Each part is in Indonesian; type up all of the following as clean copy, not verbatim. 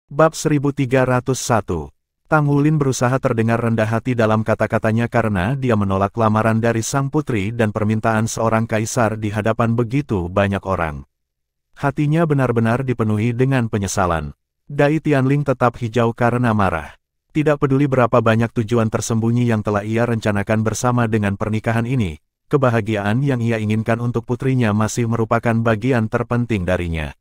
Bab 1301. Tang Wulin berusaha terdengar rendah hati dalam kata-katanya karena dia menolak lamaran dari sang putri dan permintaan seorang kaisar di hadapan begitu banyak orang. Hatinya benar-benar dipenuhi dengan penyesalan. Dai Tianling tetap hijau karena marah. Tidak peduli berapa banyak tujuan tersembunyi yang telah ia rencanakan bersama dengan pernikahan ini, kebahagiaan yang ia inginkan untuk putrinya masih merupakan bagian terpenting darinya.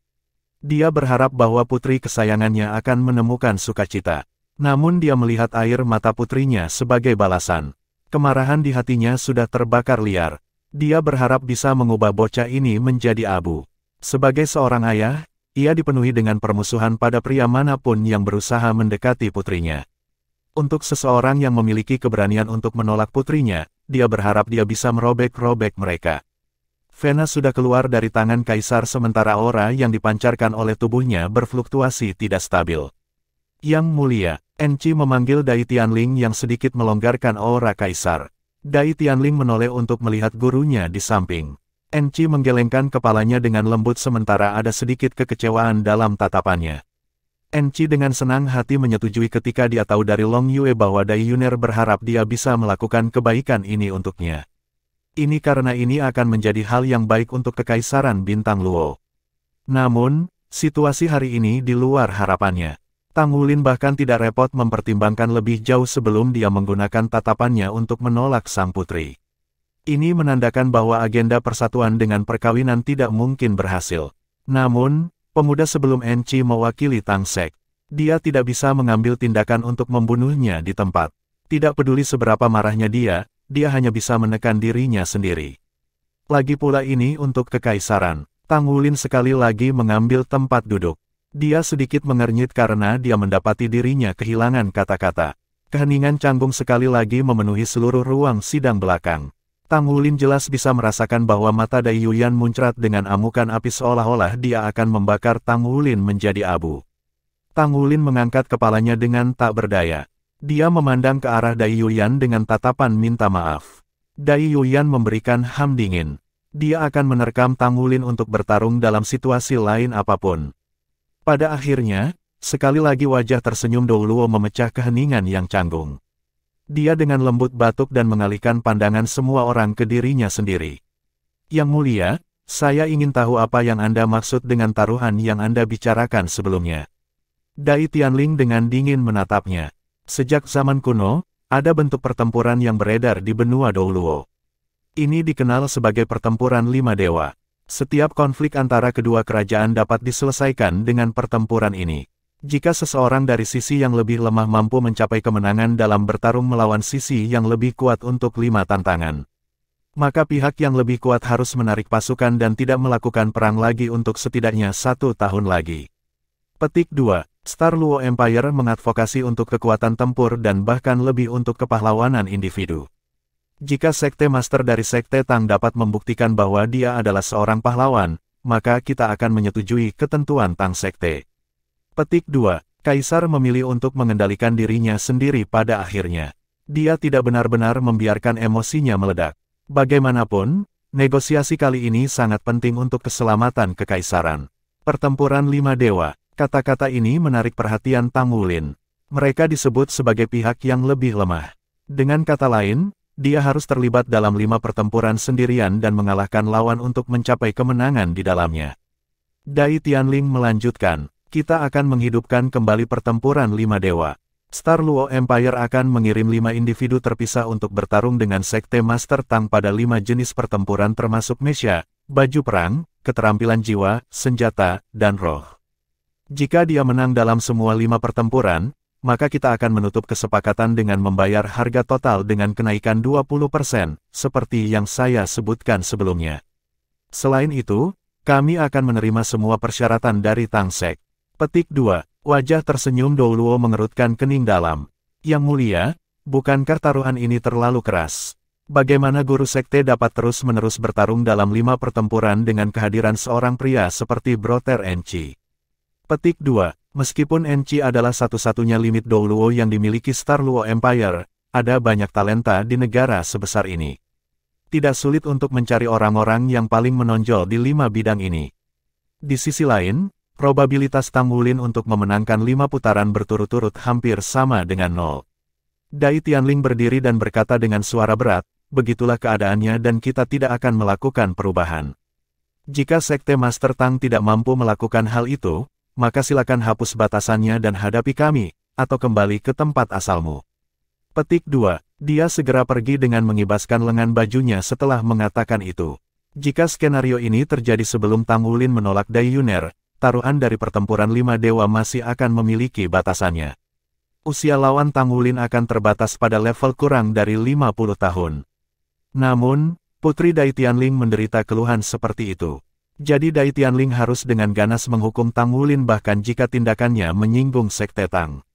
Dia berharap bahwa putri kesayangannya akan menemukan sukacita. Namun dia melihat air mata putrinya sebagai balasan. Kemarahan di hatinya sudah terbakar liar. Dia berharap bisa mengubah bocah ini menjadi abu. Sebagai seorang ayah, ia dipenuhi dengan permusuhan pada pria manapun yang berusaha mendekati putrinya. Untuk seseorang yang memiliki keberanian untuk menolak putrinya, dia berharap dia bisa merobek-robek mereka. Vena sudah keluar dari tangan kaisar sementara aura yang dipancarkan oleh tubuhnya berfluktuasi tidak stabil. Yang mulia, Enci memanggil Dai Tianling yang sedikit melonggarkan aura kaisar. Dai Tianling menoleh untuk melihat gurunya di samping. Enci menggelengkan kepalanya dengan lembut sementara ada sedikit kekecewaan dalam tatapannya. Enci dengan senang hati menyetujui ketika dia tahu dari Long Yue bahwa Dai Yuner berharap dia bisa melakukan kebaikan ini untuknya. Ini karena ini akan menjadi hal yang baik untuk Kekaisaran Bintang Luo. Namun, situasi hari ini di luar harapannya. Tang Wulin bahkan tidak repot mempertimbangkan lebih jauh sebelum dia menggunakan tatapannya untuk menolak sang putri. Ini menandakan bahwa agenda persatuan dengan perkawinan tidak mungkin berhasil. Namun, pemuda sebelum Enci mewakili Tang Sek. Dia tidak bisa mengambil tindakan untuk membunuhnya di tempat. Tidak peduli seberapa marahnya dia hanya bisa menekan dirinya sendiri. Lagi pula ini untuk kekaisaran. Tang Wulin sekali lagi mengambil tempat duduk. Dia sedikit mengernyit karena dia mendapati dirinya kehilangan kata-kata. Keheningan canggung sekali lagi memenuhi seluruh ruang sidang belakang. Tang Wulin jelas bisa merasakan bahwa mata Dai Yuyan muncrat dengan amukan api seolah-olah dia akan membakar Tang Wulin menjadi abu. Tang Wulin mengangkat kepalanya dengan tak berdaya. Dia memandang ke arah Dai Yuyan dengan tatapan minta maaf. Dai Yuyan memberikan ham dingin. Dia akan menerkam Tang Wulin untuk bertarung dalam situasi lain apapun. Pada akhirnya, sekali lagi wajah tersenyum Dou Luo memecah keheningan yang canggung. Dia dengan lembut batuk dan mengalihkan pandangan semua orang ke dirinya sendiri. Yang mulia, saya ingin tahu apa yang Anda maksud dengan taruhan yang Anda bicarakan sebelumnya. Dai Tianling dengan dingin menatapnya. Sejak zaman kuno, ada bentuk pertempuran yang beredar di benua Dou Luo. Ini dikenal sebagai pertempuran lima dewa. Setiap konflik antara kedua kerajaan dapat diselesaikan dengan pertempuran ini. Jika seseorang dari sisi yang lebih lemah mampu mencapai kemenangan dalam bertarung melawan sisi yang lebih kuat untuk 5 tantangan, maka pihak yang lebih kuat harus menarik pasukan dan tidak melakukan perang lagi untuk setidaknya 1 tahun lagi. Petik 2. Star Luo Empire mengadvokasi untuk kekuatan tempur dan bahkan lebih untuk kepahlawanan individu. Jika Sekte Master dari Sekte Tang dapat membuktikan bahwa dia adalah seorang pahlawan, maka kita akan menyetujui ketentuan Tang Sekte. Petik 2. Kaisar memilih untuk mengendalikan dirinya sendiri pada akhirnya. Dia tidak benar-benar membiarkan emosinya meledak. Bagaimanapun, negosiasi kali ini sangat penting untuk keselamatan kekaisaran. Pertempuran 5 dewa. Kata-kata ini menarik perhatian Tang Wulin. Mereka disebut sebagai pihak yang lebih lemah. Dengan kata lain, dia harus terlibat dalam 5 pertempuran sendirian dan mengalahkan lawan untuk mencapai kemenangan di dalamnya. Dai Tianling melanjutkan, kita akan menghidupkan kembali pertempuran 5 dewa. Star Luo Empire akan mengirim 5 individu terpisah untuk bertarung dengan Sekte Master Tang pada 5 jenis pertempuran termasuk Mesha, baju perang, keterampilan jiwa, senjata, dan roh. Jika dia menang dalam semua 5 pertempuran, maka kita akan menutup kesepakatan dengan membayar harga total dengan kenaikan 20%, seperti yang saya sebutkan sebelumnya. Selain itu, kami akan menerima semua persyaratan dari Tang Sek. Petik 2. Wajah tersenyum Dou Luo mengerutkan kening dalam. Yang mulia, bukankah taruhan ini terlalu keras? Bagaimana guru sekte dapat terus-menerus bertarung dalam 5 pertempuran dengan kehadiran seorang pria seperti Brother Enci? Petik 2. Meskipun Enci adalah satu-satunya limit Dou Luo yang dimiliki Star Luo Empire, ada banyak talenta di negara sebesar ini. Tidak sulit untuk mencari orang-orang yang paling menonjol di 5 bidang ini. Di sisi lain, Probabilitas Tang Wulin untuk memenangkan 5 putaran berturut-turut hampir sama dengan 0. Dai Tianling berdiri dan berkata dengan suara berat, begitulah keadaannya dan kita tidak akan melakukan perubahan. Jika Sekte Master Tang tidak mampu melakukan hal itu, maka silakan hapus batasannya dan hadapi kami, atau kembali ke tempat asalmu. Petik 2. Dia segera pergi dengan mengibaskan lengan bajunya setelah mengatakan itu. Jika skenario ini terjadi sebelum Tang Wulin menolak Dai Yuner, taruhan dari pertempuran 5 dewa masih akan memiliki batasannya. Usia lawan Tang Wulin akan terbatas pada level kurang dari 50 tahun. Namun, Putri Dai Tianling menderita keluhan seperti itu. Jadi Dai Tianling harus dengan ganas menghukum Tang Wulin bahkan jika tindakannya menyinggung Sekte Tang.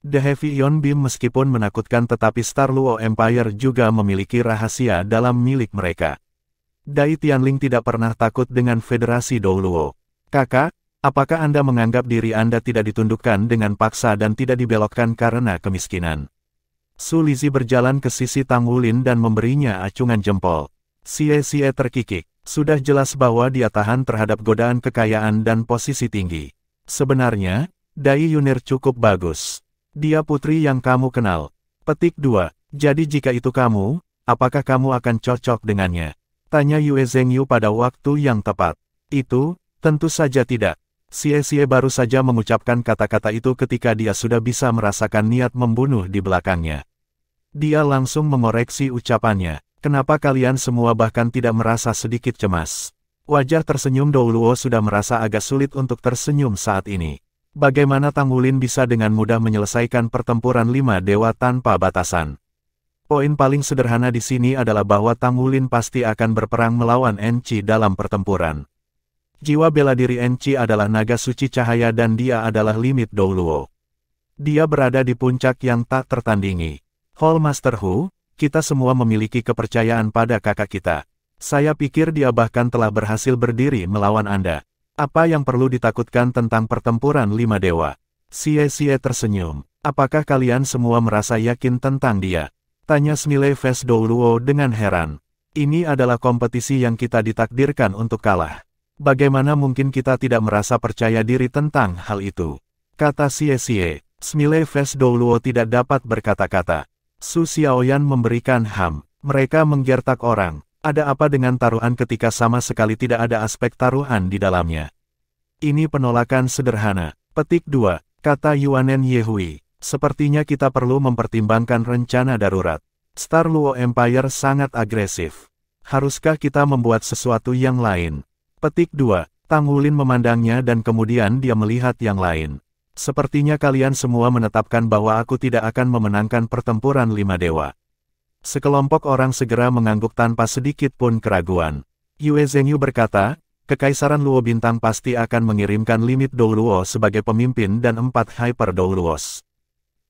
The Heavy Ion Beam meskipun menakutkan tetapi Star Luo Empire juga memiliki rahasia dalam milik mereka. Dai Tianling tidak pernah takut dengan Federasi Dou Luo. Kakak, apakah Anda menganggap diri Anda tidak ditundukkan dengan paksa dan tidak dibelokkan karena kemiskinan? Su Lizhi berjalan ke sisi Tang Wulin dan memberinya acungan jempol. Xie terkikik. Sudah jelas bahwa dia tahan terhadap godaan kekayaan dan posisi tinggi. Sebenarnya, Dai Yuner cukup bagus. Dia putri yang kamu kenal. Petik 2. Jadi jika itu kamu, apakah kamu akan cocok dengannya? Tanya Yue Zhengyu pada waktu yang tepat. Itu, tentu saja tidak. Xie baru saja mengucapkan kata-kata itu ketika dia sudah bisa merasakan niat membunuh di belakangnya. Dia langsung mengoreksi ucapannya. Kenapa kalian semua bahkan tidak merasa sedikit cemas? Wajah tersenyum Dou Luo sudah merasa agak sulit untuk tersenyum saat ini. Bagaimana Tang Wulin bisa dengan mudah menyelesaikan pertempuran 5 dewa tanpa batasan? Poin paling sederhana di sini adalah bahwa Tang Wulin pasti akan berperang melawan Enchi dalam pertempuran. Jiwa bela diri Enchi adalah naga suci cahaya dan dia adalah limit Dou Luo. Dia berada di puncak yang tak tertandingi. Hall Master Hu, kita semua memiliki kepercayaan pada kakak kita. Saya pikir dia bahkan telah berhasil berdiri melawan Anda. Apa yang perlu ditakutkan tentang pertempuran 5 dewa? Xie tersenyum. Apakah kalian semua merasa yakin tentang dia? Tanya Smiley Face Dou Luo dengan heran. Ini adalah kompetisi yang kita ditakdirkan untuk kalah. Bagaimana mungkin kita tidak merasa percaya diri tentang hal itu? Kata Xie. Smiley Face Dou Luo tidak dapat berkata-kata. Su Xiaoyan memberikan ham. Mereka menggertak orang. Ada apa dengan taruhan ketika sama sekali tidak ada aspek taruhan di dalamnya? Ini penolakan sederhana. Petik 2. Kata Yuanen Yehui. Sepertinya kita perlu mempertimbangkan rencana darurat. Star Luo Empire sangat agresif. Haruskah kita membuat sesuatu yang lain? Petik 2. Tang Wulin memandangnya dan kemudian dia melihat yang lain. Sepertinya kalian semua menetapkan bahwa aku tidak akan memenangkan pertempuran 5 dewa. Sekelompok orang segera mengangguk tanpa sedikit pun keraguan. Yue Zhengyu berkata, Kekaisaran Luo Bintang pasti akan mengirimkan limit Dou Luo sebagai pemimpin dan 4 Hyper Dou Luos.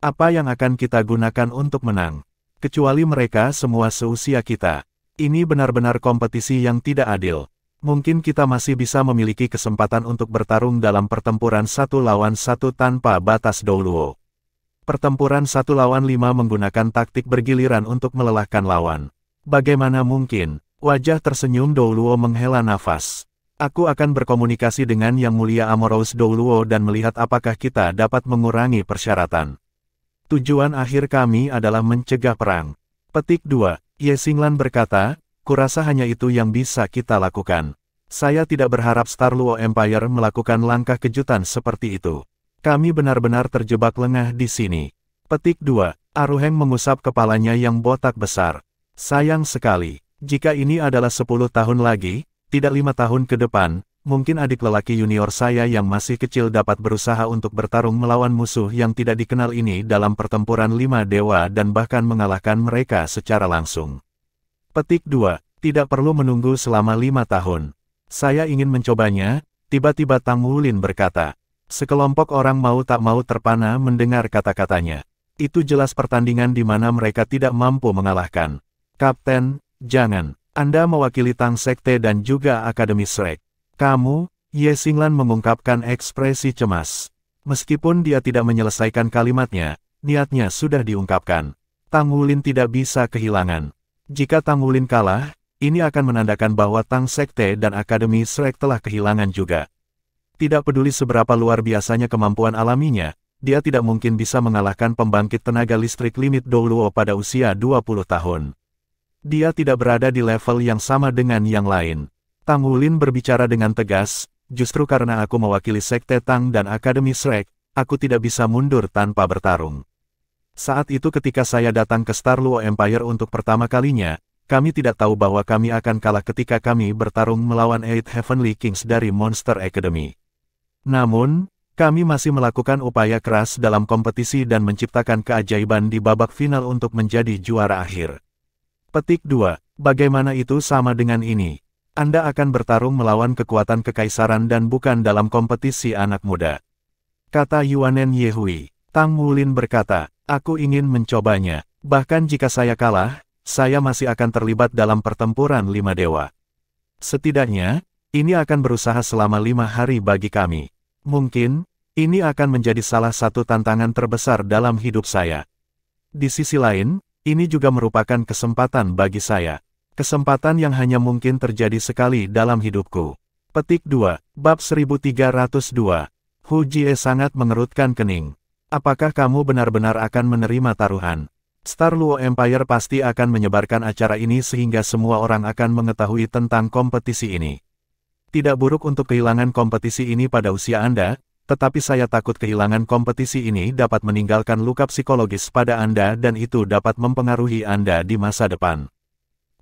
Apa yang akan kita gunakan untuk menang? Kecuali mereka semua seusia kita. Ini benar-benar kompetisi yang tidak adil. Mungkin kita masih bisa memiliki kesempatan untuk bertarung dalam pertempuran 1 lawan 1 tanpa batas Dou Luo. Pertempuran 1 lawan 5 menggunakan taktik bergiliran untuk melelahkan lawan. Bagaimana mungkin? Wajah tersenyum Dou Luo menghela nafas. Aku akan berkomunikasi dengan Yang Mulia Amorous Dou Luo dan melihat apakah kita dapat mengurangi persyaratan. Tujuan akhir kami adalah mencegah perang. Petik 2. Ye Xinglan berkata, kurasa hanya itu yang bisa kita lakukan. Saya tidak berharap Star Luo Empire melakukan langkah kejutan seperti itu. Kami benar-benar terjebak lengah di sini. Petik 2. Aruheng mengusap kepalanya yang botak besar. Sayang sekali. Jika ini adalah 10 tahun lagi, tidak 5 tahun ke depan, mungkin adik lelaki junior saya yang masih kecil dapat berusaha untuk bertarung melawan musuh yang tidak dikenal ini dalam pertempuran 5 dewa dan bahkan mengalahkan mereka secara langsung. Petik 2. Tidak perlu menunggu selama 5 tahun. Saya ingin mencobanya, tiba-tiba Tang Wulin berkata. Sekelompok orang mau tak mau terpana mendengar kata-katanya. Itu jelas pertandingan di mana mereka tidak mampu mengalahkan. Kapten, jangan. Anda mewakili Tang Sekte dan juga Akademi Shrek. Kamu, Ye Xinglan mengungkapkan ekspresi cemas. Meskipun dia tidak menyelesaikan kalimatnya, niatnya sudah diungkapkan. Tang Wulin tidak bisa kehilangan. Jika Tang Wulin kalah, ini akan menandakan bahwa Tang Sekte dan Akademi Shrek telah kehilangan juga. Tidak peduli seberapa luar biasanya kemampuan alaminya, dia tidak mungkin bisa mengalahkan pembangkit tenaga listrik limit Douluo pada usia 20 tahun. Dia tidak berada di level yang sama dengan yang lain. Tang Wulin berbicara dengan tegas, justru karena aku mewakili Sekte Tang dan Akademi Shrek, aku tidak bisa mundur tanpa bertarung. Saat itu ketika saya datang ke Star Luo Empire untuk pertama kalinya, kami tidak tahu bahwa kami akan kalah ketika kami bertarung melawan Eight Heavenly Kings dari Monster Academy. Namun, kami masih melakukan upaya keras dalam kompetisi dan menciptakan keajaiban di babak final untuk menjadi juara akhir. Petik 2. Bagaimana itu sama dengan ini? Anda akan bertarung melawan kekuatan kekaisaran dan bukan dalam kompetisi anak muda. Kata Yuanen Yehui. Tang Wulin berkata, aku ingin mencobanya. Bahkan jika saya kalah, saya masih akan terlibat dalam pertempuran 5 dewa. Setidaknya, ini akan berusaha selama 5 hari bagi kami. Mungkin, ini akan menjadi salah satu tantangan terbesar dalam hidup saya. Di sisi lain, ini juga merupakan kesempatan bagi saya. Kesempatan yang hanya mungkin terjadi sekali dalam hidupku. Petik 2. Bab 1302. Hu Jie sangat mengerutkan kening. Apakah kamu benar-benar akan menerima taruhan? Star Luo Empire pasti akan menyebarkan acara ini sehingga semua orang akan mengetahui tentang kompetisi ini. Tidak buruk untuk kehilangan kompetisi ini pada usia Anda, tetapi saya takut kehilangan kompetisi ini dapat meninggalkan luka psikologis pada Anda dan itu dapat mempengaruhi Anda di masa depan.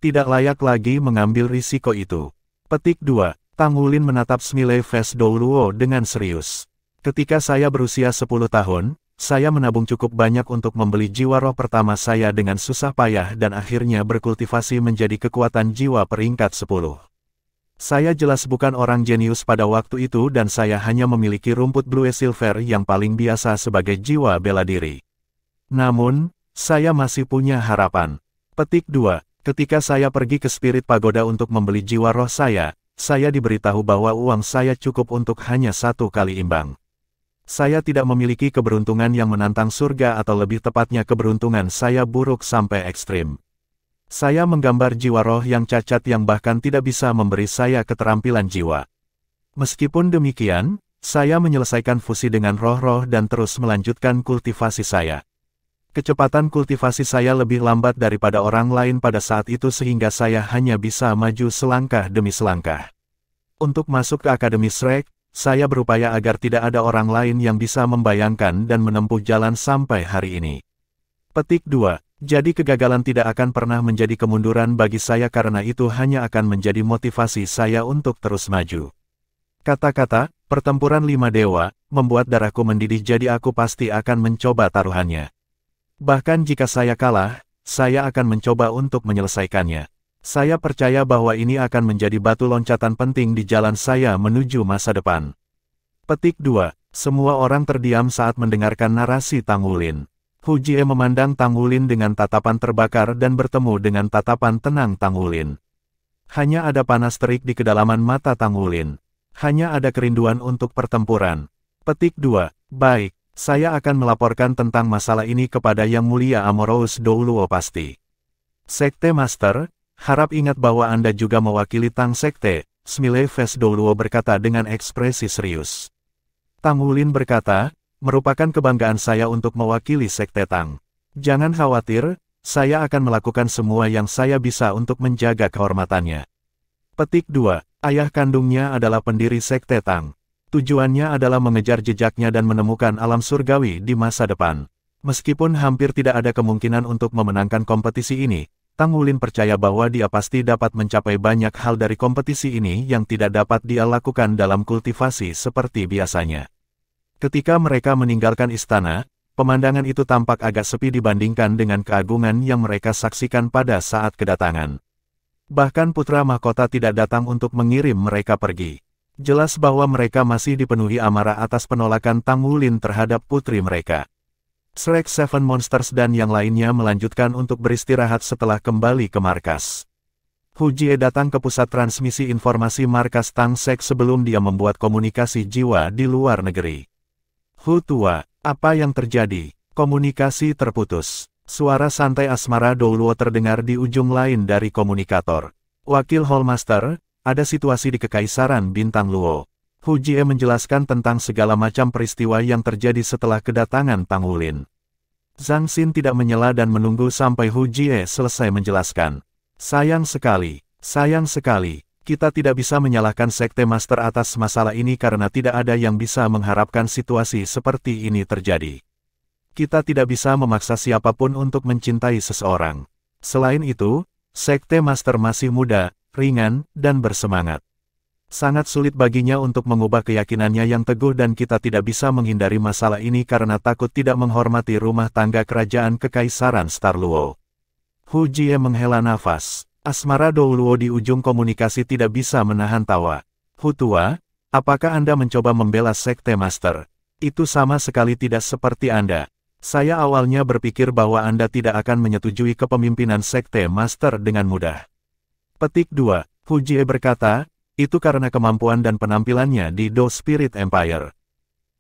Tidak layak lagi mengambil risiko itu. Petik 2. Tang Wulin menatap Smiley Face Douluo dengan serius. Ketika saya berusia 10 tahun, saya menabung cukup banyak untuk membeli jiwa roh pertama saya dengan susah payah dan akhirnya berkultivasi menjadi kekuatan jiwa peringkat 10. Saya jelas bukan orang jenius pada waktu itu dan saya hanya memiliki rumput Blue Silver yang paling biasa sebagai jiwa bela diri. Namun, saya masih punya harapan. Petik 2. Ketika saya pergi ke Spirit Pagoda untuk membeli jiwa roh saya diberitahu bahwa uang saya cukup untuk hanya 1 kali imbang. Saya tidak memiliki keberuntungan yang menantang surga atau lebih tepatnya keberuntungan saya buruk sampai ekstrim. Saya menggambar jiwa roh yang cacat yang bahkan tidak bisa memberi saya keterampilan jiwa. Meskipun demikian, saya menyelesaikan fusi dengan roh-roh dan terus melanjutkan kultivasi saya. Kecepatan kultivasi saya lebih lambat daripada orang lain pada saat itu sehingga saya hanya bisa maju selangkah demi selangkah. Untuk masuk ke Akademi Shrek, saya berupaya agar tidak ada orang lain yang bisa membayangkan dan menempuh jalan sampai hari ini. Petik 2. Jadi kegagalan tidak akan pernah menjadi kemunduran bagi saya karena itu hanya akan menjadi motivasi saya untuk terus maju. Kata-kata, pertempuran 5 dewa, membuat darahku mendidih jadi aku pasti akan mencoba taruhannya. Bahkan jika saya kalah, saya akan mencoba untuk menyelesaikannya. Saya percaya bahwa ini akan menjadi batu loncatan penting di jalan saya menuju masa depan. Petik 2. Semua orang terdiam saat mendengarkan narasi Tang Wulin. Hu Jie memandang Tang Wulin dengan tatapan terbakar dan bertemu dengan tatapan tenang Tang Wulin. Hanya ada panas terik di kedalaman mata Tang Wulin. Hanya ada kerinduan untuk pertempuran. Petik 2. Baik, saya akan melaporkan tentang masalah ini kepada Yang Mulia Amorous Douluo pasti. Sekte Master, harap ingat bahwa Anda juga mewakili Tang Sekte, Smiley Face Douluo berkata dengan ekspresi serius. Tang Wulin berkata, merupakan kebanggaan saya untuk mewakili Sekte Tang. Jangan khawatir, saya akan melakukan semua yang saya bisa untuk menjaga kehormatannya. Petik 2. Ayah kandungnya adalah pendiri Sekte Tang. Tujuannya adalah mengejar jejaknya dan menemukan alam surgawi di masa depan. Meskipun hampir tidak ada kemungkinan untuk memenangkan kompetisi ini, Tang Wulin percaya bahwa dia pasti dapat mencapai banyak hal dari kompetisi ini yang tidak dapat dia lakukan dalam kultivasi seperti biasanya. Ketika mereka meninggalkan istana, pemandangan itu tampak agak sepi dibandingkan dengan keagungan yang mereka saksikan pada saat kedatangan. Bahkan putra mahkota tidak datang untuk mengirim mereka pergi. Jelas bahwa mereka masih dipenuhi amarah atas penolakan Tang Wulin terhadap putri mereka. Shrek Seven Monsters dan yang lainnya melanjutkan untuk beristirahat setelah kembali ke markas. Hu Jie datang ke pusat transmisi informasi markas Tang Sek sebelum dia membuat komunikasi jiwa di luar negeri. Hu tua, apa yang terjadi? Komunikasi terputus. Suara santai asmara Douluo terdengar di ujung lain dari komunikator. Wakil Hallmaster, ada situasi di Kekaisaran Bintang Luo. Hu Jie menjelaskan tentang segala macam peristiwa yang terjadi setelah kedatangan Tang Wulin. Zhang Xin tidak menyela dan menunggu sampai Hu Jie selesai menjelaskan. Sayang sekali, kita tidak bisa menyalahkan Sekte Master atas masalah ini karena tidak ada yang bisa mengharapkan situasi seperti ini terjadi. Kita tidak bisa memaksa siapapun untuk mencintai seseorang. Selain itu, Sekte Master masih muda, ringan, dan bersemangat. Sangat sulit baginya untuk mengubah keyakinannya yang teguh dan kita tidak bisa menghindari masalah ini karena takut tidak menghormati rumah tangga kerajaan Kekaisaran Star Luo. Hu Jie menghela nafas. Asmara Dou Luo di ujung komunikasi tidak bisa menahan tawa. Hu Tua, apakah Anda mencoba membela Sekte Master? Itu sama sekali tidak seperti Anda. Saya awalnya berpikir bahwa Anda tidak akan menyetujui kepemimpinan Sekte Master dengan mudah. Petik 2. Hu Jie berkata, itu karena kemampuan dan penampilannya di Do Spirit Empire.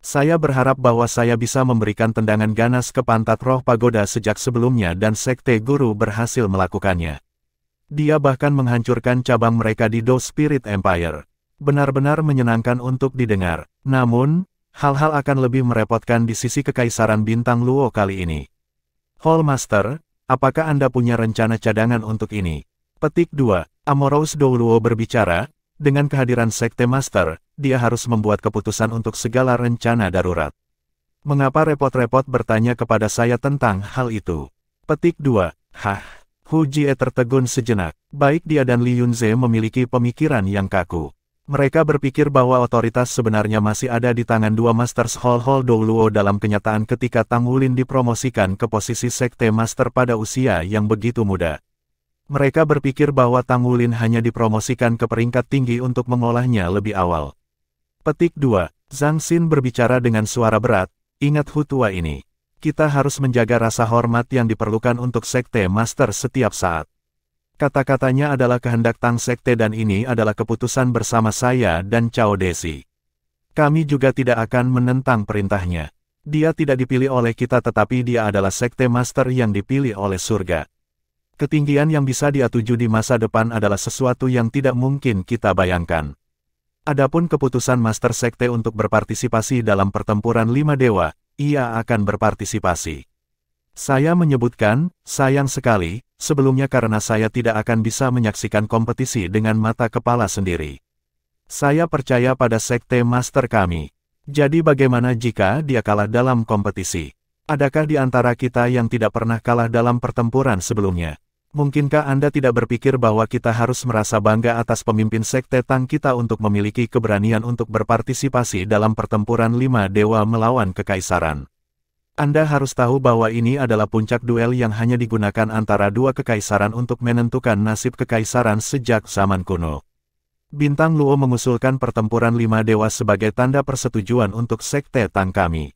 Saya berharap bahwa saya bisa memberikan tendangan ganas ke pantat roh pagoda sejak sebelumnya dan Sekte Guru berhasil melakukannya. Dia bahkan menghancurkan cabang mereka di Do Spirit Empire. Benar-benar menyenangkan untuk didengar. Namun, hal-hal akan lebih merepotkan di sisi Kekaisaran Bintang Luo kali ini. Hall Master, apakah Anda punya rencana cadangan untuk ini? Petik 2. Amorous Dou Luo berbicara, dengan kehadiran Sekte Master, dia harus membuat keputusan untuk segala rencana darurat. Mengapa repot-repot bertanya kepada saya tentang hal itu? Petik 2. Hah? Hu Jie tertegun sejenak. Baik dia dan Li Yunze memiliki pemikiran yang kaku. Mereka berpikir bahwa otoritas sebenarnya masih ada di tangan dua Masters Hall Dou Luo dalam kenyataan ketika Tang Wulin dipromosikan ke posisi Sekte Master pada usia yang begitu muda. Mereka berpikir bahwa Tang Wulin hanya dipromosikan ke peringkat tinggi untuk mengolahnya lebih awal. Petik 2. Zhang Xin berbicara dengan suara berat, ingat Hu Tua ini. Kita harus menjaga rasa hormat yang diperlukan untuk Sekte Master setiap saat. Kata-katanya adalah kehendak Tang Sekte dan ini adalah keputusan bersama saya dan Cao Desi. Kami juga tidak akan menentang perintahnya. Dia tidak dipilih oleh kita tetapi dia adalah Sekte Master yang dipilih oleh surga. Ketinggian yang bisa dia tuju di masa depan adalah sesuatu yang tidak mungkin kita bayangkan. Adapun keputusan Master Sekte untuk berpartisipasi dalam pertempuran 5 dewa, ia akan berpartisipasi. Saya menyebutkan, sayang sekali, sebelumnya karena saya tidak akan bisa menyaksikan kompetisi dengan mata kepala sendiri. Saya percaya pada Sekte Master kami. Jadi bagaimana jika dia kalah dalam kompetisi? Adakah di antara kita yang tidak pernah kalah dalam pertempuran sebelumnya? Mungkinkah Anda tidak berpikir bahwa kita harus merasa bangga atas pemimpin Sekte Tang kita untuk memiliki keberanian untuk berpartisipasi dalam pertempuran 5 dewa melawan Kekaisaran? Anda harus tahu bahwa ini adalah puncak duel yang hanya digunakan antara dua kekaisaran untuk menentukan nasib kekaisaran sejak zaman kuno. Bintang Luo mengusulkan pertempuran 5 dewa sebagai tanda persetujuan untuk Sekte Tang kami.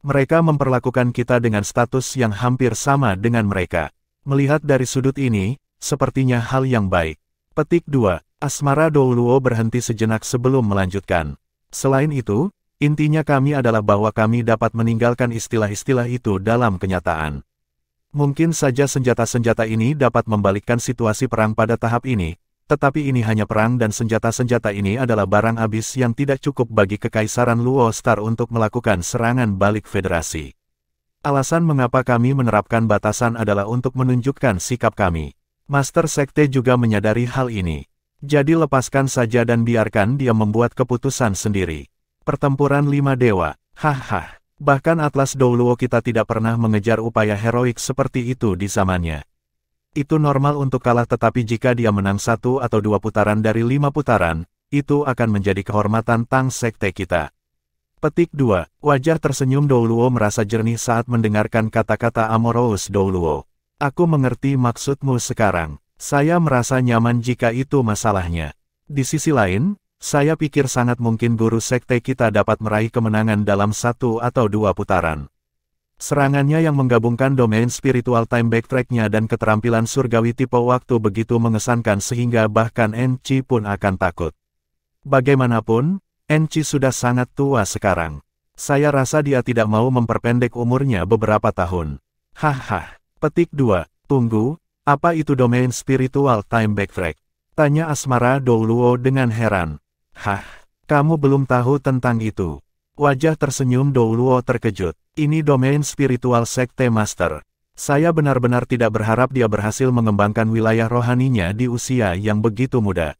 Mereka memperlakukan kita dengan status yang hampir sama dengan mereka. Melihat dari sudut ini, sepertinya hal yang baik. Petik 2. Asmara Dou Luo berhenti sejenak sebelum melanjutkan. Selain itu, intinya kami adalah bahwa kami dapat meninggalkan istilah-istilah itu dalam kenyataan. Mungkin saja senjata-senjata ini dapat membalikkan situasi perang pada tahap ini, tetapi ini hanya perang dan senjata-senjata ini adalah barang habis yang tidak cukup bagi Kekaisaran Luo Star untuk melakukan serangan balik federasi. Alasan mengapa kami menerapkan batasan adalah untuk menunjukkan sikap kami. Master Sekte juga menyadari hal ini. Jadi lepaskan saja dan biarkan dia membuat keputusan sendiri. Pertempuran 5 dewa, haha. Bahkan Atlas Dou Luo kita tidak pernah mengejar upaya heroik seperti itu di zamannya. Itu normal untuk kalah tetapi jika dia menang 1 atau 2 putaran dari 5 putaran, itu akan menjadi kehormatan Tang Sekte kita. Petik 2. Wajah tersenyum Dou Luo merasa jernih saat mendengarkan kata-kata Amorous Dou Luo. Aku mengerti maksudmu sekarang. Saya merasa nyaman jika itu masalahnya. Di sisi lain, saya pikir sangat mungkin guru sekte kita dapat meraih kemenangan dalam 1 atau 2 putaran. Serangannya yang menggabungkan domain spiritual time backtrack-nya dan keterampilan surgawi tipe waktu begitu mengesankan sehingga bahkan Enchi pun akan takut. Bagaimanapun, Enchi sudah sangat tua sekarang. Saya rasa dia tidak mau memperpendek umurnya beberapa tahun. Haha. Petik 2. Tunggu, apa itu domain spiritual time backtrack? Tanya Asmara Dou Luo dengan heran. Hah, Kamu belum tahu tentang itu. Wajah tersenyum Douluo terkejut. Ini domain spiritual Sekte Master. Saya benar-benar tidak berharap dia berhasil mengembangkan wilayah rohaninya di usia yang begitu muda.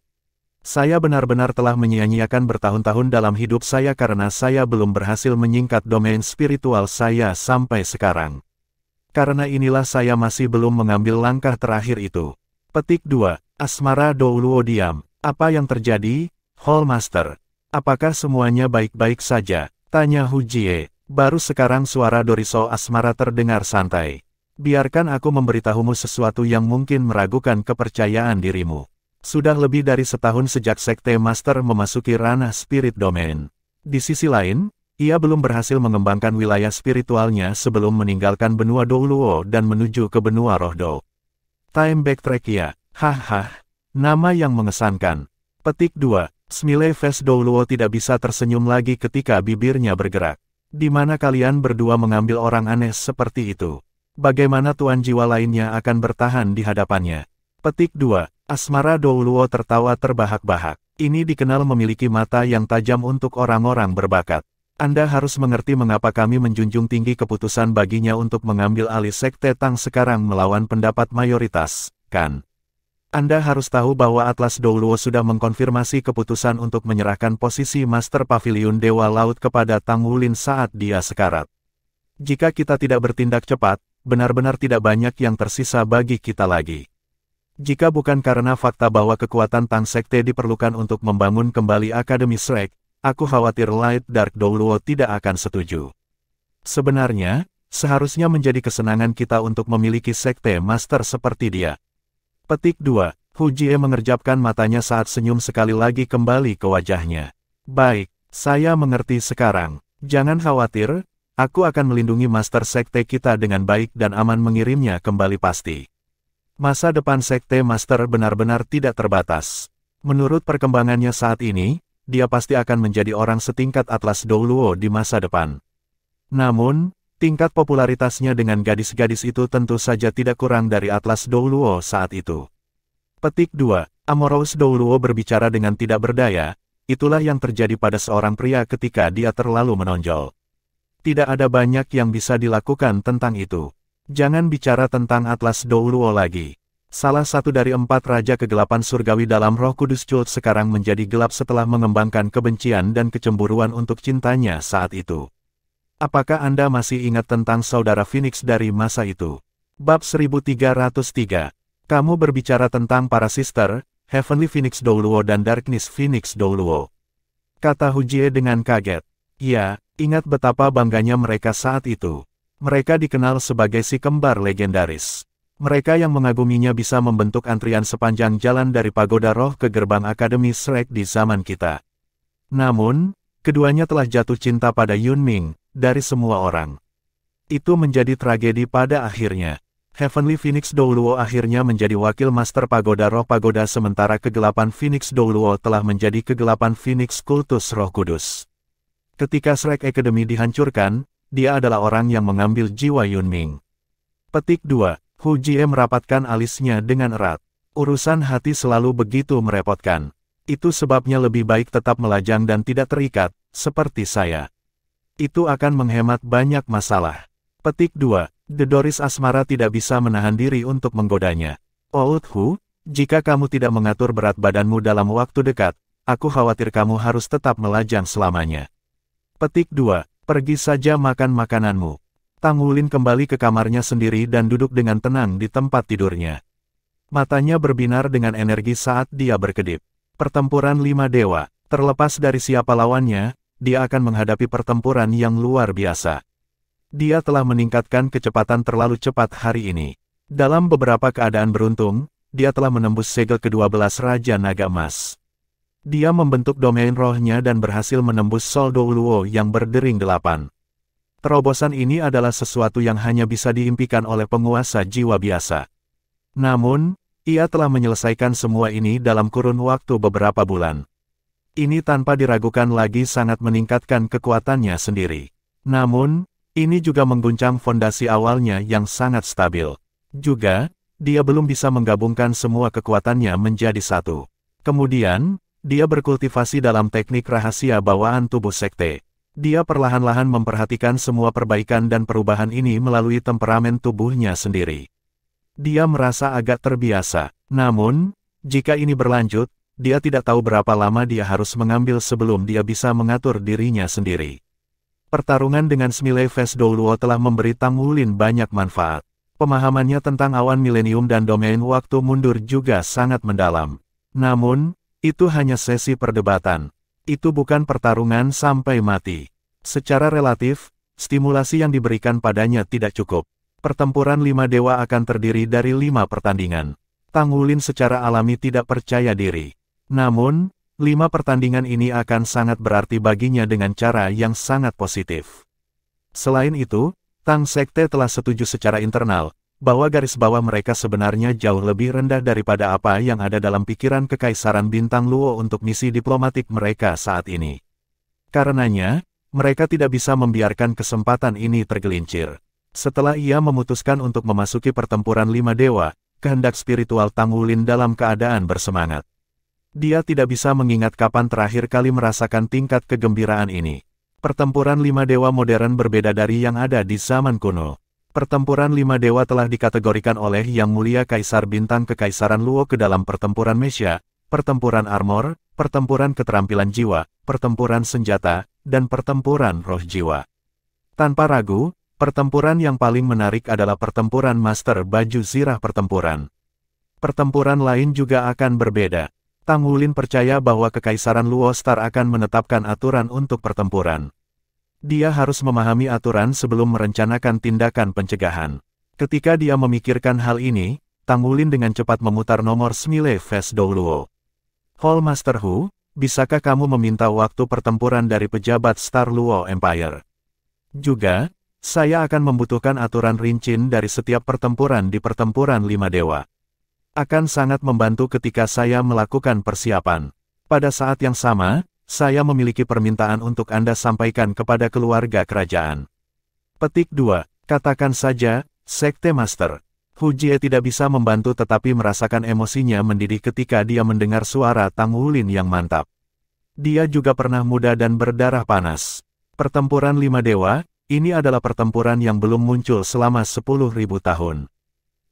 Saya benar-benar telah menyia-nyiakan bertahun-tahun dalam hidup saya karena saya belum berhasil menyingkat domain spiritual saya sampai sekarang. Karena inilah saya masih belum mengambil langkah terakhir itu. Petik 2. Asmara Douluo diam. Apa yang terjadi, Hall Master? Apakah semuanya baik-baik saja? Tanya Hu Jie. Baru sekarang suara Doriso Asmara terdengar santai. Biarkan aku memberitahumu sesuatu yang mungkin meragukan kepercayaan dirimu. Sudah lebih dari setahun sejak Sekte Master memasuki ranah Spirit Domain. Di sisi lain, ia belum berhasil mengembangkan wilayah spiritualnya sebelum meninggalkan benua Douluo dan menuju ke benua Rohdo. Time backtrack ya. Haha. Nama yang mengesankan. Petik 2. Smiley face Douluo tidak bisa tersenyum lagi ketika bibirnya bergerak. Di mana kalian berdua mengambil orang aneh seperti itu? Bagaimana tuan jiwa lainnya akan bertahan di hadapannya? Petik 2. Asmara Douluo tertawa terbahak-bahak. Ini dikenal memiliki mata yang tajam untuk orang-orang berbakat. Anda harus mengerti mengapa kami menjunjung tinggi keputusan baginya untuk mengambil alih Sekte Tang sekarang melawan pendapat mayoritas, kan? Anda harus tahu bahwa Atlas Douluo sudah mengkonfirmasi keputusan untuk menyerahkan posisi Master Pavilion Dewa Laut kepada Tang Wulin saat dia sekarat. Jika kita tidak bertindak cepat, benar-benar tidak banyak yang tersisa bagi kita lagi. Jika bukan karena fakta bahwa kekuatan Tang Sekte diperlukan untuk membangun kembali Akademi Shrek, aku khawatir Light Dark Douluo tidak akan setuju. Sebenarnya, seharusnya menjadi kesenangan kita untuk memiliki Sekte Master seperti dia. Petik 2. Hu Jie mengerjapkan matanya saat senyum sekali lagi kembali ke wajahnya. Baik, saya mengerti sekarang. Jangan khawatir, aku akan melindungi Master Sekte kita dengan baik dan aman mengirimnya kembali pasti. Masa depan Sekte Master benar-benar tidak terbatas. Menurut perkembangannya saat ini, dia pasti akan menjadi orang setingkat Atlas Douluo di masa depan. Namun, tingkat popularitasnya dengan gadis-gadis itu tentu saja tidak kurang dari Atlas Douluo saat itu. Petik 2. Amorous Douluo berbicara dengan tidak berdaya, itulah yang terjadi pada seorang pria ketika dia terlalu menonjol. Tidak ada banyak yang bisa dilakukan tentang itu. Jangan bicara tentang Atlas Douluo lagi. Salah satu dari 4 Raja Kegelapan Surgawi dalam Roh Kudus Cult sekarang menjadi gelap setelah mengembangkan kebencian dan kecemburuan untuk cintanya saat itu. Apakah Anda masih ingat tentang saudara Phoenix dari masa itu? Bab 1303. Kamu berbicara tentang para sister, Heavenly Phoenix Douluo dan Darkness Phoenix Douluo. Kata Hu Jie dengan kaget. Ya, ingat betapa bangganya mereka saat itu. Mereka dikenal sebagai si kembar legendaris. Mereka yang mengaguminya bisa membentuk antrian sepanjang jalan dari Pagoda Roh ke gerbang Akademi Shrek di zaman kita. Namun, keduanya telah jatuh cinta pada Yunming, dari semua orang. Itu menjadi tragedi pada akhirnya. Heavenly Phoenix Douluo akhirnya menjadi wakil Master Pagoda Roh Pagoda sementara kegelapan Phoenix Douluo telah menjadi kegelapan Phoenix Kultus Roh Kudus. Ketika Shrek Academy dihancurkan, dia adalah orang yang mengambil jiwa Yunming. Petik 2. Hu Jie merapatkan alisnya dengan erat. Urusan hati selalu begitu merepotkan. Itu sebabnya lebih baik tetap melajang dan tidak terikat, seperti saya. Itu akan menghemat banyak masalah. Petik 2. Doris Asmara tidak bisa menahan diri untuk menggodanya. Old Hu, jika kamu tidak mengatur berat badanmu dalam waktu dekat, aku khawatir kamu harus tetap melajang selamanya. Petik 2. Pergi saja makan makananmu. Tang Wulin kembali ke kamarnya sendiri dan duduk dengan tenang di tempat tidurnya. Matanya berbinar dengan energi saat dia berkedip. Pertempuran 5 dewa, terlepas dari siapa lawannya, dia akan menghadapi pertempuran yang luar biasa. Dia telah meningkatkan kecepatan terlalu cepat hari ini. Dalam beberapa keadaan beruntung, dia telah menembus segel ke-12 Raja Naga Emas. Dia membentuk domain rohnya dan berhasil menembus Sol Douluo yang berdering 8. Terobosan ini adalah sesuatu yang hanya bisa diimpikan oleh penguasa jiwa biasa. Namun, ia telah menyelesaikan semua ini dalam kurun waktu beberapa bulan. Ini tanpa diragukan lagi sangat meningkatkan kekuatannya sendiri. Namun, ini juga mengguncang fondasi awalnya yang sangat stabil. Juga, dia belum bisa menggabungkan semua kekuatannya menjadi satu. Kemudian, Dia berkultivasi dalam teknik rahasia bawaan tubuh sekte. Dia perlahan-lahan memperhatikan semua perbaikan dan perubahan ini melalui temperamen tubuhnya sendiri. Dia merasa agak terbiasa. Namun, jika ini berlanjut, dia tidak tahu berapa lama dia harus mengambil sebelum dia bisa mengatur dirinya sendiri. Pertarungan dengan Smiley Face Douluo telah memberi Tang Wulin banyak manfaat. Pemahamannya tentang awan milenium dan domain waktu mundur juga sangat mendalam. Namun, itu hanya sesi perdebatan. Itu bukan pertarungan sampai mati. Secara relatif, stimulasi yang diberikan padanya tidak cukup. Pertempuran 5 dewa akan terdiri dari 5 pertandingan. Tang Wulin secara alami tidak percaya diri. Namun, 5 pertandingan ini akan sangat berarti baginya dengan cara yang sangat positif. Selain itu, Tang Sekte telah setuju secara internal, bahwa garis bawah mereka sebenarnya jauh lebih rendah daripada apa yang ada dalam pikiran Kekaisaran Bintang Luo untuk misi diplomatik mereka saat ini. Karenanya, mereka tidak bisa membiarkan kesempatan ini tergelincir. Setelah ia memutuskan untuk memasuki pertempuran 5 dewa, kehendak spiritual Tang Wulin dalam keadaan bersemangat. Dia tidak bisa mengingat kapan terakhir kali merasakan tingkat kegembiraan ini. Pertempuran 5 dewa modern berbeda dari yang ada di zaman kuno. Pertempuran 5 dewa telah dikategorikan oleh Yang Mulia Kaisar Bintang Kekaisaran Luo ke dalam pertempuran Mesya, pertempuran armor, pertempuran keterampilan jiwa, pertempuran senjata, dan pertempuran roh jiwa. Tanpa ragu, pertempuran yang paling menarik adalah pertempuran Master Baju Zirah Pertempuran. Pertempuran lain juga akan berbeda. Tang Wulin percaya bahwa Kekaisaran Luo Star akan menetapkan aturan untuk pertempuran. Dia harus memahami aturan sebelum merencanakan tindakan pencegahan. Ketika dia memikirkan hal ini, Tang Wulin dengan cepat memutar nomor Smiley Face Douluo. Hall Master Hu, bisakah kamu meminta waktu pertempuran dari pejabat Star Luo Empire? Juga, saya akan membutuhkan aturan rincin dari setiap pertempuran di pertempuran 5 dewa. Akan sangat membantu ketika saya melakukan persiapan. Pada saat yang sama, saya memiliki permintaan untuk Anda sampaikan kepada keluarga kerajaan. Petik 2. Katakan saja, Sekte Master. Hu Jie tidak bisa membantu tetapi merasakan emosinya mendidih ketika dia mendengar suara Tang Wulin yang mantap. Dia juga pernah muda dan berdarah panas. Pertempuran 5 dewa, ini adalah pertempuran yang belum muncul selama 10.000 tahun.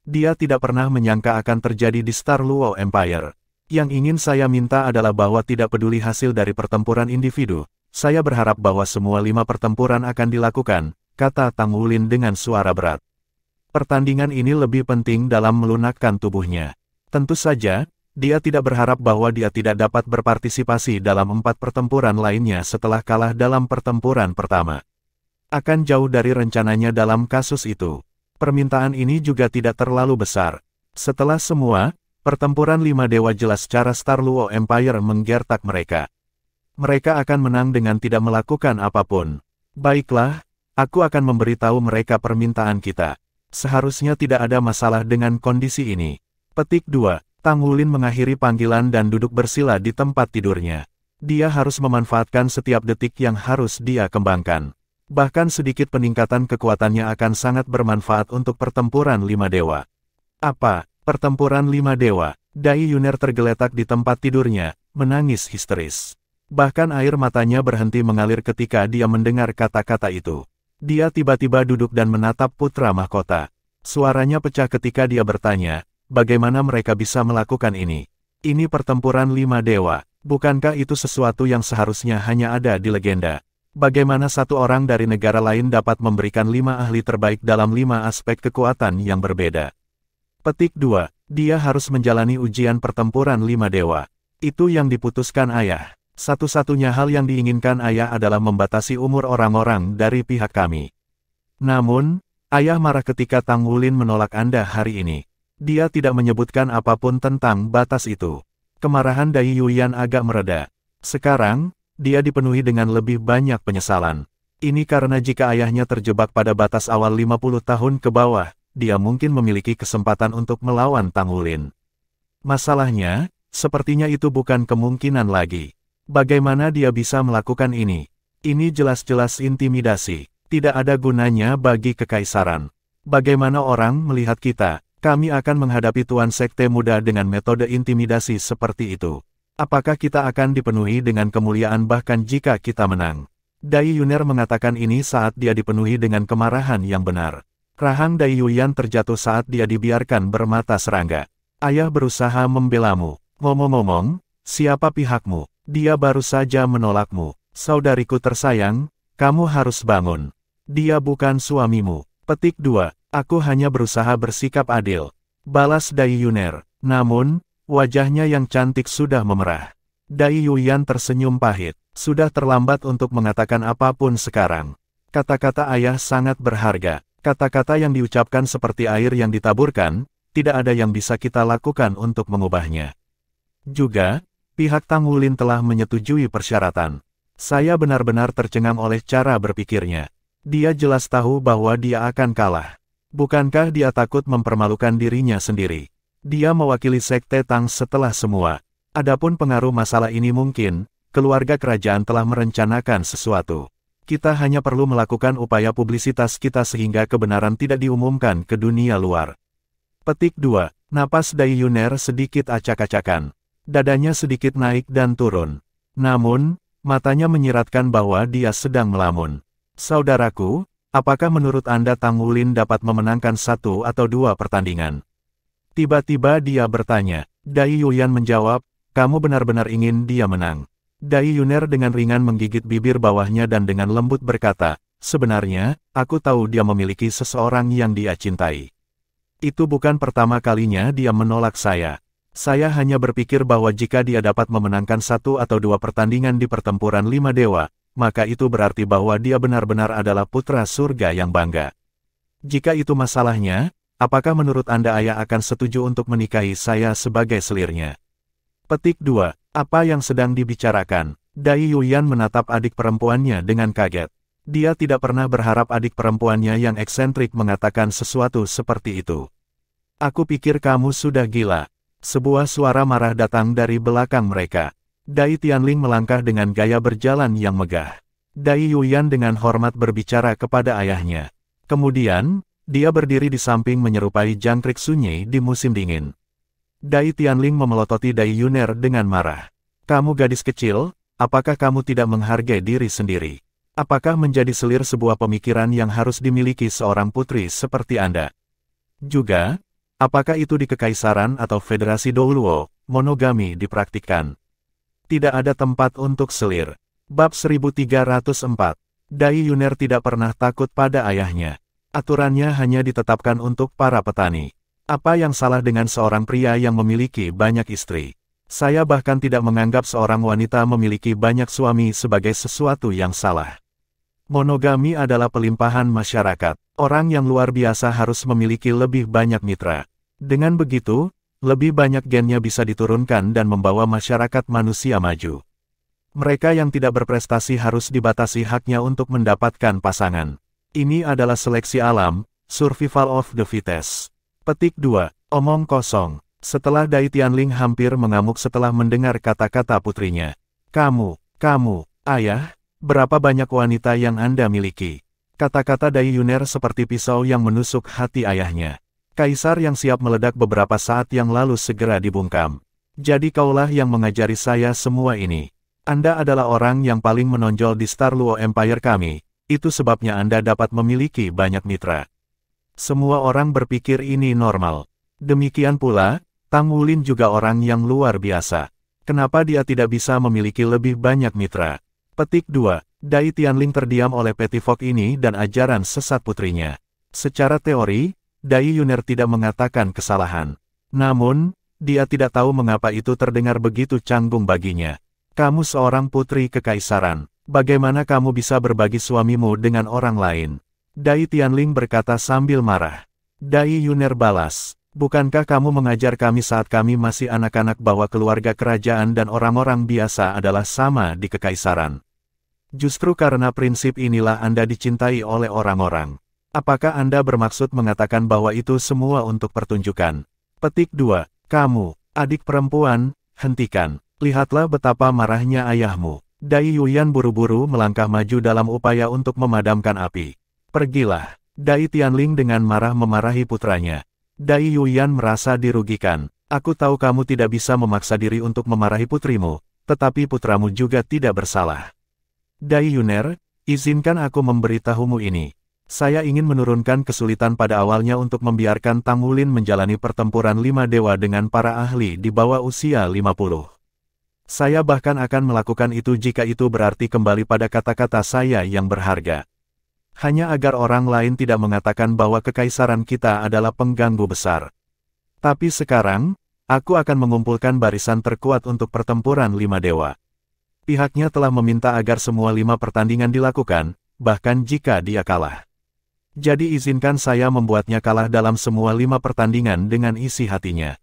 Dia tidak pernah menyangka akan terjadi di Star Luo Empire. Yang ingin saya minta adalah bahwa tidak peduli hasil dari pertempuran individu, saya berharap bahwa semua 5 pertempuran akan dilakukan, kata Tang Wulin dengan suara berat. Pertandingan ini lebih penting dalam melunakkan tubuhnya. Tentu saja, dia tidak berharap bahwa dia tidak dapat berpartisipasi dalam 4 pertempuran lainnya setelah kalah dalam pertempuran pertama. Akan jauh dari rencananya dalam kasus itu. Permintaan ini juga tidak terlalu besar. Setelah semua, pertempuran 5 dewa jelas cara Star Luo Empire menggertak mereka. Mereka akan menang dengan tidak melakukan apapun. Baiklah, aku akan memberitahu mereka permintaan kita. Seharusnya tidak ada masalah dengan kondisi ini. Petik 2. Tang Wulin mengakhiri panggilan dan duduk bersila di tempat tidurnya. Dia harus memanfaatkan setiap detik yang harus dia kembangkan. Bahkan sedikit peningkatan kekuatannya akan sangat bermanfaat untuk pertempuran 5 dewa. Apa? Pertempuran 5 dewa. Dai Yuner tergeletak di tempat tidurnya, menangis histeris. Bahkan air matanya berhenti mengalir ketika dia mendengar kata-kata itu. Dia tiba-tiba duduk dan menatap putra mahkota. Suaranya pecah ketika dia bertanya, bagaimana mereka bisa melakukan ini? Ini pertempuran 5 dewa. Bukankah itu sesuatu yang seharusnya hanya ada di legenda? Bagaimana satu orang dari negara lain dapat memberikan 5 ahli terbaik dalam 5 aspek kekuatan yang berbeda? Petik 2. Dia harus menjalani ujian pertempuran 5 dewa. Itu yang diputuskan ayah. Satu-satunya hal yang diinginkan ayah adalah membatasi umur orang-orang dari pihak kami. Namun, ayah marah ketika Tang Wulin menolak Anda hari ini. Dia tidak menyebutkan apapun tentang batas itu. Kemarahan Dai Yuyan agak mereda. Sekarang, dia dipenuhi dengan lebih banyak penyesalan. Ini karena jika ayahnya terjebak pada batas awal 50 tahun ke bawah, dia mungkin memiliki kesempatan untuk melawan Tang Wulin. Masalahnya, sepertinya itu bukan kemungkinan lagi. Bagaimana dia bisa melakukan ini? Ini jelas-jelas intimidasi. Tidak ada gunanya bagi kekaisaran. Bagaimana orang melihat kita? Kami akan menghadapi Tuan Sekte Muda dengan metode intimidasi seperti itu. Apakah kita akan dipenuhi dengan kemuliaan bahkan jika kita menang? Dai Yuner mengatakan ini saat dia dipenuhi dengan kemarahan yang benar. Rahang Dai Yuyan terjatuh saat dia dibiarkan bermata serangga. Ayah berusaha membelamu. Ngomong-ngomong, siapa pihakmu? Dia baru saja menolakmu. Saudariku tersayang, kamu harus bangun. Dia bukan suamimu. Petik 2. Aku hanya berusaha bersikap adil. Balas Dai Yuner. Namun, wajahnya yang cantik sudah memerah. Dai Yuyan tersenyum pahit. Sudah terlambat untuk mengatakan apapun sekarang. Kata-kata ayah sangat berharga. Kata-kata yang diucapkan seperti air yang ditaburkan, tidak ada yang bisa kita lakukan untuk mengubahnya. Juga, pihak Tang Wulin telah menyetujui persyaratan. Saya benar-benar tercengang oleh cara berpikirnya. Dia jelas tahu bahwa dia akan kalah. Bukankah dia takut mempermalukan dirinya sendiri? Dia mewakili Sekte Tang setelah semua. Adapun pengaruh masalah ini mungkin, keluarga kerajaan telah merencanakan sesuatu. Kita hanya perlu melakukan upaya publisitas kita sehingga kebenaran tidak diumumkan ke dunia luar. Petik 2. Napas Dai Yuner sedikit acak-acakan. Dadanya sedikit naik dan turun. Namun, matanya menyiratkan bahwa dia sedang melamun. Saudaraku, apakah menurut Anda Tang Wulin dapat memenangkan 1 atau 2 pertandingan? Tiba-tiba dia bertanya. Dai Yuyan menjawab, kamu benar-benar ingin dia menang. Dai Yuner dengan ringan menggigit bibir bawahnya dan dengan lembut berkata, sebenarnya, aku tahu dia memiliki seseorang yang dia cintai. Itu bukan pertama kalinya dia menolak saya. Saya hanya berpikir bahwa jika dia dapat memenangkan 1 atau 2 pertandingan di pertempuran 5 dewa, maka itu berarti bahwa dia benar-benar adalah putra surga yang bangga. Jika itu masalahnya, apakah menurut Anda ayah akan setuju untuk menikahi saya sebagai selirnya? Petik 2. Apa yang sedang dibicarakan? Dai Yuyan menatap adik perempuannya dengan kaget. Dia tidak pernah berharap adik perempuannya yang eksentrik mengatakan sesuatu seperti itu. Aku pikir kamu sudah gila. Sebuah suara marah datang dari belakang mereka. Dai Tianling melangkah dengan gaya berjalan yang megah. Dai Yuyan dengan hormat berbicara kepada ayahnya. Kemudian, dia berdiri di samping menyerupai jangkrik sunyi di musim dingin. Dai Tianling memelototi Dai Yuner dengan marah. Kamu gadis kecil, apakah kamu tidak menghargai diri sendiri? Apakah menjadi selir sebuah pemikiran yang harus dimiliki seorang putri seperti Anda? Juga, apakah itu di Kekaisaran atau Federasi Douluo, monogami dipraktikkan? Tidak ada tempat untuk selir. Bab 1304. Dai Yuner tidak pernah takut pada ayahnya. Aturannya hanya ditetapkan untuk para petani. Apa yang salah dengan seorang pria yang memiliki banyak istri? Saya bahkan tidak menganggap seorang wanita memiliki banyak suami sebagai sesuatu yang salah. Monogami adalah pelimpahan masyarakat. Orang yang luar biasa harus memiliki lebih banyak mitra. Dengan begitu, lebih banyak gennya bisa diturunkan dan membawa masyarakat manusia maju. Mereka yang tidak berprestasi harus dibatasi haknya untuk mendapatkan pasangan. Ini adalah seleksi alam, survival of the fittest. Petik 2. Omong kosong. Setelah Dai Tianling hampir mengamuk setelah mendengar kata-kata putrinya. Kamu, ayah, berapa banyak wanita yang Anda miliki? Kata-kata Dai Yuner seperti pisau yang menusuk hati ayahnya. Kaisar yang siap meledak beberapa saat yang lalu segera dibungkam. Jadi kaulah yang mengajari saya semua ini. Anda adalah orang yang paling menonjol di Star Luo Empire kami, itu sebabnya Anda dapat memiliki banyak mitra. Semua orang berpikir ini normal. Demikian pula, Tang Wulin juga orang yang luar biasa. Kenapa dia tidak bisa memiliki lebih banyak mitra? Petik 2. Dai Tianling terdiam oleh petifok ini dan ajaran sesat putrinya. Secara teori, Dai Yuner tidak mengatakan kesalahan. Namun, dia tidak tahu mengapa itu terdengar begitu canggung baginya. Kamu seorang putri kekaisaran. Bagaimana kamu bisa berbagi suamimu dengan orang lain? Dai Tianling berkata sambil marah. Dai Yuner balas, bukankah kamu mengajar kami saat kami masih anak-anak bahwa keluarga kerajaan dan orang-orang biasa adalah sama di kekaisaran? Justru karena prinsip inilah Anda dicintai oleh orang-orang. Apakah Anda bermaksud mengatakan bahwa itu semua untuk pertunjukan? Petik 2. Kamu, adik perempuan, hentikan. Lihatlah betapa marahnya ayahmu. Dai Yuyan buru-buru melangkah maju dalam upaya untuk memadamkan api. Pergilah. Dai Tianling dengan marah memarahi putranya. Dai Yuyan merasa dirugikan. Aku tahu kamu tidak bisa memaksa diri untuk memarahi putrimu, tetapi putramu juga tidak bersalah. Dai Yuner, izinkan aku memberitahumu ini. Saya ingin menurunkan kesulitan pada awalnya untuk membiarkan Tang Wulin menjalani pertempuran 5 dewa dengan para ahli di bawah usia 50. Saya bahkan akan melakukan itu jika itu berarti kembali pada kata-kata saya yang berharga. Hanya agar orang lain tidak mengatakan bahwa kekaisaran kita adalah pengganggu besar. Tapi sekarang, aku akan mengumpulkan barisan terkuat untuk pertempuran 5 dewa. Pihaknya telah meminta agar semua 5 pertandingan dilakukan, bahkan jika dia kalah. Jadi izinkan saya membuatnya kalah dalam semua 5 pertandingan dengan isi hatinya.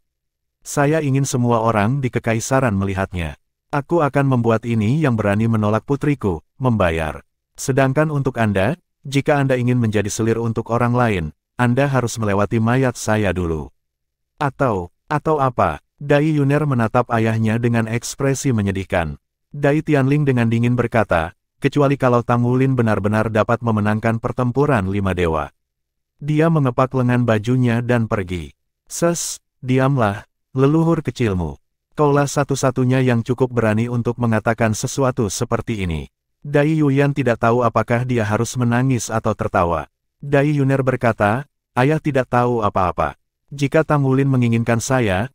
Saya ingin semua orang di kekaisaran melihatnya. Aku akan membuat ini yang berani menolak putriku, membayar. Sedangkan untuk Anda, jika Anda ingin menjadi selir untuk orang lain, Anda harus melewati mayat saya dulu. Atau apa? Dai Yuner menatap ayahnya dengan ekspresi menyedihkan. Dai Tianling dengan dingin berkata, kecuali kalau Tang Wulin benar-benar dapat memenangkan pertempuran 5 dewa. Dia mengepak lengan bajunya dan pergi. Diamlah, leluhur kecilmu. Kaulah satu-satunya yang cukup berani untuk mengatakan sesuatu seperti ini. Dai Yuyan tidak tahu apakah dia harus menangis atau tertawa. Dai Yuner berkata, ayah tidak tahu apa-apa. Jika Tang Wulin menginginkan saya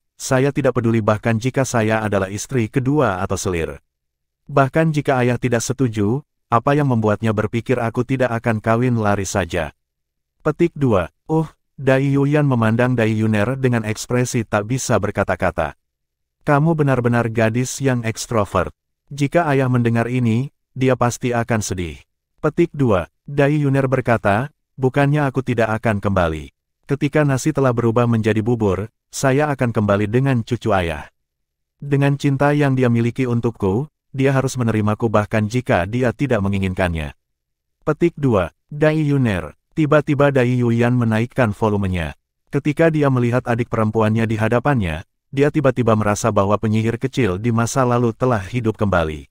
tidak peduli bahkan jika saya adalah istri kedua atau selir. Bahkan jika ayah tidak setuju, apa yang membuatnya berpikir aku tidak akan kawin lari saja. Petik 2. Dai Yuyan memandang Dai Yuner dengan ekspresi tak bisa berkata-kata. Kamu benar-benar gadis yang ekstrovert. Jika ayah mendengar ini, dia pasti akan sedih. Petik 2. Dai Yuner berkata, bukannya aku tidak akan kembali. Ketika nasi telah berubah menjadi bubur, saya akan kembali dengan cucu ayah. Dengan cinta yang dia miliki untukku, dia harus menerimaku bahkan jika dia tidak menginginkannya. Petik 2. Dai Yuner. Tiba-tiba Dai Yuyan menaikkan volumenya. Ketika dia melihat adik perempuannya di hadapannya, dia tiba-tiba merasa bahwa penyihir kecil di masa lalu telah hidup kembali.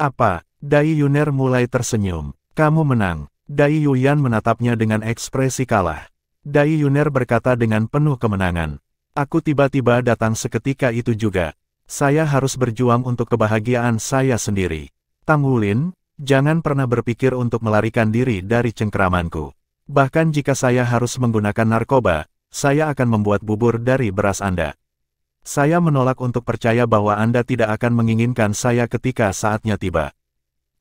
Apa? Dai Yuner mulai tersenyum. Kamu menang. Dai Yuyan menatapnya dengan ekspresi kalah. Dai Yuner berkata dengan penuh kemenangan. Aku tiba-tiba datang seketika itu juga. Saya harus berjuang untuk kebahagiaan saya sendiri. Tang Wulin, jangan pernah berpikir untuk melarikan diri dari cengkeramanku. Bahkan jika saya harus menggunakan narkoba, saya akan membuat bubur dari beras Anda. Saya menolak untuk percaya bahwa Anda tidak akan menginginkan saya ketika saatnya tiba.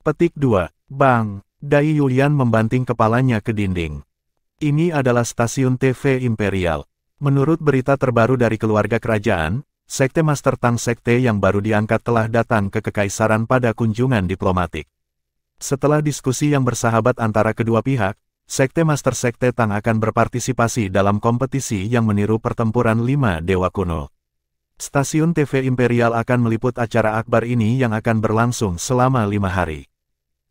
Petik 2. Bang! Dai Yuyan membanting kepalanya ke dinding. Ini adalah stasiun TV Imperial. Menurut berita terbaru dari keluarga kerajaan, Sekte Master Tang Sekte yang baru diangkat telah datang ke kekaisaran pada kunjungan diplomatik. Setelah diskusi yang bersahabat antara kedua pihak, Sekte Master Sekte Tang akan berpartisipasi dalam kompetisi yang meniru pertempuran 5 dewa kuno. Stasiun TV Imperial akan meliput acara akbar ini yang akan berlangsung selama 5 hari.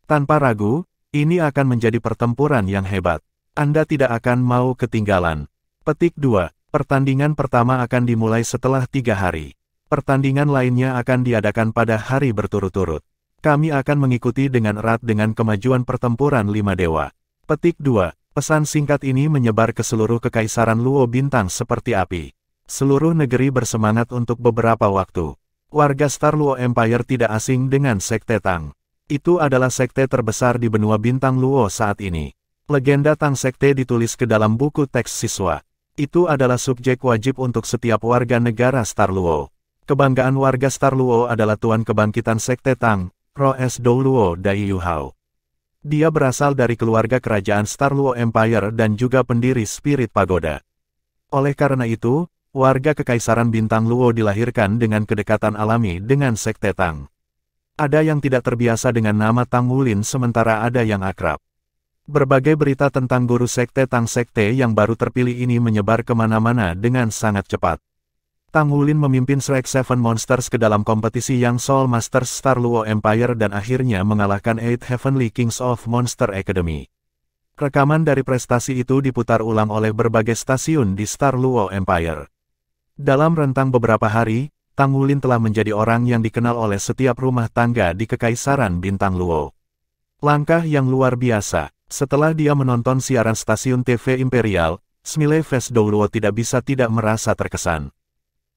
Tanpa ragu, ini akan menjadi pertempuran yang hebat. Anda tidak akan mau ketinggalan. Petik 2. Pertandingan pertama akan dimulai setelah 3 hari. Pertandingan lainnya akan diadakan pada hari berturut-turut. Kami akan mengikuti dengan erat dengan kemajuan pertempuran 5 dewa. Petik 2. Pesan singkat ini menyebar ke seluruh kekaisaran Luo Bintang seperti api. Seluruh negeri bersemangat untuk beberapa waktu. Warga Star Luo Empire tidak asing dengan Sekte Tang. Itu adalah sekte terbesar di benua bintang Luo saat ini. Legenda Tang Sekte ditulis ke dalam buku teks siswa. Itu adalah subjek wajib untuk setiap warga negara Star Luo. Kebanggaan warga Star Luo adalah Tuan Kebangkitan Sekte Tang, Roes Dou Luo Dai Yu Hao. Dia berasal dari keluarga kerajaan Star Luo Empire dan juga pendiri Spirit Pagoda. Oleh karena itu, warga Kekaisaran Bintang Luo dilahirkan dengan kedekatan alami dengan Sekte Tang. Ada yang tidak terbiasa dengan nama Tang Wulin sementara ada yang akrab. Berbagai berita tentang guru Sekte Tang Sekte yang baru terpilih ini menyebar kemana-mana dengan sangat cepat. Tang Wulin memimpin Shrek Seven Monsters ke dalam kompetisi yang Soul Masters Star Luo Empire dan akhirnya mengalahkan Eight Heavenly Kings of Monster Academy. Rekaman dari prestasi itu diputar ulang oleh berbagai stasiun di Star Luo Empire. Dalam rentang beberapa hari, Tang Wulin telah menjadi orang yang dikenal oleh setiap rumah tangga di Kekaisaran Bintang Luo. Langkah yang luar biasa. Setelah dia menonton siaran stasiun TV Imperial, Smiley Face Dou Luo tidak bisa tidak merasa terkesan.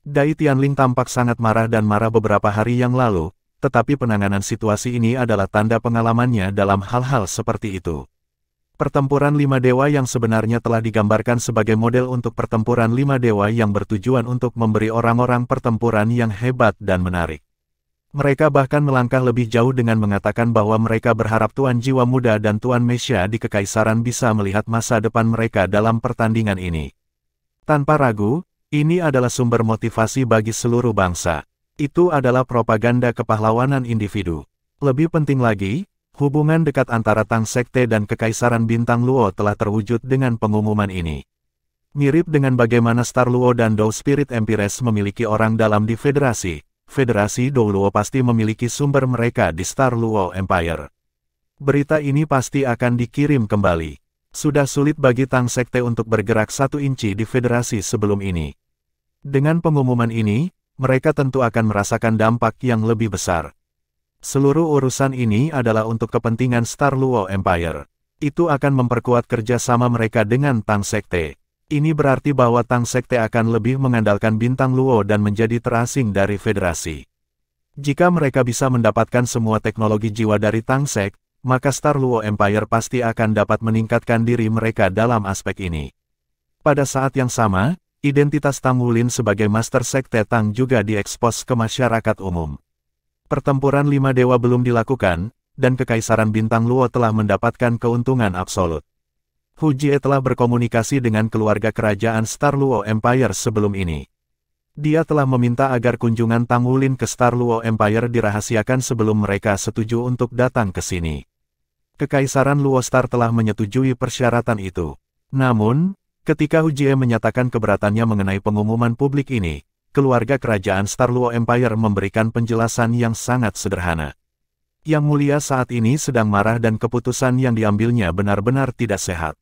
Dai Tianling tampak sangat marah dan marah beberapa hari yang lalu, tetapi penanganan situasi ini adalah tanda pengalamannya dalam hal-hal seperti itu. Pertempuran lima dewa yang sebenarnya telah digambarkan sebagai model untuk pertempuran lima dewa yang bertujuan untuk memberi orang-orang pertempuran yang hebat dan menarik. Mereka bahkan melangkah lebih jauh dengan mengatakan bahwa mereka berharap Tuan Jiwa Muda dan Tuan Mesya di Kekaisaran bisa melihat masa depan mereka dalam pertandingan ini. Tanpa ragu, ini adalah sumber motivasi bagi seluruh bangsa. Itu adalah propaganda kepahlawanan individu. Lebih penting lagi, hubungan dekat antara Tang Sekte dan Kekaisaran Bintang Luo telah terwujud dengan pengumuman ini. Mirip dengan bagaimana Star Luo dan Dou Spirit Empires memiliki orang dalam di Federasi, Federasi Dou Luo pasti memiliki sumber mereka di Star Luo Empire. Berita ini pasti akan dikirim kembali. Sudah sulit bagi Tang Sekte untuk bergerak 1 inci di Federasi sebelum ini. Dengan pengumuman ini, mereka tentu akan merasakan dampak yang lebih besar. Seluruh urusan ini adalah untuk kepentingan Star Luo Empire. Itu akan memperkuat kerjasama mereka dengan Tang Sekte. Ini berarti bahwa Tang Sekte akan lebih mengandalkan Bintang Luo dan menjadi terasing dari Federasi. Jika mereka bisa mendapatkan semua teknologi jiwa dari Tang Sek, maka Star Luo Empire pasti akan dapat meningkatkan diri mereka dalam aspek ini. Pada saat yang sama, identitas Tang Wulin sebagai Master Sekte Tang juga diekspos ke masyarakat umum. Pertempuran lima dewa belum dilakukan, dan Kekaisaran Bintang Luo telah mendapatkan keuntungan absolut. Hu Jie telah berkomunikasi dengan keluarga kerajaan Star Luo Empire sebelum ini. Dia telah meminta agar kunjungan Tang Wulin ke Star Luo Empire dirahasiakan sebelum mereka setuju untuk datang ke sini. Kekaisaran Luo Star telah menyetujui persyaratan itu. Namun, ketika Hu Jie menyatakan keberatannya mengenai pengumuman publik ini, keluarga kerajaan Star Luo Empire memberikan penjelasan yang sangat sederhana. Yang Mulia saat ini sedang marah dan keputusan yang diambilnya benar-benar tidak sehat.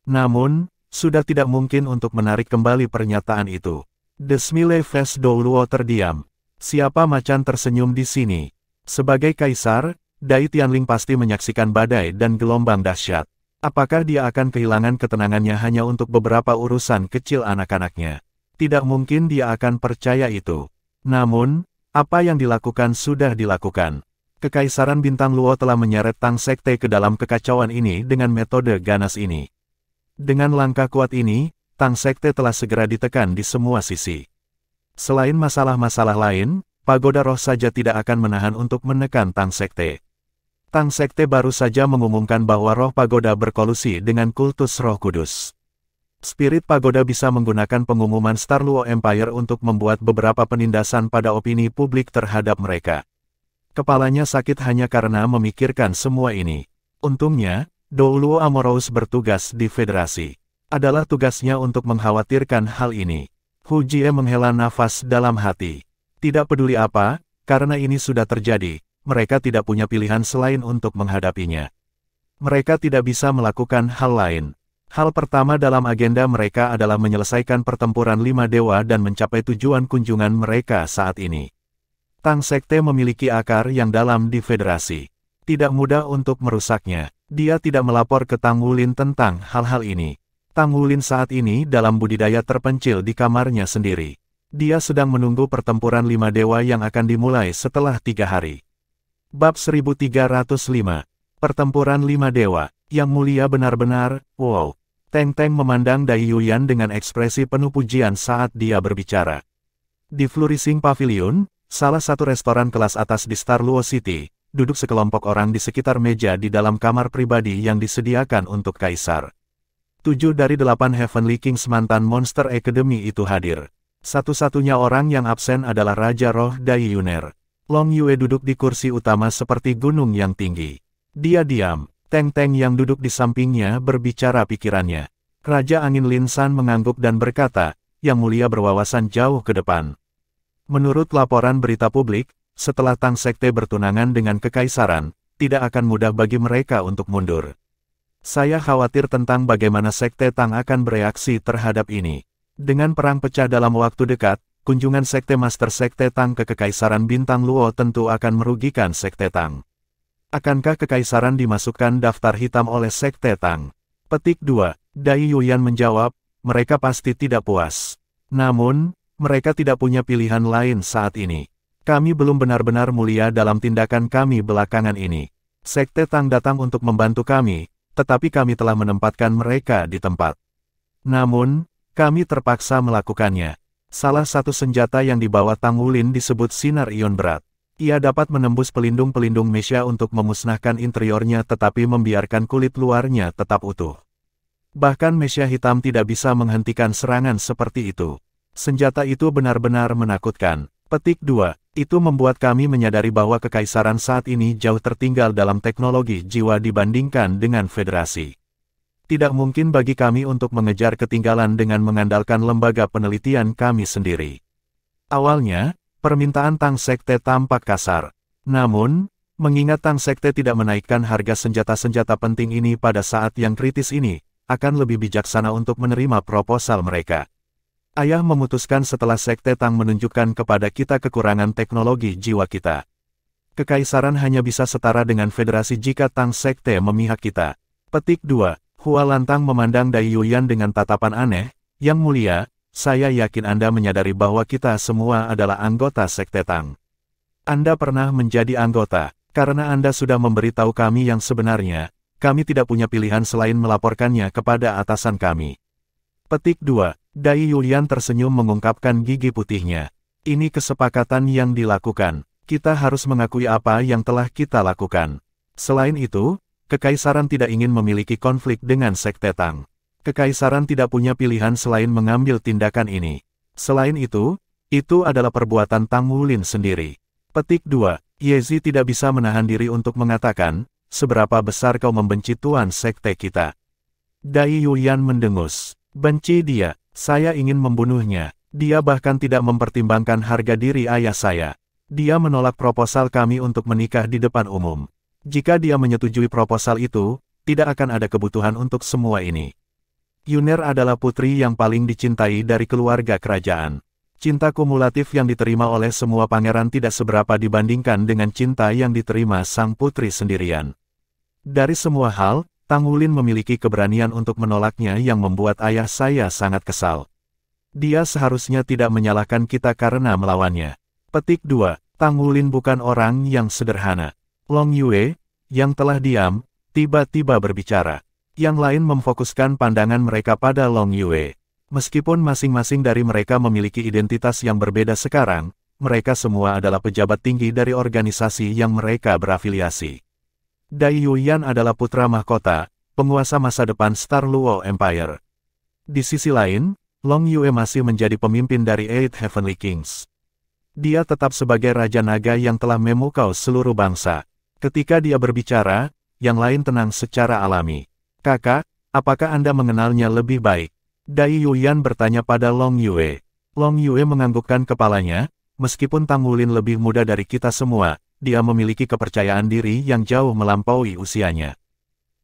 Namun, sudah tidak mungkin untuk menarik kembali pernyataan itu. The Smiley Face Dou Luo terdiam. Siapa macan tersenyum di sini? Sebagai kaisar, Dai Tianling pasti menyaksikan badai dan gelombang dahsyat. Apakah dia akan kehilangan ketenangannya hanya untuk beberapa urusan kecil anak-anaknya? Tidak mungkin dia akan percaya itu. Namun, apa yang dilakukan sudah dilakukan. Kekaisaran Bintang Luo telah menyeret Tang Sekte ke dalam kekacauan ini dengan metode ganas ini. Dengan langkah kuat ini, Tang Sekte telah segera ditekan di semua sisi. Selain masalah-masalah lain, Pagoda Roh saja tidak akan menahan untuk menekan Tang Sekte. Tang Sekte baru saja mengumumkan bahwa Roh Pagoda berkolusi dengan kultus Roh Kudus. Spirit Pagoda bisa menggunakan pengumuman Star Luo Empire untuk membuat beberapa penindasan pada opini publik terhadap mereka. Kepalanya sakit hanya karena memikirkan semua ini. Untungnya, Dou Luo Amorous bertugas di Federasi. Adalah tugasnya untuk mengkhawatirkan hal ini. Hu Jie menghela nafas dalam hati. Tidak peduli apa, karena ini sudah terjadi, mereka tidak punya pilihan selain untuk menghadapinya. Mereka tidak bisa melakukan hal lain. Hal pertama dalam agenda mereka adalah menyelesaikan pertempuran lima dewa dan mencapai tujuan kunjungan mereka saat ini. Tang Sekte memiliki akar yang dalam di Federasi. Tidak mudah untuk merusaknya. Dia tidak melapor ke Tang Wulin tentang hal-hal ini. Tang Wulin saat ini dalam budidaya terpencil di kamarnya sendiri. Dia sedang menunggu pertempuran lima dewa yang akan dimulai setelah 3 hari. Bab 1305. Pertempuran lima dewa. Yang Mulia benar-benar, wow. Teng Teng memandang Dai Yuyan dengan ekspresi penuh pujian saat dia berbicara. Di Flourishing Pavilion, salah satu restoran kelas atas di Star Luo City, duduk sekelompok orang di sekitar meja di dalam kamar pribadi yang disediakan untuk kaisar. 7 dari 8 Heavenly Kings mantan Monster Academy itu hadir. Satu-satunya orang yang absen adalah Raja Roh Dai Yuner. Long Yue duduk di kursi utama seperti gunung yang tinggi. Dia diam. Teng Teng yang duduk di sampingnya berbicara pikirannya. Raja Angin Lin San mengangguk dan berkata, Yang Mulia berwawasan jauh ke depan. Menurut laporan berita publik, setelah Tang Sekte bertunangan dengan Kekaisaran, tidak akan mudah bagi mereka untuk mundur. Saya khawatir tentang bagaimana Sekte Tang akan bereaksi terhadap ini. Dengan perang pecah dalam waktu dekat, kunjungan Sekte Master Sekte Tang ke Kekaisaran Bintang Luo tentu akan merugikan Sekte Tang. Akankah Kekaisaran dimasukkan daftar hitam oleh Sekte Tang? Petik 2. Dai Yuyan menjawab, mereka pasti tidak puas. Namun, Mereka tidak punya pilihan lain saat ini. Kami belum benar-benar mulia dalam tindakan kami belakangan ini. Sekte Tang datang untuk membantu kami, tetapi kami telah menempatkan mereka di tempat. Namun, kami terpaksa melakukannya. Salah satu senjata yang dibawa Tang Wulin disebut sinar ion berat. Ia dapat menembus pelindung-pelindung mecha untuk memusnahkan interiornya tetapi membiarkan kulit luarnya tetap utuh. Bahkan mecha hitam tidak bisa menghentikan serangan seperti itu. Senjata itu benar-benar menakutkan. Petik 2. Itu membuat kami menyadari bahwa kekaisaran saat ini jauh tertinggal dalam teknologi jiwa dibandingkan dengan federasi. Tidak mungkin bagi kami untuk mengejar ketinggalan dengan mengandalkan lembaga penelitian kami sendiri. Awalnya, permintaan Tang Sekte tampak kasar. Namun, mengingat Tang Sekte tidak menaikkan harga senjata-senjata penting ini pada saat yang kritis ini, akan lebih bijaksana untuk menerima proposal mereka. Ayah memutuskan setelah Sekte Tang menunjukkan kepada kita kekurangan teknologi jiwa kita. Kekaisaran hanya bisa setara dengan federasi jika Tang Sekte memihak kita. Petik 2. Hua Lantang memandang Dai Yuyan dengan tatapan aneh. Yang mulia, saya yakin Anda menyadari bahwa kita semua adalah anggota Sekte Tang. Anda pernah menjadi anggota, karena Anda sudah memberitahu kami yang sebenarnya, kami tidak punya pilihan selain melaporkannya kepada atasan kami. Petik 2. Dai Yuyan tersenyum mengungkapkan gigi putihnya. Ini kesepakatan yang dilakukan. Kita harus mengakui apa yang telah kita lakukan. Selain itu, Kekaisaran tidak ingin memiliki konflik dengan Sekte Tang. Kekaisaran tidak punya pilihan selain mengambil tindakan ini. Selain itu adalah perbuatan Tang Wulin sendiri. Petik 2. Yezi tidak bisa menahan diri untuk mengatakan, seberapa besar kau membenci Tuan Sekte kita. Dai Yuyan mendengus. Benci dia, saya ingin membunuhnya. Dia bahkan tidak mempertimbangkan harga diri ayah saya. Dia menolak proposal kami untuk menikah di depan umum. Jika dia menyetujui proposal itu, tidak akan ada kebutuhan untuk semua ini. Yuner adalah putri yang paling dicintai dari keluarga kerajaan. Cinta kumulatif yang diterima oleh semua pangeran tidak seberapa dibandingkan dengan cinta yang diterima sang putri sendirian. Dari semua hal, Tang Wulin memiliki keberanian untuk menolaknya yang membuat ayah saya sangat kesal. Dia seharusnya tidak menyalahkan kita karena melawannya. Petik 2. Tang Wulin bukan orang yang sederhana. Long Yue, yang telah diam, tiba-tiba berbicara. Yang lain memfokuskan pandangan mereka pada Long Yue. Meskipun masing-masing dari mereka memiliki identitas yang berbeda sekarang, mereka semua adalah pejabat tinggi dari organisasi yang mereka berafiliasi. Dai Yuyan adalah putra mahkota, penguasa masa depan Star Luo Empire. Di sisi lain, Long Yue masih menjadi pemimpin dari Eight Heavenly Kings. Dia tetap sebagai Raja Naga yang telah memukau seluruh bangsa. Ketika dia berbicara, yang lain tenang secara alami. Kakak, apakah Anda mengenalnya lebih baik? Dai Yuyan bertanya pada Long Yue. Long Yue menganggukkan kepalanya, meskipun Tang Wulin lebih muda dari kita semua, dia memiliki kepercayaan diri yang jauh melampaui usianya.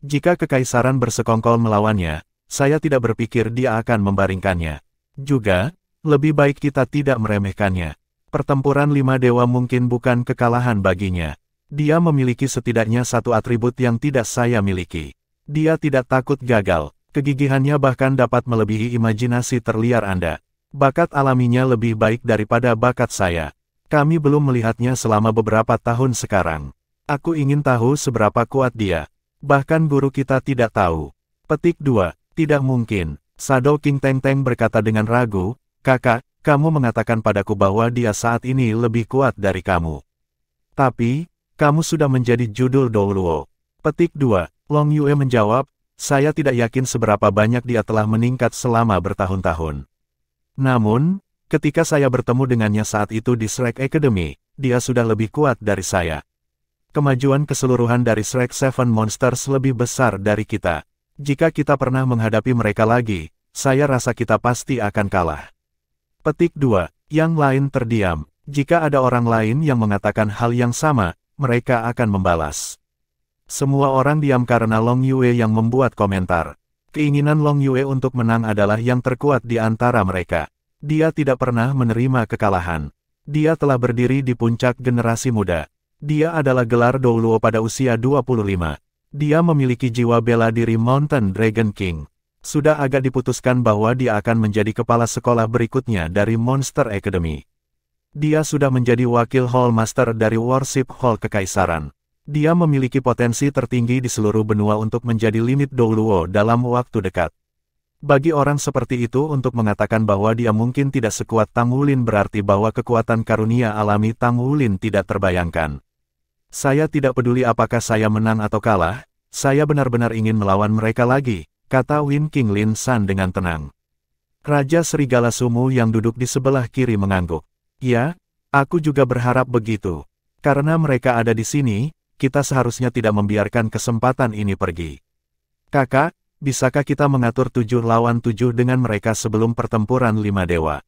Jika kekaisaran bersekongkol melawannya, saya tidak berpikir dia akan membaringkannya. Juga, lebih baik kita tidak meremehkannya. Pertempuran 5 dewa mungkin bukan kekalahan baginya. Dia memiliki setidaknya satu atribut yang tidak saya miliki. Dia tidak takut gagal. Kegigihannya bahkan dapat melebihi imajinasi terliar Anda. Bakat alaminya lebih baik daripada bakat saya. Kami belum melihatnya selama beberapa tahun sekarang. Aku ingin tahu seberapa kuat dia. Bahkan guru kita tidak tahu. Petik 2. Tidak mungkin. Shadow King Teng Teng berkata dengan ragu, Kakak, kamu mengatakan padaku bahwa dia saat ini lebih kuat dari kamu. Tapi, kamu sudah menjadi judul Douluo. Petik 2. Long Yue menjawab, saya tidak yakin seberapa banyak dia telah meningkat selama bertahun-tahun. Namun, ketika saya bertemu dengannya saat itu di Shrek Academy, dia sudah lebih kuat dari saya. Kemajuan keseluruhan dari Shrek Seven Monsters lebih besar dari kita. Jika kita pernah menghadapi mereka lagi, saya rasa kita pasti akan kalah. Petik 2. Yang lain terdiam. Jika ada orang lain yang mengatakan hal yang sama, mereka akan membalas. Semua orang diam karena Long Yue yang membuat komentar. Keinginan Long Yue untuk menang adalah yang terkuat di antara mereka. Dia tidak pernah menerima kekalahan. Dia telah berdiri di puncak generasi muda. Dia adalah gelar Douluo pada usia 25. Dia memiliki jiwa bela diri Mountain Dragon King. Sudah agak diputuskan bahwa dia akan menjadi kepala sekolah berikutnya dari Monster Academy. Dia sudah menjadi wakil Hall Master dari Worship Hall Kekaisaran. Dia memiliki potensi tertinggi di seluruh benua untuk menjadi limit Douluo dalam waktu dekat. Bagi orang seperti itu untuk mengatakan bahwa dia mungkin tidak sekuat Tang Wulin berarti bahwa kekuatan karunia alami Tang Wulin tidak terbayangkan. Saya tidak peduli apakah saya menang atau kalah, saya benar-benar ingin melawan mereka lagi, kata Win King Lin San dengan tenang. Raja Serigala Sumu yang duduk di sebelah kiri mengangguk. Ya, aku juga berharap begitu. Karena mereka ada di sini, kita seharusnya tidak membiarkan kesempatan ini pergi. Kakak, bisakah kita mengatur 7 lawan 7 dengan mereka sebelum pertempuran 5 dewa?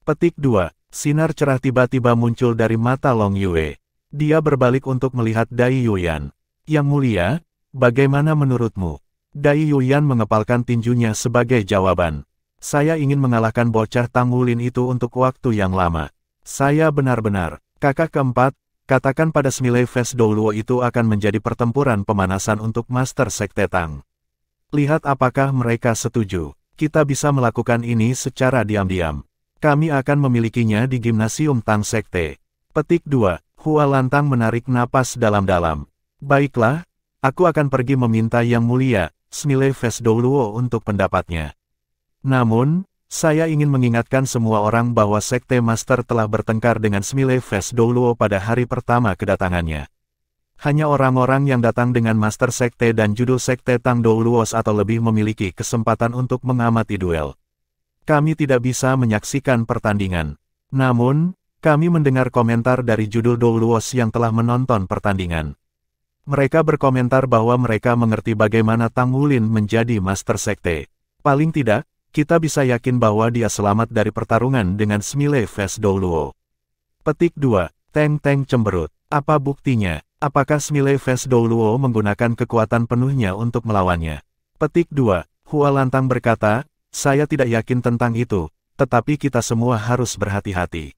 Petik 2. Sinar cerah tiba-tiba muncul dari mata Long Yue. Dia berbalik untuk melihat Dai Yuyan. Yang mulia, bagaimana menurutmu? Dai Yuyan mengepalkan tinjunya sebagai jawaban. Saya ingin mengalahkan bocah Tang Wulin itu untuk waktu yang lama. Saya benar-benar, kakak keempat, katakan pada Smiley Fest Douluo itu akan menjadi pertempuran pemanasan untuk Master Sekte Tang. Lihat apakah mereka setuju. Kita bisa melakukan ini secara diam-diam. Kami akan memilikinya di Gimnasium Tang Sekte. Petik 2. Hua Lantang menarik napas dalam-dalam. Baiklah, aku akan pergi meminta Yang Mulia, Smiley Fest Douluo untuk pendapatnya. Namun, saya ingin mengingatkan semua orang bahwa Sekte Master telah bertengkar dengan Smiley Fest Douluo pada hari pertama kedatangannya. Hanya orang-orang yang datang dengan Master Sekte dan judul Sekte Tang Douluo atau lebih memiliki kesempatan untuk mengamati duel. Kami tidak bisa menyaksikan pertandingan. Namun, kami mendengar komentar dari judul Douluo yang telah menonton pertandingan. Mereka berkomentar bahwa mereka mengerti bagaimana Tang Wulin menjadi Master Sekte. Paling tidak, kita bisa yakin bahwa dia selamat dari pertarungan dengan Smiley Fest Douluo. Petik 2. Teng Teng cemberut. Apa buktinya? Apakah Smiley Fest Douluo menggunakan kekuatan penuhnya untuk melawannya? Petik 2. Hua Lantang berkata, saya tidak yakin tentang itu, tetapi kita semua harus berhati-hati.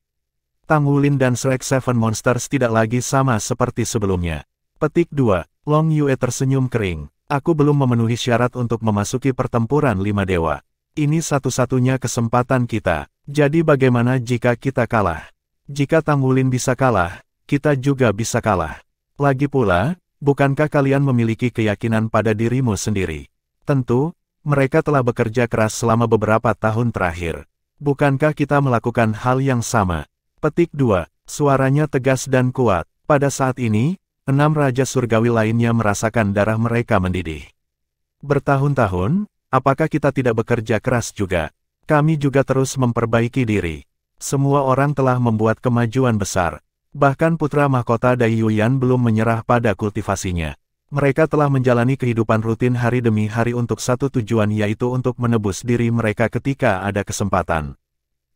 Tang Wulin dan Shrek Seven Monsters tidak lagi sama seperti sebelumnya. Petik 2. Long Yue tersenyum kering. Aku belum memenuhi syarat untuk memasuki pertempuran 5 dewa. Ini satu-satunya kesempatan kita. Jadi bagaimana jika kita kalah? Jika Tang Wulin bisa kalah, kita juga bisa kalah. Lagi pula, bukankah kalian memiliki keyakinan pada dirimu sendiri? Tentu, mereka telah bekerja keras selama beberapa tahun terakhir. Bukankah kita melakukan hal yang sama? Petik 2. Suaranya tegas dan kuat. Pada saat ini, 6 Raja Surgawi lainnya merasakan darah mereka mendidih. Bertahun-tahun, apakah kita tidak bekerja keras juga? Kami juga terus memperbaiki diri. Semua orang telah membuat kemajuan besar. Bahkan putra mahkota Dai Yuyan belum menyerah pada kultivasinya. Mereka telah menjalani kehidupan rutin hari demi hari untuk satu tujuan yaitu untuk menebus diri mereka ketika ada kesempatan.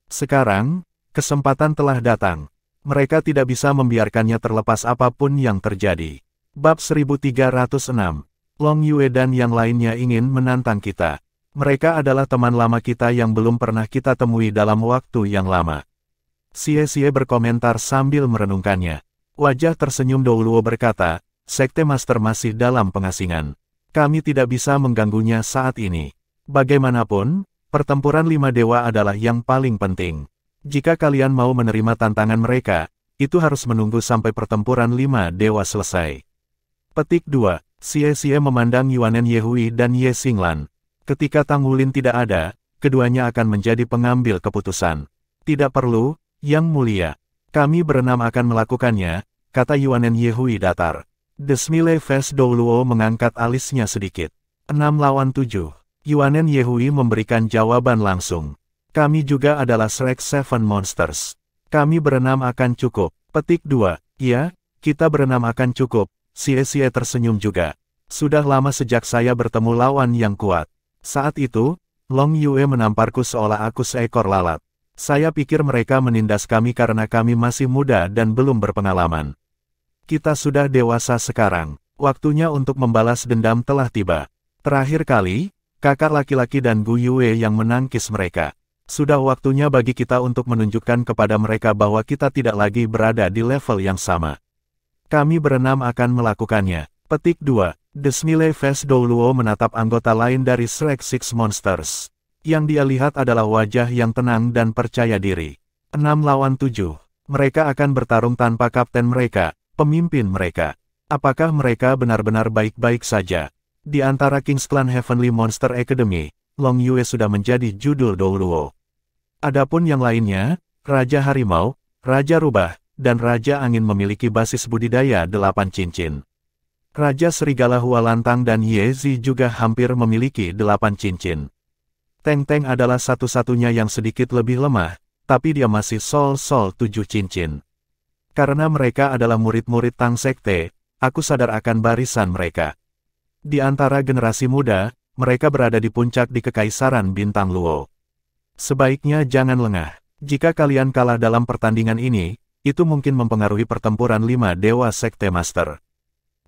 Sekarang, kesempatan telah datang. Mereka tidak bisa membiarkannya terlepas apapun yang terjadi. Bab 1306. Long Yue dan yang lainnya ingin menantang kita. Mereka adalah teman lama kita yang belum pernah kita temui dalam waktu yang lama. Xie berkomentar sambil merenungkannya. Wajah tersenyum Douluo berkata, Sekte Master masih dalam pengasingan. Kami tidak bisa mengganggunya saat ini. Bagaimanapun, pertempuran 5 dewa adalah yang paling penting. Jika kalian mau menerima tantangan mereka, itu harus menunggu sampai pertempuran 5 dewa selesai. Petik 2. Xie memandang Yuanen Yehui dan Ye Xinglan. Ketika Tang Wulin tidak ada, keduanya akan menjadi pengambil keputusan. Tidak perlu, Yang Mulia. Kami berenam akan melakukannya, kata Yuanen Yehui datar. The Smiley Fest Douluo mengangkat alisnya sedikit. 6 lawan 7. Yuanen Yehui memberikan jawaban langsung. Kami juga adalah Shrek Seven Monsters. Kami berenam akan cukup. Petik 2. Ya, kita berenam akan cukup. Xie tersenyum juga. Sudah lama sejak saya bertemu lawan yang kuat. Saat itu, Long Yue menamparku seolah aku seekor lalat. Saya pikir mereka menindas kami karena kami masih muda dan belum berpengalaman. Kita sudah dewasa sekarang. Waktunya untuk membalas dendam telah tiba. Terakhir kali, kakak laki-laki dan Gu Yue yang menangkis mereka. Sudah waktunya bagi kita untuk menunjukkan kepada mereka bahwa kita tidak lagi berada di level yang sama. Kami berenam akan melakukannya. Petik 2. The Smiley Face Douluo menatap anggota lain dari Shrek Six Monsters. Yang dia lihat adalah wajah yang tenang dan percaya diri. 6 lawan 7. Mereka akan bertarung tanpa kapten mereka, pemimpin mereka. Apakah mereka benar-benar baik-baik saja? Di antara King's Clan Heavenly Monster Academy, Long Yue sudah menjadi judul Douluo. Adapun yang lainnya, Raja Harimau, Raja Rubah, dan Raja Angin memiliki basis budidaya 8 cincin. Raja Serigala Hualantang dan Yezi juga hampir memiliki 8 cincin. Teng Teng adalah satu-satunya yang sedikit lebih lemah, tapi dia masih sol-sol 7 cincin. Karena mereka adalah murid-murid Tang Sekte, aku sadar akan barisan mereka. Di antara generasi muda, mereka berada di puncak di Kekaisaran Bintang Luo. Sebaiknya jangan lengah. Jika kalian kalah dalam pertandingan ini, itu mungkin mempengaruhi pertempuran 5 Dewa Sekte Master.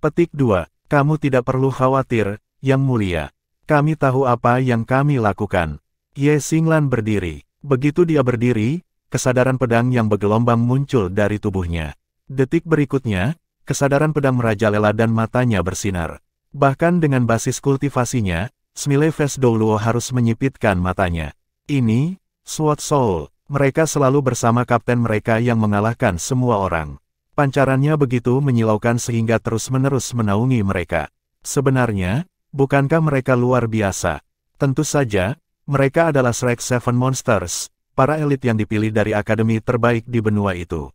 Petik 2. Kamu tidak perlu khawatir, Yang Mulia. Kami tahu apa yang kami lakukan. Ye Xinglan berdiri. Begitu dia berdiri, kesadaran pedang yang bergelombang muncul dari tubuhnya. Detik berikutnya, kesadaran pedang merajalela dan matanya bersinar. Bahkan dengan basis kultivasinya, Smiley Face Douluo harus menyipitkan matanya. Ini, Sword Soul. Mereka selalu bersama kapten mereka yang mengalahkan semua orang. Pancarannya begitu menyilaukan sehingga terus-menerus menaungi mereka. Sebenarnya, bukankah mereka luar biasa? Tentu saja, mereka adalah Shrek Seven Monsters, para elit yang dipilih dari akademi terbaik di benua itu.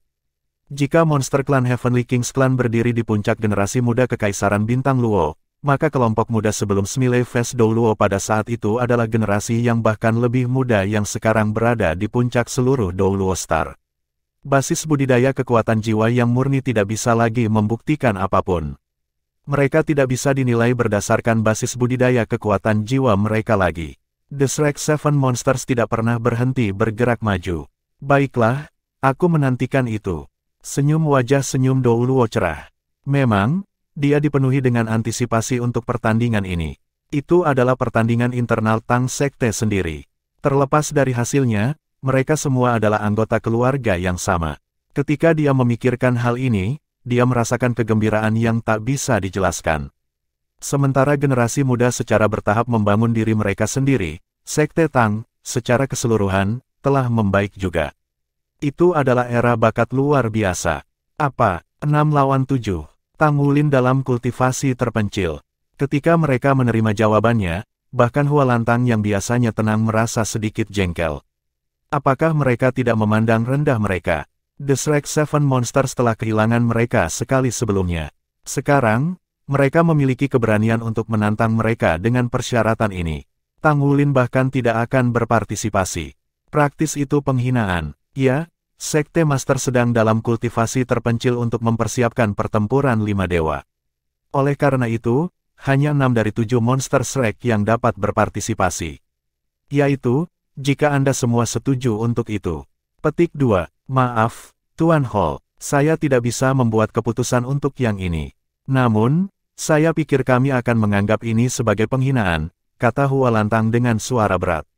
Jika Monster Clan Heavenly Kings Clan berdiri di puncak generasi muda Kekaisaran Bintang Luo, maka kelompok muda sebelum Smiley Face Douluo pada saat itu adalah generasi yang bahkan lebih muda yang sekarang berada di puncak seluruh Douluo Star. Basis budidaya kekuatan jiwa yang murni tidak bisa lagi membuktikan apapun. Mereka tidak bisa dinilai berdasarkan basis budidaya kekuatan jiwa mereka lagi. The Shrek Seven Monsters tidak pernah berhenti bergerak maju. Baiklah, aku menantikan itu. Senyum wajah senyum Douluo cerah. Memang, dia dipenuhi dengan antisipasi untuk pertandingan ini. Itu adalah pertandingan internal Tang Sekte sendiri. Terlepas dari hasilnya, mereka semua adalah anggota keluarga yang sama. Ketika dia memikirkan hal ini, dia merasakan kegembiraan yang tak bisa dijelaskan. Sementara generasi muda secara bertahap membangun diri mereka sendiri, Sekte Tang, secara keseluruhan, telah membaik juga. Itu adalah era bakat luar biasa. Apa? 6 lawan 7. Tang Wulin dalam kultivasi terpencil. Ketika mereka menerima jawabannya, bahkan Hualantang yang biasanya tenang merasa sedikit jengkel. Apakah mereka tidak memandang rendah mereka? The Shrek Seven Monsters telah kehilangan mereka sekali sebelumnya. Sekarang, mereka memiliki keberanian untuk menantang mereka dengan persyaratan ini. Tang Wulin bahkan tidak akan berpartisipasi. Praktis itu penghinaan. Ya, Sekte Master sedang dalam kultivasi terpencil untuk mempersiapkan pertempuran 5 dewa. Oleh karena itu, hanya 6 dari 7 monster Shrek yang dapat berpartisipasi. Yaitu, jika Anda semua setuju untuk itu. Petik 2. Maaf, Tuan Hall, saya tidak bisa membuat keputusan untuk yang ini. Namun, saya pikir kami akan menganggap ini sebagai penghinaan, kata Hualantang dengan suara berat.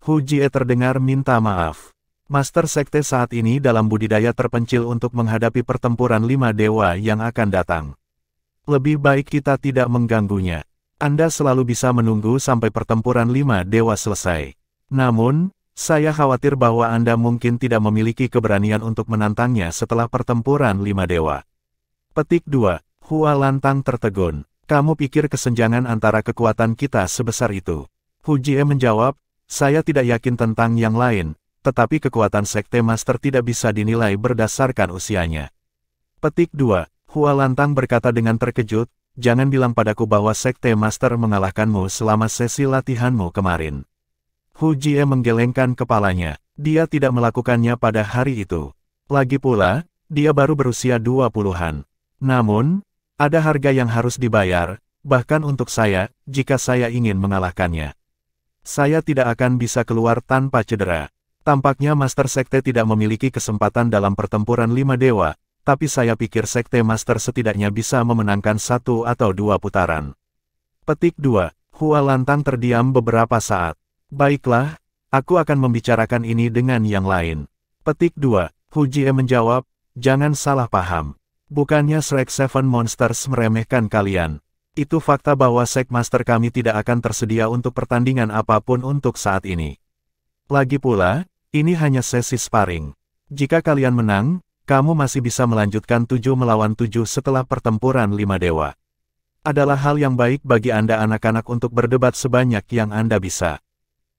Hu Jie terdengar minta maaf. Master Sekte saat ini dalam budidaya terpencil untuk menghadapi pertempuran 5 dewa yang akan datang. Lebih baik kita tidak mengganggunya. Anda selalu bisa menunggu sampai pertempuran 5 dewa selesai. Namun, saya khawatir bahwa Anda mungkin tidak memiliki keberanian untuk menantangnya setelah pertempuran 5 dewa. Petik 2. Hualantang tertegun. Kamu pikir kesenjangan antara kekuatan kita sebesar itu? Hu Jie menjawab, saya tidak yakin tentang yang lain, tetapi kekuatan Sekte Master tidak bisa dinilai berdasarkan usianya. Petik 2. Hualantang berkata dengan terkejut, jangan bilang padaku bahwa Sekte Master mengalahkanmu selama sesi latihanmu kemarin. Hu Jie menggelengkan kepalanya. Dia tidak melakukannya pada hari itu. Lagi pula, dia baru berusia 20-an. Namun, ada harga yang harus dibayar, bahkan untuk saya, jika saya ingin mengalahkannya. Saya tidak akan bisa keluar tanpa cedera. Tampaknya Master Sekte tidak memiliki kesempatan dalam pertempuran 5 dewa, tapi saya pikir Sekte Master setidaknya bisa memenangkan 1 atau 2 putaran. Petik 2. Hualantang terdiam beberapa saat. Baiklah, aku akan membicarakan ini dengan yang lain. Petik 2. Hu Jie menjawab, jangan salah paham. Bukannya Shrek Seven Monsters meremehkan kalian. Itu fakta bahwa Sekmaster kami tidak akan tersedia untuk pertandingan apapun untuk saat ini. Lagi pula, ini hanya sesi sparring. Jika kalian menang, kamu masih bisa melanjutkan 7 melawan 7 setelah pertempuran 5 dewa. Adalah hal yang baik bagi Anda anak-anak untuk berdebat sebanyak yang Anda bisa.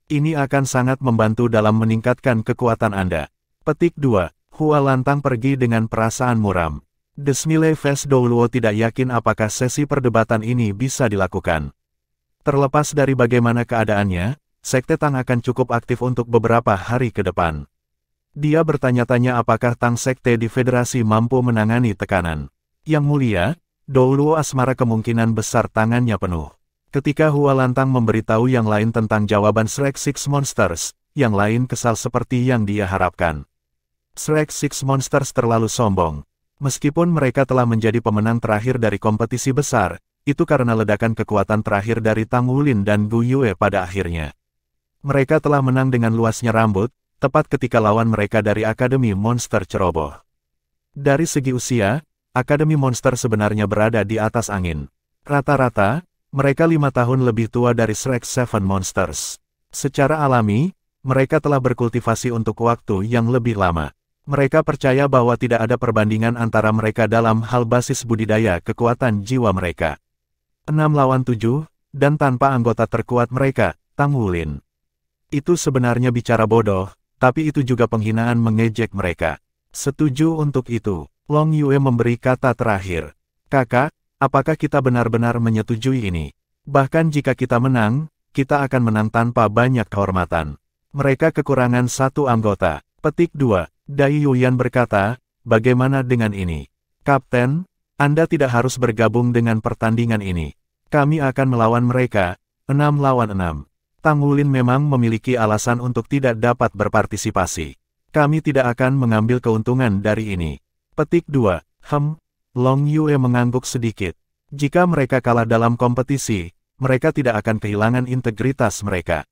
Ini akan sangat membantu dalam meningkatkan kekuatan Anda. Petik 2. Hua lantang pergi dengan perasaan muram. Desmile Vesdoluo tidak yakin apakah sesi perdebatan ini bisa dilakukan. Terlepas dari bagaimana keadaannya, Sekte Tang akan cukup aktif untuk beberapa hari ke depan. Dia bertanya-tanya apakah Tang Sekte di Federasi mampu menangani tekanan. Yang mulia, Douluo Asmara kemungkinan besar tangannya penuh. Ketika Hua lantang memberitahu yang lain tentang jawaban Shrek Six Monsters, yang lain kesal seperti yang dia harapkan. Shrek Six Monsters terlalu sombong. Meskipun mereka telah menjadi pemenang terakhir dari kompetisi besar, itu karena ledakan kekuatan terakhir dari Tang Wulin dan Gu Yue pada akhirnya. Mereka telah menang dengan luasnya rambut, tepat ketika lawan mereka dari Akademi Monster ceroboh. Dari segi usia, Akademi Monster sebenarnya berada di atas angin. Rata-rata, mereka 5 tahun lebih tua dari Shrek Seven Monsters. Secara alami, mereka telah berkultivasi untuk waktu yang lebih lama. Mereka percaya bahwa tidak ada perbandingan antara mereka dalam hal basis budidaya kekuatan jiwa mereka. 6 lawan 7, dan tanpa anggota terkuat mereka, Tang Wulin. Itu sebenarnya bicara bodoh, tapi itu juga penghinaan mengejek mereka. Setuju untuk itu, Long Yue memberi kata terakhir. Kakak, apakah kita benar-benar menyetujui ini? Bahkan jika kita menang, kita akan menang tanpa banyak kehormatan. Mereka kekurangan 1 anggota. Petik 2. Dai Yuyan berkata, bagaimana dengan ini? Kapten, Anda tidak harus bergabung dengan pertandingan ini. Kami akan melawan mereka, 6 lawan 6. Tang Wulin memang memiliki alasan untuk tidak dapat berpartisipasi. Kami tidak akan mengambil keuntungan dari ini. Petik 2. Long Yue mengangguk sedikit. Jika mereka kalah dalam kompetisi, mereka tidak akan kehilangan integritas mereka.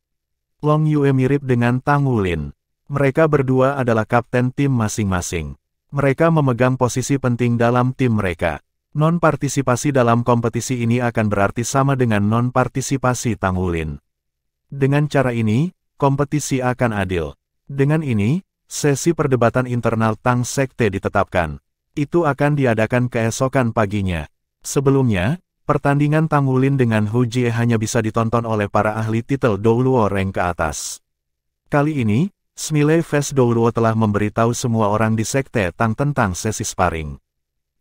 Long Yue mirip dengan Tang Wulin. Mereka berdua adalah kapten tim masing-masing. Mereka memegang posisi penting dalam tim mereka. Non-partisipasi dalam kompetisi ini akan berarti sama dengan non-partisipasi Tang Wulin. Dengan cara ini, kompetisi akan adil. Dengan ini, sesi perdebatan internal Tang Sekte ditetapkan. Itu akan diadakan keesokan paginya. Sebelumnya, pertandingan Tang Wulin dengan Hu Jie hanya bisa ditonton oleh para ahli titel Douluo rank ke atas. Kali ini, Smiley Face Douluo telah memberitahu semua orang di Sekte Tang tentang sesi sparring.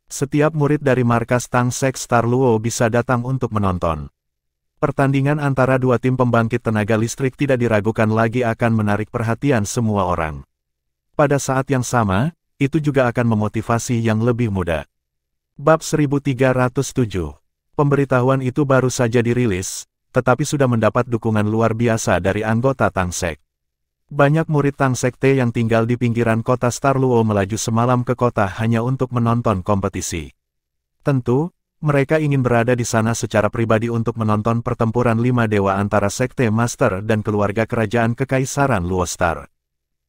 Setiap murid dari markas Tang Sek Star Luo bisa datang untuk menonton. Pertandingan antara 2 tim pembangkit tenaga listrik tidak diragukan lagi akan menarik perhatian semua orang. Pada saat yang sama, itu juga akan memotivasi yang lebih muda. Bab 1307. Pemberitahuan itu baru saja dirilis, tetapi sudah mendapat dukungan luar biasa dari anggota Tang Sek. Banyak murid Tang Sekte yang tinggal di pinggiran kota Star Luo melaju semalam ke kota hanya untuk menonton kompetisi. Tentu, mereka ingin berada di sana secara pribadi untuk menonton pertempuran 5 dewa antara Sekte Master dan keluarga kerajaan Kekaisaran Luo Star.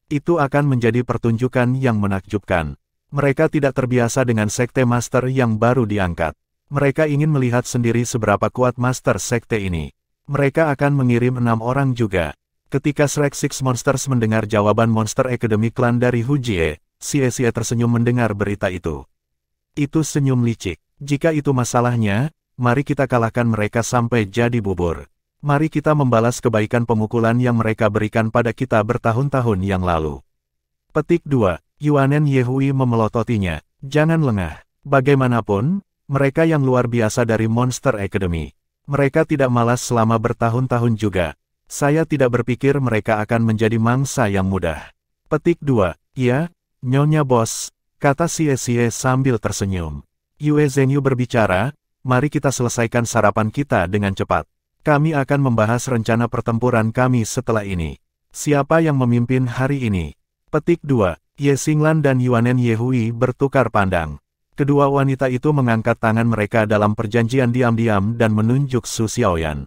Itu akan menjadi pertunjukan yang menakjubkan. Mereka tidak terbiasa dengan Sekte Master yang baru diangkat. Mereka ingin melihat sendiri seberapa kuat Master Sekte ini. Mereka akan mengirim 6 orang juga. Ketika Shrek Six Monsters mendengar jawaban Monster Academy Clan dari Hu Jie, Xie tersenyum mendengar berita itu. Itu senyum licik. Jika itu masalahnya, mari kita kalahkan mereka sampai jadi bubur. Mari kita membalas kebaikan pemukulan yang mereka berikan pada kita bertahun-tahun yang lalu. Petik 2. Yuanen Yehui memelototinya. Jangan lengah. Bagaimanapun, mereka yang luar biasa dari Monster Academy. Mereka tidak malas selama bertahun-tahun juga. Saya tidak berpikir mereka akan menjadi mangsa yang mudah. Petik 2. Ya, Nyonya Bos, kata Xie sambil tersenyum. Yue Zhenyu berbicara, mari kita selesaikan sarapan kita dengan cepat. Kami akan membahas rencana pertempuran kami setelah ini. Siapa yang memimpin hari ini? Petik 2. Ye Xinglan dan Yuanen Yehui bertukar pandang. Kedua wanita itu mengangkat tangan mereka dalam perjanjian diam-diam dan menunjuk Su Xiaoyan.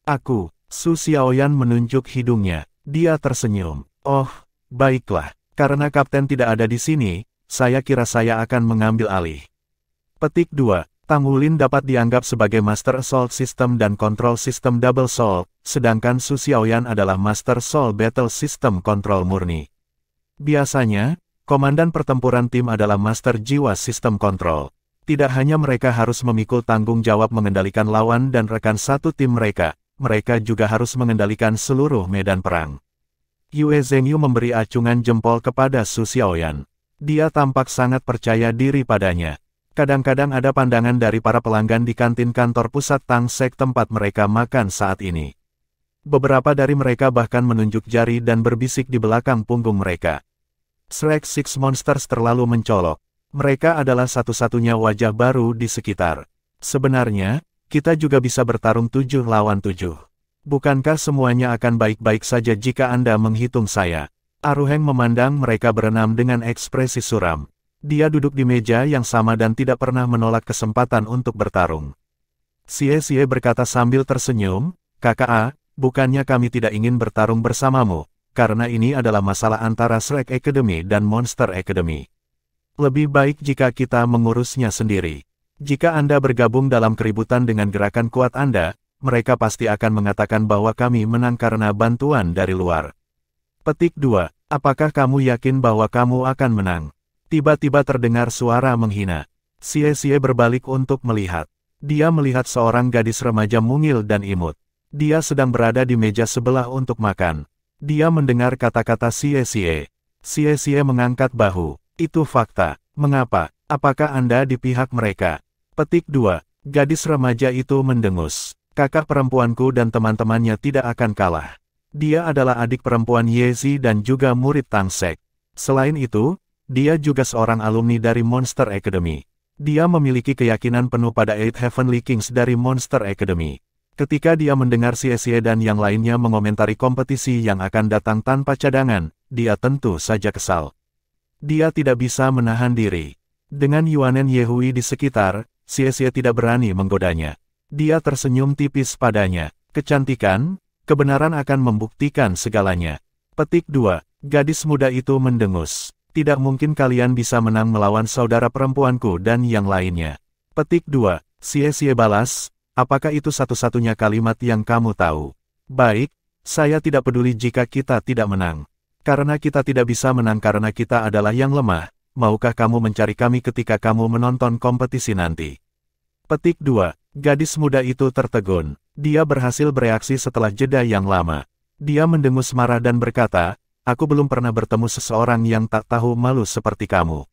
Aku. Su Xiaoyan menunjuk hidungnya. Dia tersenyum. Oh, baiklah. Karena kapten tidak ada di sini, saya kira saya akan mengambil alih. Petik 2. Tang Wulin dapat dianggap sebagai Master Assault System dan Control System Double Soul, sedangkan Su Xiaoyan adalah Master Soul Battle System Control murni. Biasanya, komandan pertempuran tim adalah Master Jiwa Sistem Kontrol. Tidak hanya mereka harus memikul tanggung jawab mengendalikan lawan dan rekan satu tim mereka, mereka juga harus mengendalikan seluruh medan perang. Yue Zhengyu memberi acungan jempol kepada Su Xiaoyan. Dia tampak sangat percaya diri padanya. Kadang-kadang ada pandangan dari para pelanggan di kantin kantor pusat Tang Sek tempat mereka makan saat ini. Beberapa dari mereka bahkan menunjuk jari dan berbisik di belakang punggung mereka. Shrek Six Monsters terlalu mencolok. Mereka adalah satu-satunya wajah baru di sekitar. Sebenarnya, kita juga bisa bertarung 7 lawan 7. Bukankah semuanya akan baik-baik saja jika Anda menghitung saya? Aruheng memandang mereka berenam dengan ekspresi suram. Dia duduk di meja yang sama dan tidak pernah menolak kesempatan untuk bertarung. Xie berkata sambil tersenyum, "Kakak, bukannya kami tidak ingin bertarung bersamamu, karena ini adalah masalah antara Shrek Academy dan Monster Academy. Lebih baik jika kita mengurusnya sendiri. Jika Anda bergabung dalam keributan dengan gerakan kuat Anda, mereka pasti akan mengatakan bahwa kami menang karena bantuan dari luar." Petik 2. Apakah kamu yakin bahwa kamu akan menang? Tiba-tiba terdengar suara menghina. Xie berbalik untuk melihat. Dia melihat seorang gadis remaja mungil dan imut. Dia sedang berada di meja sebelah untuk makan. Dia mendengar kata-kata Xie. Xie mengangkat bahu. Itu fakta. Mengapa? Apakah Anda di pihak mereka? Petik 2. Gadis remaja itu mendengus. Kakak perempuanku dan teman-temannya tidak akan kalah. Dia adalah adik perempuan Yezi dan juga murid Tang Sek. Selain itu, dia juga seorang alumni dari Monster Academy. Dia memiliki keyakinan penuh pada Eight Heavenly Kings dari Monster Academy. Ketika dia mendengar Xie dan yang lainnya mengomentari kompetisi yang akan datang tanpa cadangan, dia tentu saja kesal. Dia tidak bisa menahan diri. Dengan Yuanen Yehui di sekitar, Xie tidak berani menggodanya. Dia tersenyum tipis padanya. Kecantikan, kebenaran akan membuktikan segalanya. Petik 2. Gadis muda itu mendengus. Tidak mungkin kalian bisa menang melawan saudara perempuanku dan yang lainnya. Petik 2. Xie balas, apakah itu satu-satunya kalimat yang kamu tahu? Baik, saya tidak peduli jika kita tidak menang. Karena kita tidak bisa menang karena kita adalah yang lemah, maukah kamu mencari kami ketika kamu menonton kompetisi nanti? Petik 2. Gadis muda itu tertegun. Dia berhasil bereaksi setelah jeda yang lama. Dia mendengus marah dan berkata, "Aku belum pernah bertemu seseorang yang tak tahu malu seperti kamu.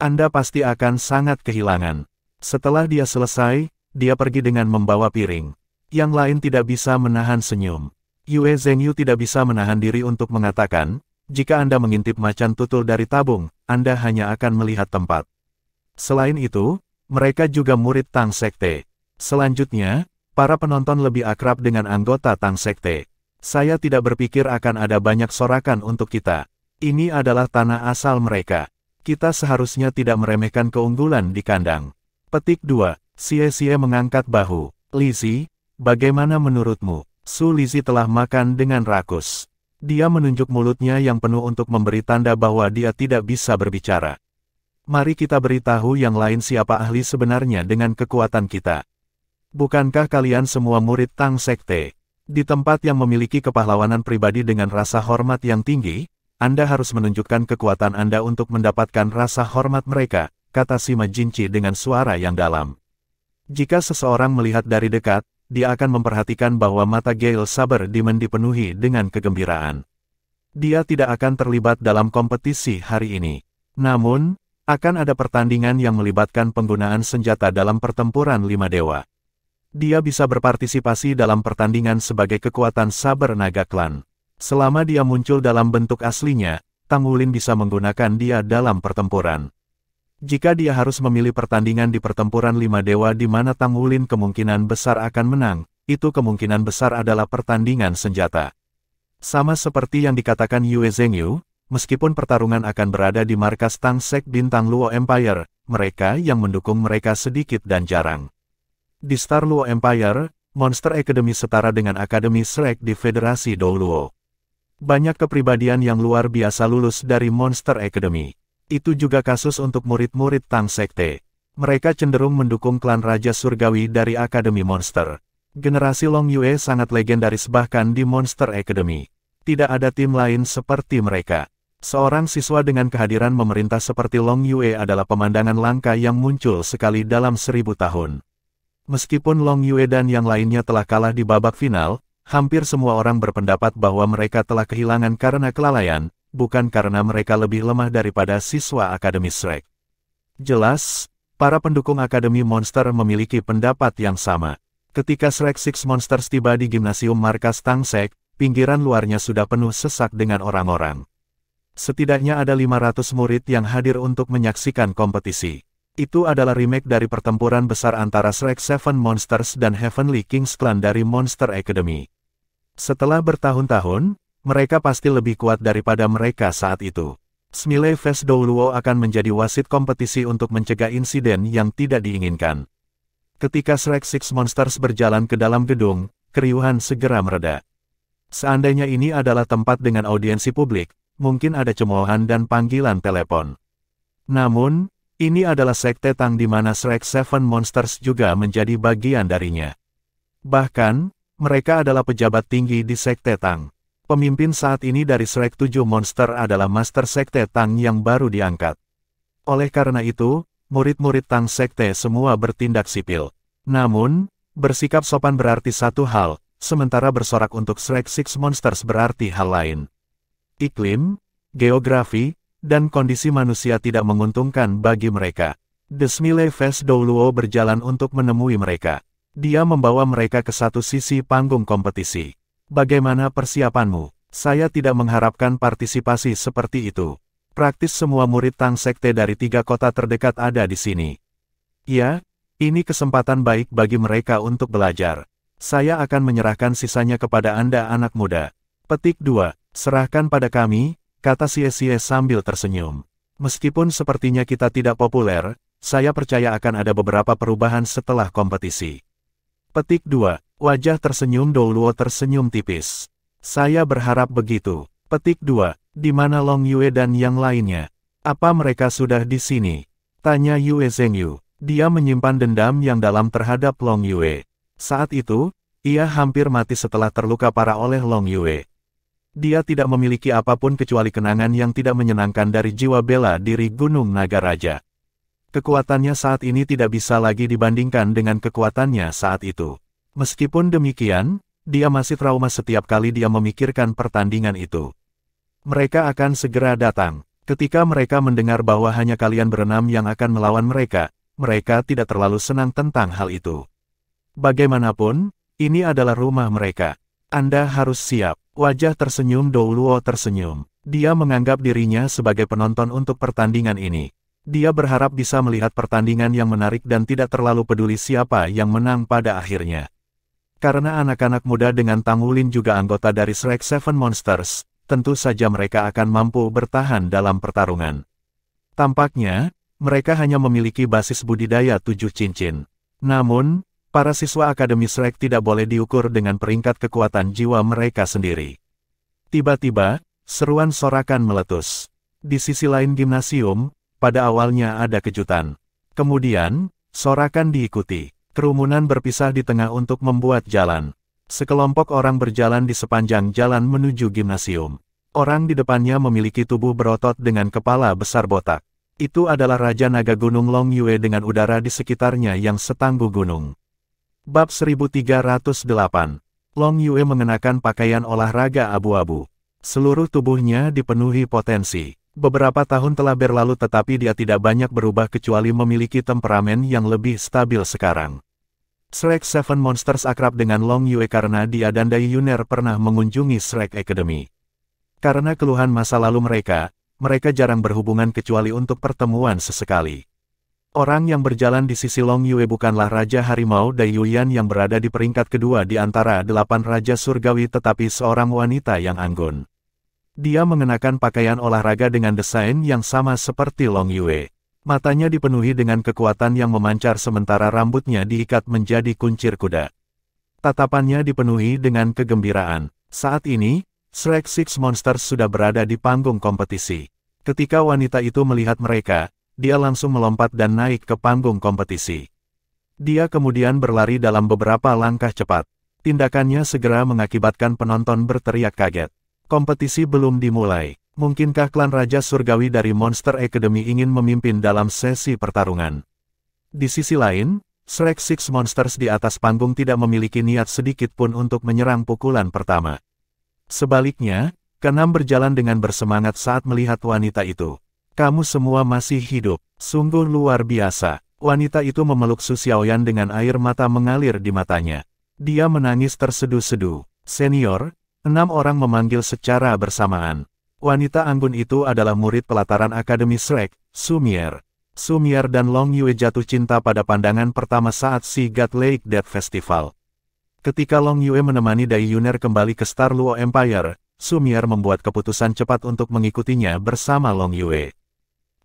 Anda pasti akan sangat kehilangan." Setelah dia selesai, dia pergi dengan membawa piring. Yang lain tidak bisa menahan senyum. Yue Zhengyu tidak bisa menahan diri untuk mengatakan, "Jika Anda mengintip macan tutul dari tabung, Anda hanya akan melihat tempat." Selain itu, mereka juga murid Tang Sekte. Selanjutnya, para penonton lebih akrab dengan anggota Tang Sekte. Saya tidak berpikir akan ada banyak sorakan untuk kita. Ini adalah tanah asal mereka. Kita seharusnya tidak meremehkan keunggulan di kandang. Petik 2. Xie mengangkat bahu. Lizzie, bagaimana menurutmu? Su Lizzie telah makan dengan rakus. Dia menunjuk mulutnya yang penuh untuk memberi tanda bahwa dia tidak bisa berbicara. Mari kita beritahu yang lain siapa ahli sebenarnya dengan kekuatan kita. Bukankah kalian semua murid Tang Sekte? Di tempat yang memiliki kepahlawanan pribadi dengan rasa hormat yang tinggi, Anda harus menunjukkan kekuatan Anda untuk mendapatkan rasa hormat mereka, kata Sima Jinci dengan suara yang dalam. Jika seseorang melihat dari dekat, dia akan memperhatikan bahwa mata Gale Saber Demon dipenuhi dengan kegembiraan. Dia tidak akan terlibat dalam kompetisi hari ini. Namun, akan ada pertandingan yang melibatkan penggunaan senjata dalam pertempuran 5 dewa. Dia bisa berpartisipasi dalam pertandingan sebagai kekuatan saber naga klan. Selama dia muncul dalam bentuk aslinya, Tang Wulin bisa menggunakan dia dalam pertempuran. Jika dia harus memilih pertandingan di pertempuran 5 dewa di mana Tang Wulin kemungkinan besar akan menang, itu kemungkinan besar adalah pertandingan senjata. Sama seperti yang dikatakan Yue Zhengyu, meskipun pertarungan akan berada di markas Tang Sek Bintang Luo Empire, mereka yang mendukung mereka sedikit dan jarang. Di Star Luo Empire, Monster Academy setara dengan Akademi Shrek di Federasi Dou Luo. Banyak kepribadian yang luar biasa lulus dari Monster Academy. Itu juga kasus untuk murid-murid Tang Sekte. Mereka cenderung mendukung klan Raja Surgawi dari Akademi Monster. Generasi Long Yue sangat legendaris bahkan di Monster Academy. Tidak ada tim lain seperti mereka. Seorang siswa dengan kehadiran memerintah seperti Long Yue adalah pemandangan langka yang muncul sekali dalam 1000 tahun. Meskipun Long Yue dan yang lainnya telah kalah di babak final, hampir semua orang berpendapat bahwa mereka telah kehilangan karena kelalaian, bukan karena mereka lebih lemah daripada siswa Akademi Shrek. Jelas, para pendukung Akademi Monster memiliki pendapat yang sama. Ketika Shrek Six Monsters tiba di gimnasium markas Tangsek, pinggiran luarnya sudah penuh sesak dengan orang-orang. Setidaknya ada 500 murid yang hadir untuk menyaksikan kompetisi. Itu adalah remake dari pertempuran besar antara Shrek Seven Monsters dan Heavenly Kings Clan dari Monster Academy. Setelah bertahun-tahun, mereka pasti lebih kuat daripada mereka saat itu. Smiley Face Douluo akan menjadi wasit kompetisi untuk mencegah insiden yang tidak diinginkan. Ketika Shrek Six Monsters berjalan ke dalam gedung, keriuhan segera mereda. Seandainya ini adalah tempat dengan audiensi publik, mungkin ada cemoohan dan panggilan telepon. Namun, ini adalah sekte Tang di mana Shrek Seven Monsters juga menjadi bagian darinya. Bahkan, mereka adalah pejabat tinggi di sekte Tang. Pemimpin saat ini dari Shrek 7 Monster adalah Master Sekte Tang yang baru diangkat. Oleh karena itu, murid-murid Tang Sekte semua bertindak sipil. Namun, bersikap sopan berarti satu hal, sementara bersorak untuk Shrek Six Monsters berarti hal lain. Iklim, geografi, dan kondisi manusia tidak menguntungkan bagi mereka. The Smiley Face Douluo berjalan untuk menemui mereka. Dia membawa mereka ke satu sisi panggung kompetisi. Bagaimana persiapanmu? Saya tidak mengharapkan partisipasi seperti itu. Praktis semua murid Tang Sekte dari 3 kota terdekat ada di sini. Ya, ini kesempatan baik bagi mereka untuk belajar. Saya akan menyerahkan sisanya kepada Anda anak muda. Petik 2. Serahkan pada kami, kata Xie sambil tersenyum. Meskipun sepertinya kita tidak populer, saya percaya akan ada beberapa perubahan setelah kompetisi. Petik 2. Wajah tersenyum Douluo tersenyum tipis. Saya berharap begitu. Petik 2. Di mana Long Yue dan yang lainnya? Apa mereka sudah di sini? Tanya Yue Zhengyu. Dia menyimpan dendam yang dalam terhadap Long Yue. Saat itu, ia hampir mati setelah terluka parah oleh Long Yue. Dia tidak memiliki apapun kecuali kenangan yang tidak menyenangkan dari jiwa bela diri Gunung Naga Raja. Kekuatannya saat ini tidak bisa lagi dibandingkan dengan kekuatannya saat itu. Meskipun demikian, dia masih trauma setiap kali dia memikirkan pertandingan itu. Mereka akan segera datang. Ketika mereka mendengar bahwa hanya kalian berenam yang akan melawan mereka, mereka tidak terlalu senang tentang hal itu. Bagaimanapun, ini adalah rumah mereka. Anda harus siap. Wajah tersenyum Douluo tersenyum. Dia menganggap dirinya sebagai penonton untuk pertandingan ini. Dia berharap bisa melihat pertandingan yang menarik dan tidak terlalu peduli siapa yang menang pada akhirnya. Karena anak-anak muda dengan Tang Wulin juga anggota dari Shrek Seven Monsters, tentu saja mereka akan mampu bertahan dalam pertarungan. Tampaknya, mereka hanya memiliki basis budidaya 7 cincin. Namun, para siswa Akademi Shrek tidak boleh diukur dengan peringkat kekuatan jiwa mereka sendiri. Tiba-tiba, seruan sorakan meletus. Di sisi lain gimnasium, pada awalnya ada kejutan. Kemudian, sorakan diikuti. Kerumunan berpisah di tengah untuk membuat jalan. Sekelompok orang berjalan di sepanjang jalan menuju gimnasium. Orang di depannya memiliki tubuh berotot dengan kepala besar botak. Itu adalah Raja Naga Gunung Long Yue dengan udara di sekitarnya yang setangguh gunung. Bab 1308. Long Yue mengenakan pakaian olahraga abu-abu. Seluruh tubuhnya dipenuhi potensi. Beberapa tahun telah berlalu tetapi dia tidak banyak berubah kecuali memiliki temperamen yang lebih stabil sekarang. Shrek Seven Monsters akrab dengan Long Yue karena dia dan Dai Yuner pernah mengunjungi Shrek Academy. Karena keluhan masa lalu mereka jarang berhubungan kecuali untuk pertemuan sesekali. Orang yang berjalan di sisi Long Yue bukanlah Raja Harimau Dai Yuyan yang berada di peringkat kedua di antara 8 Raja Surgawi tetapi seorang wanita yang anggun. Dia mengenakan pakaian olahraga dengan desain yang sama seperti Long Yue. Matanya dipenuhi dengan kekuatan yang memancar sementara rambutnya diikat menjadi kuncir kuda. Tatapannya dipenuhi dengan kegembiraan. Saat ini, Shrek Six Monsters sudah berada di panggung kompetisi. Ketika wanita itu melihat mereka, dia langsung melompat dan naik ke panggung kompetisi. Dia kemudian berlari dalam beberapa langkah cepat. Tindakannya segera mengakibatkan penonton berteriak kaget. Kompetisi belum dimulai. Mungkinkah klan Raja Surgawi dari Monster Academy ingin memimpin dalam sesi pertarungan? Di sisi lain, Shrek Six Monsters di atas panggung tidak memiliki niat sedikit pun untuk menyerang pukulan pertama. Sebaliknya, keenam berjalan dengan bersemangat saat melihat wanita itu. Kamu semua masih hidup, sungguh luar biasa. Wanita itu memeluk Su Xiaoyan dengan air mata mengalir di matanya. Dia menangis terseduh-seduh. Senior, 6 orang memanggil secara bersamaan. Wanita anggun itu adalah murid pelataran Akademi Shrek, Sumier. Sumier dan Long Yue jatuh cinta pada pandangan pertama saat si God Lake Death Festival. Ketika Long Yue menemani Dai Yuner kembali ke Star Luo Empire, Sumier membuat keputusan cepat untuk mengikutinya bersama Long Yue.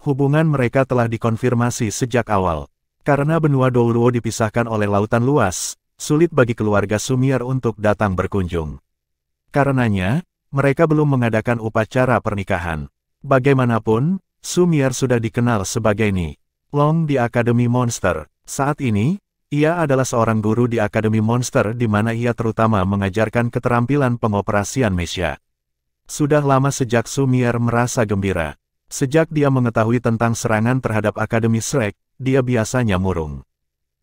Hubungan mereka telah dikonfirmasi sejak awal. Karena benua Douluo dipisahkan oleh lautan luas, sulit bagi keluarga Sumier untuk datang berkunjung. Karenanya, mereka belum mengadakan upacara pernikahan. Bagaimanapun, Sumier sudah dikenal sebagai Ni Long di Akademi Monster. Saat ini, ia adalah seorang guru di Akademi Monster di mana ia terutama mengajarkan keterampilan pengoperasian mecha. Sudah lama sejak Sumier merasa gembira. Sejak dia mengetahui tentang serangan terhadap Akademi Shrek, dia biasanya murung.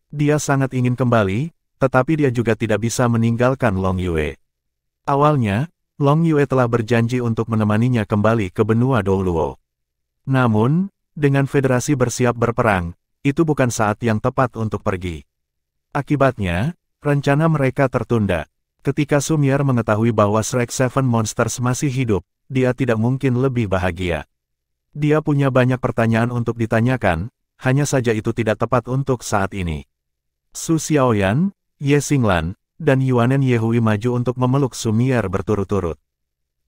Dia sangat ingin kembali, tetapi dia juga tidak bisa meninggalkan Long Yue. Awalnya, Long Yue telah berjanji untuk menemaninya kembali ke benua Douluo. Namun, dengan federasi bersiap berperang, itu bukan saat yang tepat untuk pergi. Akibatnya, rencana mereka tertunda. Ketika Sumier mengetahui bahwa Shrek Seven Monsters masih hidup, dia tidak mungkin lebih bahagia. Dia punya banyak pertanyaan untuk ditanyakan, hanya saja itu tidak tepat untuk saat ini. Su Xiaoyan, Ye Xinglan, dan Yuanen Yehui maju untuk memeluk Sumier berturut-turut.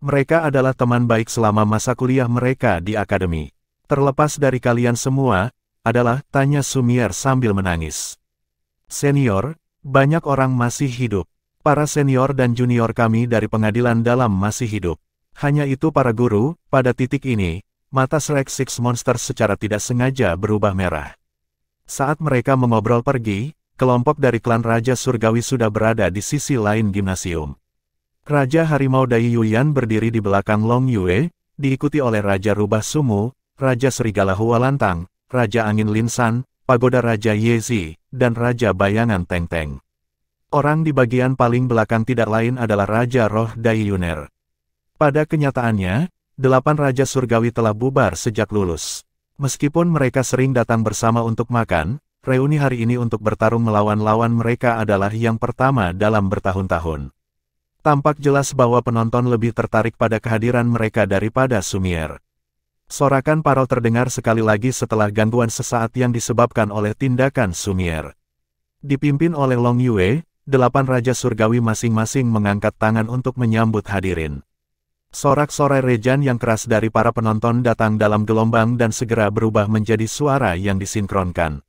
Mereka adalah teman baik selama masa kuliah mereka di akademi. Terlepas dari kalian semua, tanya Sumier sambil menangis. Senior, banyak orang masih hidup. Para senior dan junior kami dari pengadilan dalam masih hidup. Hanya itu para guru, pada titik ini, mata Shrek Six Monsters secara tidak sengaja berubah merah. Saat mereka mengobrol pergi, kelompok dari klan Raja Surgawi sudah berada di sisi lain gimnasium. Raja Harimau Dai Yuyan berdiri di belakang Long Yue, diikuti oleh Raja Rubah Sumu, Raja Serigala Hualantang, Raja Angin Linsan, Pagoda Raja Yezi, dan Raja Bayangan Teng Teng. Orang di bagian paling belakang tidak lain adalah Raja Roh Dai Yuner. Pada kenyataannya, 8 Raja Surgawi telah bubar sejak lulus. Meskipun mereka sering datang bersama untuk makan, reuni hari ini untuk bertarung melawan lawan mereka adalah yang pertama dalam bertahun-tahun. Tampak jelas bahwa penonton lebih tertarik pada kehadiran mereka daripada Sumier. Sorakan parau terdengar sekali lagi setelah gangguan sesaat yang disebabkan oleh tindakan Sumier. Dipimpin oleh Long Yue, 8 Raja Surgawi masing-masing mengangkat tangan untuk menyambut hadirin. Sorak-sorai rejan yang keras dari para penonton datang dalam gelombang dan segera berubah menjadi suara yang disinkronkan.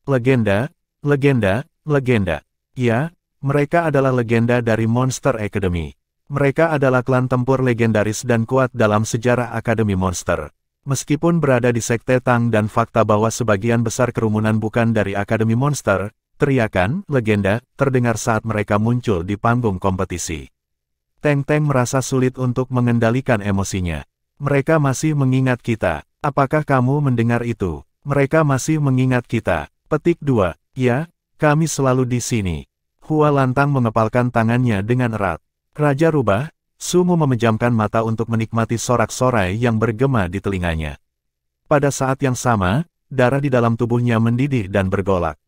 Legenda, legenda, legenda. Ya, mereka adalah legenda dari Monster Academy. Mereka adalah klan tempur legendaris dan kuat dalam sejarah Akademi Monster. Meskipun berada di Sekte Tang dan fakta bahwa sebagian besar kerumunan bukan dari Akademi Monster, teriakan, legenda, terdengar saat mereka muncul di panggung kompetisi. Teng Teng merasa sulit untuk mengendalikan emosinya. Mereka masih mengingat kita. Apakah kamu mendengar itu? Mereka masih mengingat kita. Petik 2. Ya, kami selalu di sini. Hualantang mengepalkan tangannya dengan erat. Raja Rubah, Sumu memejamkan mata untuk menikmati sorak-sorai yang bergema di telinganya. Pada saat yang sama, darah di dalam tubuhnya mendidih dan bergolak.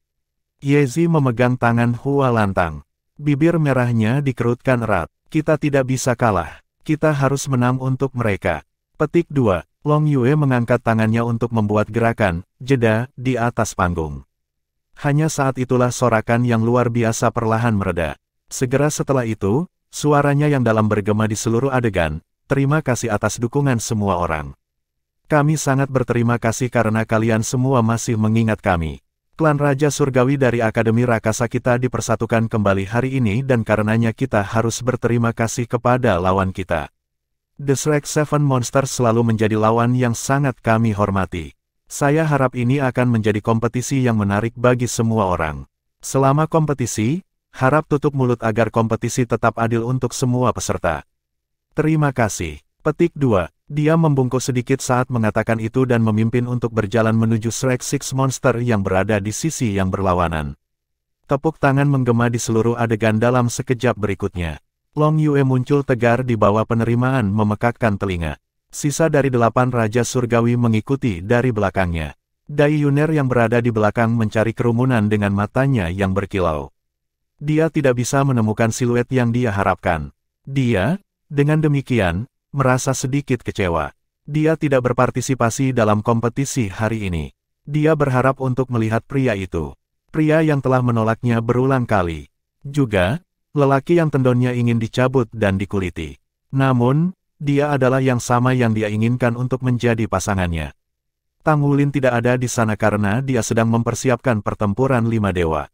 Yezi memegang tangan Hualantang. Bibir merahnya dikerutkan erat. Kita tidak bisa kalah. Kita harus menang untuk mereka. Petik 2. Long Yue mengangkat tangannya untuk membuat gerakan, jeda, di atas panggung. Hanya saat itulah sorakan yang luar biasa perlahan mereda. Segera setelah itu, suaranya yang dalam bergema di seluruh adegan, terima kasih atas dukungan semua orang. Kami sangat berterima kasih karena kalian semua masih mengingat kami. Klan Raja Surgawi dari Akademi Rakasa kita dipersatukan kembali hari ini dan karenanya kita harus berterima kasih kepada lawan kita. The Shrek Seven Monsters selalu menjadi lawan yang sangat kami hormati. Saya harap ini akan menjadi kompetisi yang menarik bagi semua orang. Selama kompetisi, harap tutup mulut agar kompetisi tetap adil untuk semua peserta. Terima kasih. Petik 2. Dia membungkuk sedikit saat mengatakan itu dan memimpin untuk berjalan menuju Shrek Six Monster yang berada di sisi yang berlawanan. Tepuk tangan menggema di seluruh adegan dalam sekejap berikutnya. Long Yue muncul tegar di bawah penerimaan memekakkan telinga. Sisa dari 8 Raja Surgawi mengikuti dari belakangnya. Dai Yuner yang berada di belakang mencari kerumunan dengan matanya yang berkilau. Dia tidak bisa menemukan siluet yang dia harapkan. Dia, dengan demikian, merasa sedikit kecewa. Dia tidak berpartisipasi dalam kompetisi hari ini. Dia berharap untuk melihat pria itu. Pria yang telah menolaknya berulang kali. Juga, lelaki yang tendonnya ingin dicabut dan dikuliti. Namun, dia adalah yang sama yang dia inginkan untuk menjadi pasangannya. Tang Wulin tidak ada di sana karena dia sedang mempersiapkan pertempuran 5 dewa.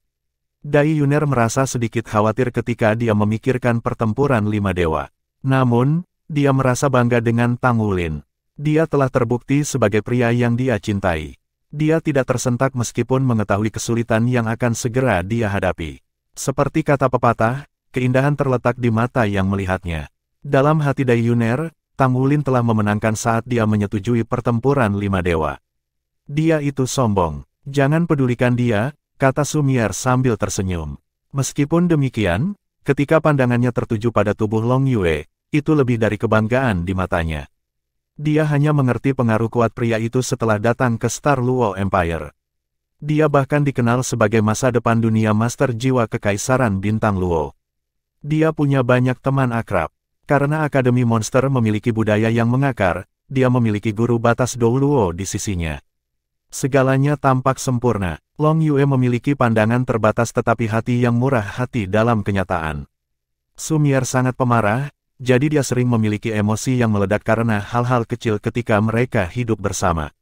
Dai Yuner merasa sedikit khawatir ketika dia memikirkan pertempuran 5 dewa. Namun, dia merasa bangga dengan Tang Wulin. Dia telah terbukti sebagai pria yang dia cintai. Dia tidak tersentak meskipun mengetahui kesulitan yang akan segera dia hadapi. Seperti kata pepatah, keindahan terletak di mata yang melihatnya. Dalam hati Dai Yuner, Tang Wulin telah memenangkan saat dia menyetujui pertempuran 5 dewa. Dia itu sombong. Jangan pedulikan dia, kata Sumier sambil tersenyum. Meskipun demikian, ketika pandangannya tertuju pada tubuh Long Yue, itu lebih dari kebanggaan di matanya. Dia hanya mengerti pengaruh kuat pria itu setelah datang ke Star Luo Empire. Dia bahkan dikenal sebagai masa depan dunia master jiwa kekaisaran bintang Luo. Dia punya banyak teman akrab. Karena Akademi Monster memiliki budaya yang mengakar, dia memiliki guru batas Dou Luo di sisinya. Segalanya tampak sempurna. Long Yue memiliki pandangan terbatas tetapi hati yang murah hati dalam kenyataan. Sumier sangat pemarah, jadi dia sering memiliki emosi yang meledak karena hal-hal kecil ketika mereka hidup bersama.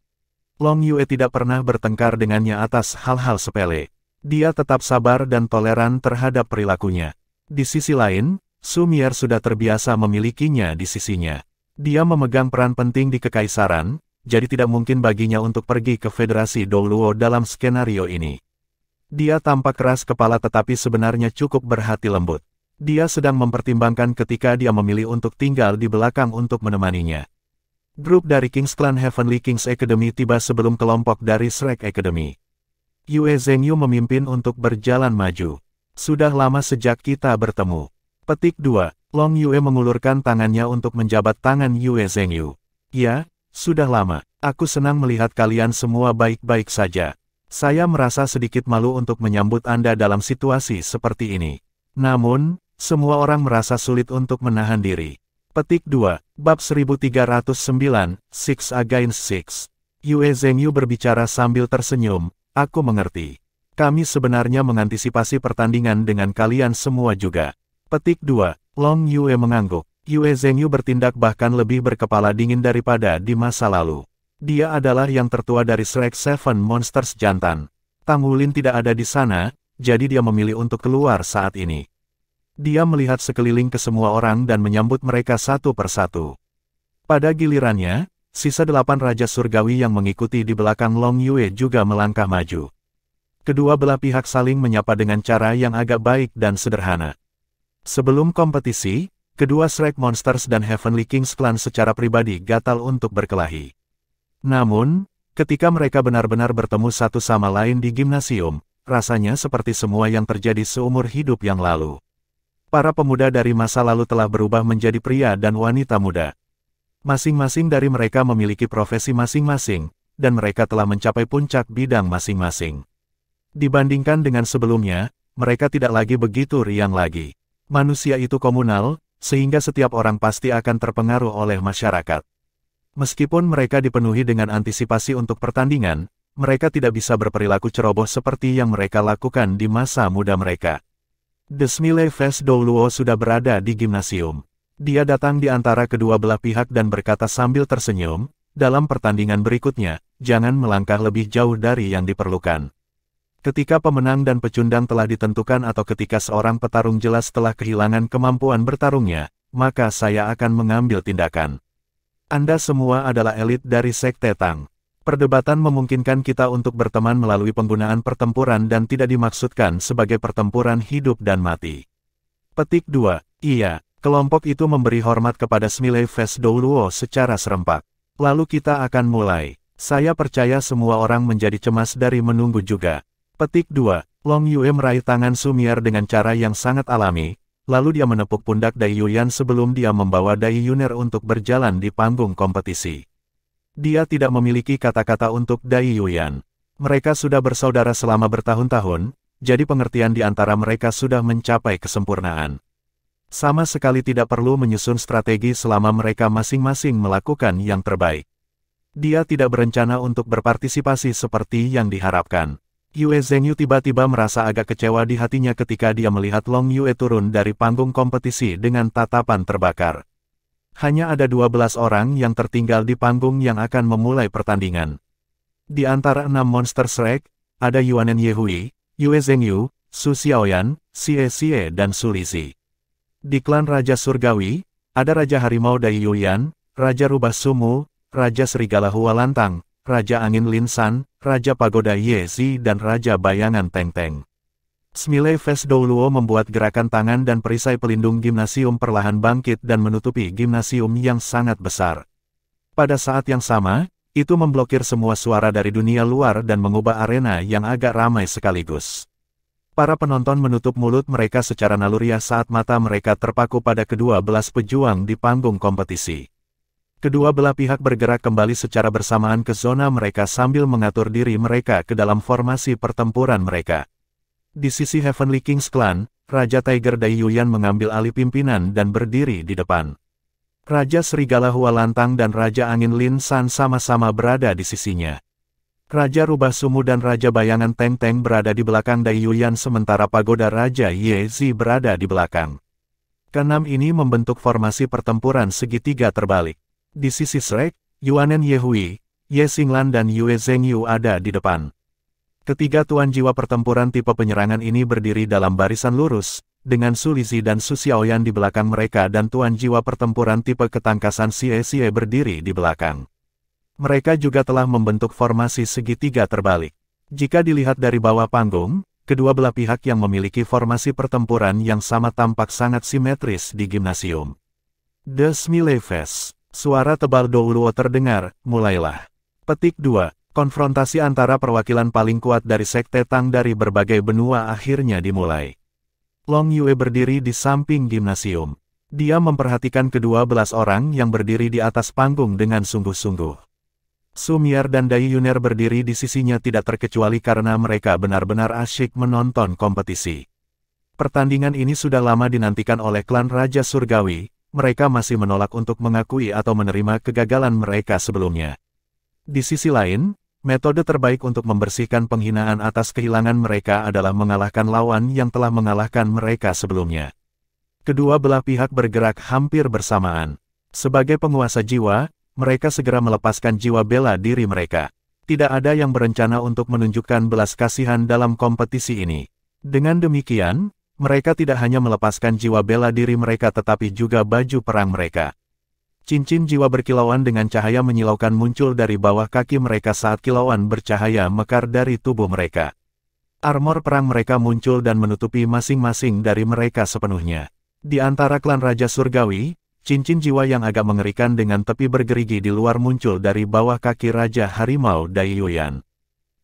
Long Yue tidak pernah bertengkar dengannya atas hal-hal sepele. Dia tetap sabar dan toleran terhadap perilakunya. Di sisi lain, Sumier sudah terbiasa memilikinya di sisinya. Dia memegang peran penting di kekaisaran, jadi tidak mungkin baginya untuk pergi ke Federasi Dou Luo dalam skenario ini. Dia tampak keras kepala tetapi sebenarnya cukup berhati lembut. Dia sedang mempertimbangkan ketika dia memilih untuk tinggal di belakang untuk menemaninya. Grup dari King's Clan Heavenly Kings Academy tiba sebelum kelompok dari Shrek Academy. Yue Zhengyu memimpin untuk berjalan maju. Sudah lama sejak kita bertemu. Petik 2. Long Yue mengulurkan tangannya untuk menjabat tangan Yue Zhengyu. Ya, sudah lama. Aku senang melihat kalian semua baik-baik saja. Saya merasa sedikit malu untuk menyambut Anda dalam situasi seperti ini. Namun, semua orang merasa sulit untuk menahan diri. Petik 2. Bab 1309, Six Against Six. Yue Zhengyu berbicara sambil tersenyum. Aku mengerti. Kami sebenarnya mengantisipasi pertandingan dengan kalian semua juga. Petik 2. Long Yue mengangguk. Yue Zhengyu bertindak bahkan lebih berkepala dingin daripada di masa lalu. Dia adalah yang tertua dari Shrek Seven Monsters jantan. Tang Wulin tidak ada di sana, jadi dia memilih untuk keluar saat ini. Dia melihat sekeliling ke semua orang dan menyambut mereka satu persatu. Pada gilirannya, sisa 8 Raja Surgawi yang mengikuti di belakang Long Yue juga melangkah maju. Kedua belah pihak saling menyapa dengan cara yang agak baik dan sederhana. Sebelum kompetisi, kedua Shrek Monsters dan Heavenly Kings Clan secara pribadi gatal untuk berkelahi. Namun, ketika mereka benar-benar bertemu satu sama lain di gimnasium, rasanya seperti semua yang terjadi seumur hidup yang lalu. Para pemuda dari masa lalu telah berubah menjadi pria dan wanita muda. Masing-masing dari mereka memiliki profesi masing-masing, dan mereka telah mencapai puncak bidang masing-masing. Dibandingkan dengan sebelumnya, mereka tidak lagi begitu riang lagi. Manusia itu komunal, sehingga setiap orang pasti akan terpengaruh oleh masyarakat. Meskipun mereka dipenuhi dengan antisipasi untuk pertandingan, mereka tidak bisa berperilaku ceroboh seperti yang mereka lakukan di masa muda mereka. Desmile Fes Dou Luo sudah berada di gimnasium. Dia datang di antara kedua belah pihak dan berkata sambil tersenyum, dalam pertandingan berikutnya, jangan melangkah lebih jauh dari yang diperlukan. Ketika pemenang dan pecundang telah ditentukan atau ketika seorang petarung jelas telah kehilangan kemampuan bertarungnya, maka saya akan mengambil tindakan. Anda semua adalah elit dari Sekte Tang. Perdebatan memungkinkan kita untuk berteman melalui penggunaan pertempuran dan tidak dimaksudkan sebagai pertempuran hidup dan mati. Petik 2. Iya, kelompok itu memberi hormat kepada Smiley Face Douluo secara serempak. Lalu kita akan mulai. Saya percaya semua orang menjadi cemas dari menunggu juga. Petik 2. Long Yue meraih tangan Sumier dengan cara yang sangat alami, lalu dia menepuk pundak Dai Yuyan sebelum dia membawa Dai Yuner untuk berjalan di panggung kompetisi. Dia tidak memiliki kata-kata untuk Dai Yuyan. Mereka sudah bersaudara selama bertahun-tahun, jadi pengertian di antara mereka sudah mencapai kesempurnaan. Sama sekali tidak perlu menyusun strategi selama mereka masing-masing melakukan yang terbaik. Dia tidak berencana untuk berpartisipasi seperti yang diharapkan. Yue Zhengyu tiba-tiba merasa agak kecewa di hatinya ketika dia melihat Long Yue turun dari panggung kompetisi dengan tatapan terbakar. Hanya ada 12 orang yang tertinggal di panggung yang akan memulai pertandingan. Di antara 6 monster Shrek, ada Yuanen Yehui, Yue Zhengyu, Su Xiaoyan, Xie Xie dan Su Lizhi. Di klan Raja Surgawi, ada Raja Harimau Dai Yuyan, Raja Rubah Sumu, Raja Serigala Hualantang, Raja Angin Linsan, Raja Pagoda Ye Zi dan Raja Bayangan Teng Teng. Smiley Face Douluo membuat gerakan tangan dan perisai pelindung gimnasium perlahan bangkit dan menutupi gimnasium yang sangat besar. Pada saat yang sama, itu memblokir semua suara dari dunia luar dan mengubah arena yang agak ramai sekaligus. Para penonton menutup mulut mereka secara naluriah saat mata mereka terpaku pada kedua belas pejuang di panggung kompetisi. Kedua belah pihak bergerak kembali secara bersamaan ke zona mereka sambil mengatur diri mereka ke dalam formasi pertempuran mereka. Di sisi Heavenly Kings Clan, Raja Tiger Dai Yuyan mengambil alih pimpinan dan berdiri di depan. Raja Serigala Hualantang dan Raja Angin Lin San sama-sama berada di sisinya. Raja Rubah Sumu dan Raja Bayangan Teng Teng berada di belakang Dai Yuyan sementara Pagoda Raja Ye Zi berada di belakang. Keenam ini membentuk formasi pertempuran segitiga terbalik. Di sisi Shrek, Yuanen Yehui, Ye Xinglan dan Yue Zhengyu ada di depan. Ketiga tuan jiwa pertempuran tipe penyerangan ini berdiri dalam barisan lurus, dengan Su Lizhi dan Su Xiaoyan di belakang mereka dan tuan jiwa pertempuran tipe ketangkasan Xie Xie berdiri di belakang. Mereka juga telah membentuk formasi segitiga terbalik. Jika dilihat dari bawah panggung, kedua belah pihak yang memiliki formasi pertempuran yang sama tampak sangat simetris di gimnasium. The Smiley Face. Suara tebal Douluo terdengar, mulailah. Petik 2. Konfrontasi antara perwakilan paling kuat dari Sekte Tang dari berbagai benua akhirnya dimulai. Long Yue berdiri di samping gimnasium. Dia memperhatikan kedua belas orang yang berdiri di atas panggung dengan sungguh-sungguh. Sumier dan Dai Yuner berdiri di sisinya tidak terkecuali karena mereka benar-benar asyik menonton kompetisi. Pertandingan ini sudah lama dinantikan oleh klan Raja Surgawi. Mereka masih menolak untuk mengakui atau menerima kegagalan mereka sebelumnya. Di sisi lain, metode terbaik untuk membersihkan penghinaan atas kehilangan mereka adalah mengalahkan lawan yang telah mengalahkan mereka sebelumnya. Kedua belah pihak bergerak hampir bersamaan. Sebagai penguasa jiwa, mereka segera melepaskan jiwa bela diri mereka. Tidak ada yang berencana untuk menunjukkan belas kasihan dalam kompetisi ini. Dengan demikian, mereka tidak hanya melepaskan jiwa bela diri mereka tetapi juga baju perang mereka. Cincin jiwa berkilauan dengan cahaya menyilaukan muncul dari bawah kaki mereka saat kilauan bercahaya mekar dari tubuh mereka. Armor perang mereka muncul dan menutupi masing-masing dari mereka sepenuhnya. Di antara klan Raja Surgawi, cincin jiwa yang agak mengerikan dengan tepi bergerigi di luar muncul dari bawah kaki Raja Harimau Dai Yuyan.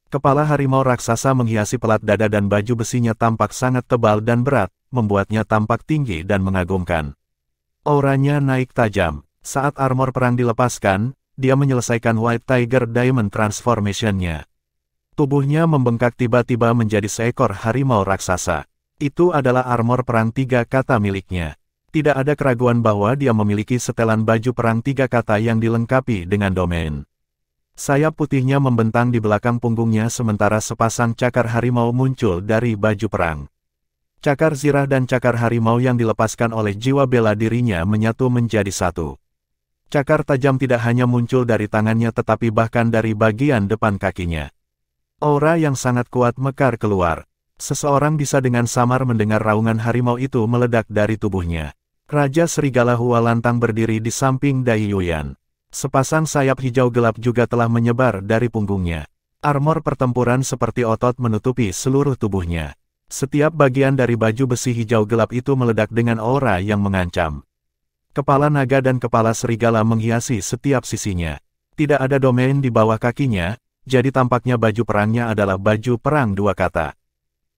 Kepala harimau raksasa menghiasi pelat dada dan baju besinya tampak sangat tebal dan berat, membuatnya tampak tinggi dan mengagumkan. Auranya naik tajam. Saat armor perang dilepaskan, dia menyelesaikan White Tiger Diamond Transformation-nya. Tubuhnya membengkak tiba-tiba menjadi seekor harimau raksasa. Itu adalah armor perang 3 kata miliknya. Tidak ada keraguan bahwa dia memiliki setelan baju perang 3 kata yang dilengkapi dengan domain. Sayap putihnya membentang di belakang punggungnya sementara sepasang cakar harimau muncul dari baju perang. Cakar zirah dan cakar harimau yang dilepaskan oleh jiwa bela dirinya menyatu menjadi satu. Cakar tajam tidak hanya muncul dari tangannya tetapi bahkan dari bagian depan kakinya. Aura yang sangat kuat mekar keluar. Seseorang bisa dengan samar mendengar raungan harimau itu meledak dari tubuhnya. Raja Serigala Hualantang berdiri di samping Dai Yuyan. Sepasang sayap hijau gelap juga telah menyebar dari punggungnya. Armor pertempuran seperti otot menutupi seluruh tubuhnya. Setiap bagian dari baju besi hijau gelap itu meledak dengan aura yang mengancam. Kepala naga dan kepala serigala menghiasi setiap sisinya. Tidak ada domain di bawah kakinya, jadi tampaknya baju perangnya adalah baju perang dua kata.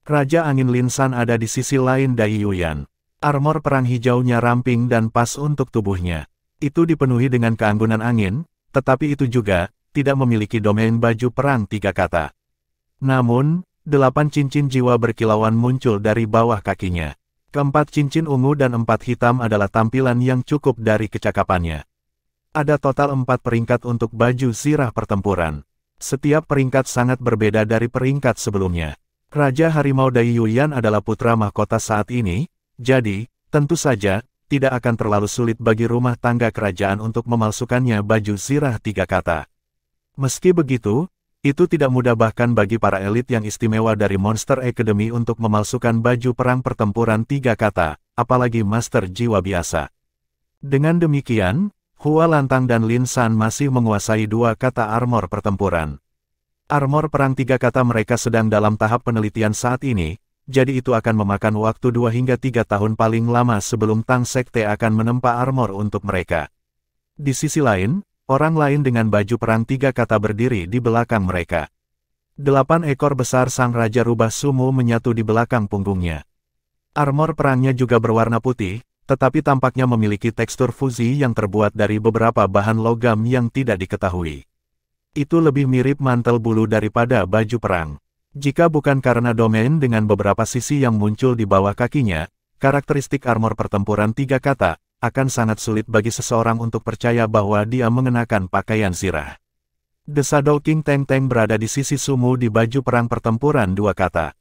Raja Angin Lin San ada di sisi lain Dai Yuyan. Armor perang hijaunya ramping dan pas untuk tubuhnya. Itu dipenuhi dengan keanggunan angin, tetapi itu juga tidak memiliki domain baju perang tiga kata. Namun, 8 cincin jiwa berkilauan muncul dari bawah kakinya. Keempat cincin ungu dan 4 hitam adalah tampilan yang cukup dari kecakapannya. Ada total 4 peringkat untuk baju zirah pertempuran. Setiap peringkat sangat berbeda dari peringkat sebelumnya. Raja Harimau Dai Yuyan adalah putra mahkota saat ini, jadi, tentu saja, tidak akan terlalu sulit bagi rumah tangga kerajaan untuk memalsukannya baju zirah tiga kata. Meski begitu, itu tidak mudah bahkan bagi para elit yang istimewa dari Monster Academy untuk memalsukan baju perang pertempuran tiga kata, apalagi master jiwa biasa. Dengan demikian, Hua Lantang dan Lin San masih menguasai dua kata armor pertempuran. Armor perang tiga kata mereka sedang dalam tahap penelitian saat ini, jadi itu akan memakan waktu 2 hingga 3 tahun paling lama sebelum Tang Sekte akan menempa armor untuk mereka. Di sisi lain, orang lain dengan baju perang tiga kata berdiri di belakang mereka. 8 ekor besar sang Raja Rubah Sumu menyatu di belakang punggungnya. Armor perangnya juga berwarna putih, tetapi tampaknya memiliki tekstur fuzi yang terbuat dari beberapa bahan logam yang tidak diketahui. Itu lebih mirip mantel bulu daripada baju perang. Jika bukan karena domain dengan beberapa sisi yang muncul di bawah kakinya, karakteristik armor pertempuran tiga kata, akan sangat sulit bagi seseorang untuk percaya bahwa dia mengenakan pakaian zirah. The Shadow King Teng Teng berada di sisi Sumu di baju perang pertempuran dua kata.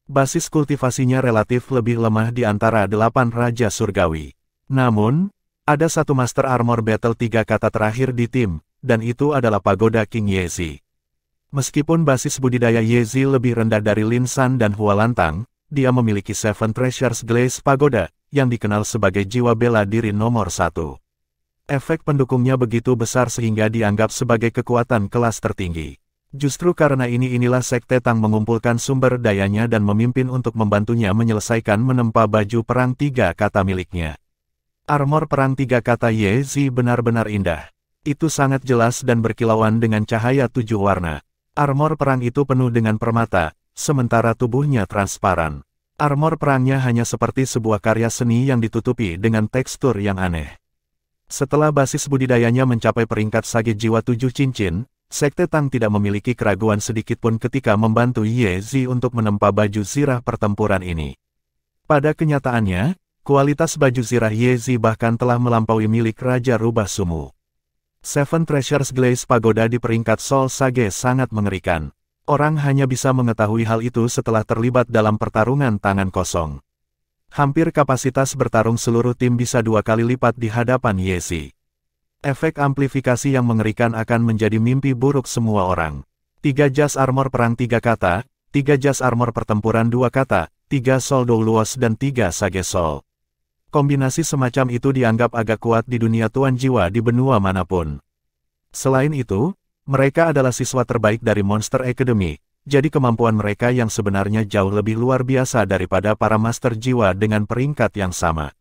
Basis kultivasinya relatif lebih lemah di antara 8 Raja Surgawi. Namun, ada satu Master Armor Battle tiga kata terakhir di tim, dan itu adalah Pagoda King Yezi. Meskipun basis budidaya Yezi lebih rendah dari Lin San dan Hua Lantang, dia memiliki Seven Treasures Glaze Pagoda, yang dikenal sebagai jiwa bela diri nomor 1. Efek pendukungnya begitu besar sehingga dianggap sebagai kekuatan kelas tertinggi. Justru karena inilah Sekte Tang mengumpulkan sumber dayanya dan memimpin untuk membantunya menyelesaikan menempa baju perang tiga kata miliknya. Armor perang tiga kata Yezi benar-benar indah. Itu sangat jelas dan berkilauan dengan cahaya 7 warna. Armor perang itu penuh dengan permata, sementara tubuhnya transparan. Armor perangnya hanya seperti sebuah karya seni yang ditutupi dengan tekstur yang aneh. Setelah basis budidayanya mencapai peringkat sage jiwa 7 cincin, Sekte Tang tidak memiliki keraguan sedikitpun ketika membantu Yezi untuk menempa baju zirah pertempuran ini. Pada kenyataannya, kualitas baju zirah Yezi bahkan telah melampaui milik Raja Rubah Sumu. Seven Treasures Glaze Pagoda di peringkat Soul Sage sangat mengerikan. Orang hanya bisa mengetahui hal itu setelah terlibat dalam pertarungan tangan kosong. Hampir kapasitas bertarung seluruh tim bisa 2 kali lipat di hadapan Yezi. Efek amplifikasi yang mengerikan akan menjadi mimpi buruk semua orang. 3 jas armor perang 3 kata, 3 jas armor pertempuran 2 kata, 3 Soul Doulos dan 3 Sage Soul. Kombinasi semacam itu dianggap agak kuat di dunia tuan jiwa di benua manapun. Selain itu, mereka adalah siswa terbaik dari Monster Academy, jadi kemampuan mereka yang sebenarnya jauh lebih luar biasa daripada para master jiwa dengan peringkat yang sama.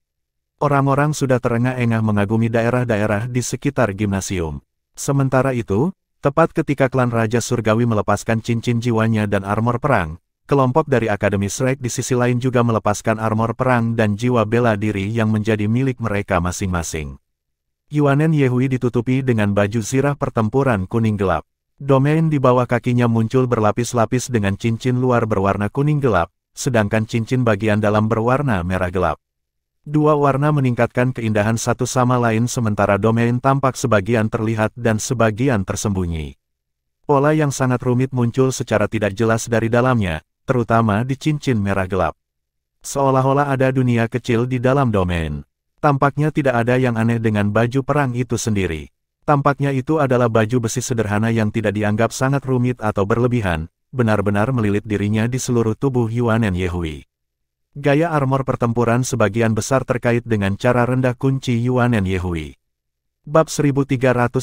Orang-orang sudah terengah-engah mengagumi daerah-daerah di sekitar gimnasium. Sementara itu, tepat ketika klan Raja Surgawi melepaskan cincin jiwanya dan armor perang, kelompok dari Akademi Shrek di sisi lain juga melepaskan armor perang dan jiwa bela diri yang menjadi milik mereka masing-masing. Yuanen Yehui ditutupi dengan baju zirah pertempuran kuning gelap. Domain di bawah kakinya muncul berlapis-lapis dengan cincin luar berwarna kuning gelap, sedangkan cincin bagian dalam berwarna merah gelap. Dua warna meningkatkan keindahan satu sama lain sementara domain tampak sebagian terlihat dan sebagian tersembunyi. Pola yang sangat rumit muncul secara tidak jelas dari dalamnya, terutama di cincin merah gelap. Seolah-olah ada dunia kecil di dalam domain. Tampaknya tidak ada yang aneh dengan baju perang itu sendiri. Tampaknya itu adalah baju besi sederhana yang tidak dianggap sangat rumit atau berlebihan, benar-benar melilit dirinya di seluruh tubuh Yuanen Yehui. Gaya armor pertempuran sebagian besar terkait dengan cara rendah kunci Yuanen Yehui. Bab 1310,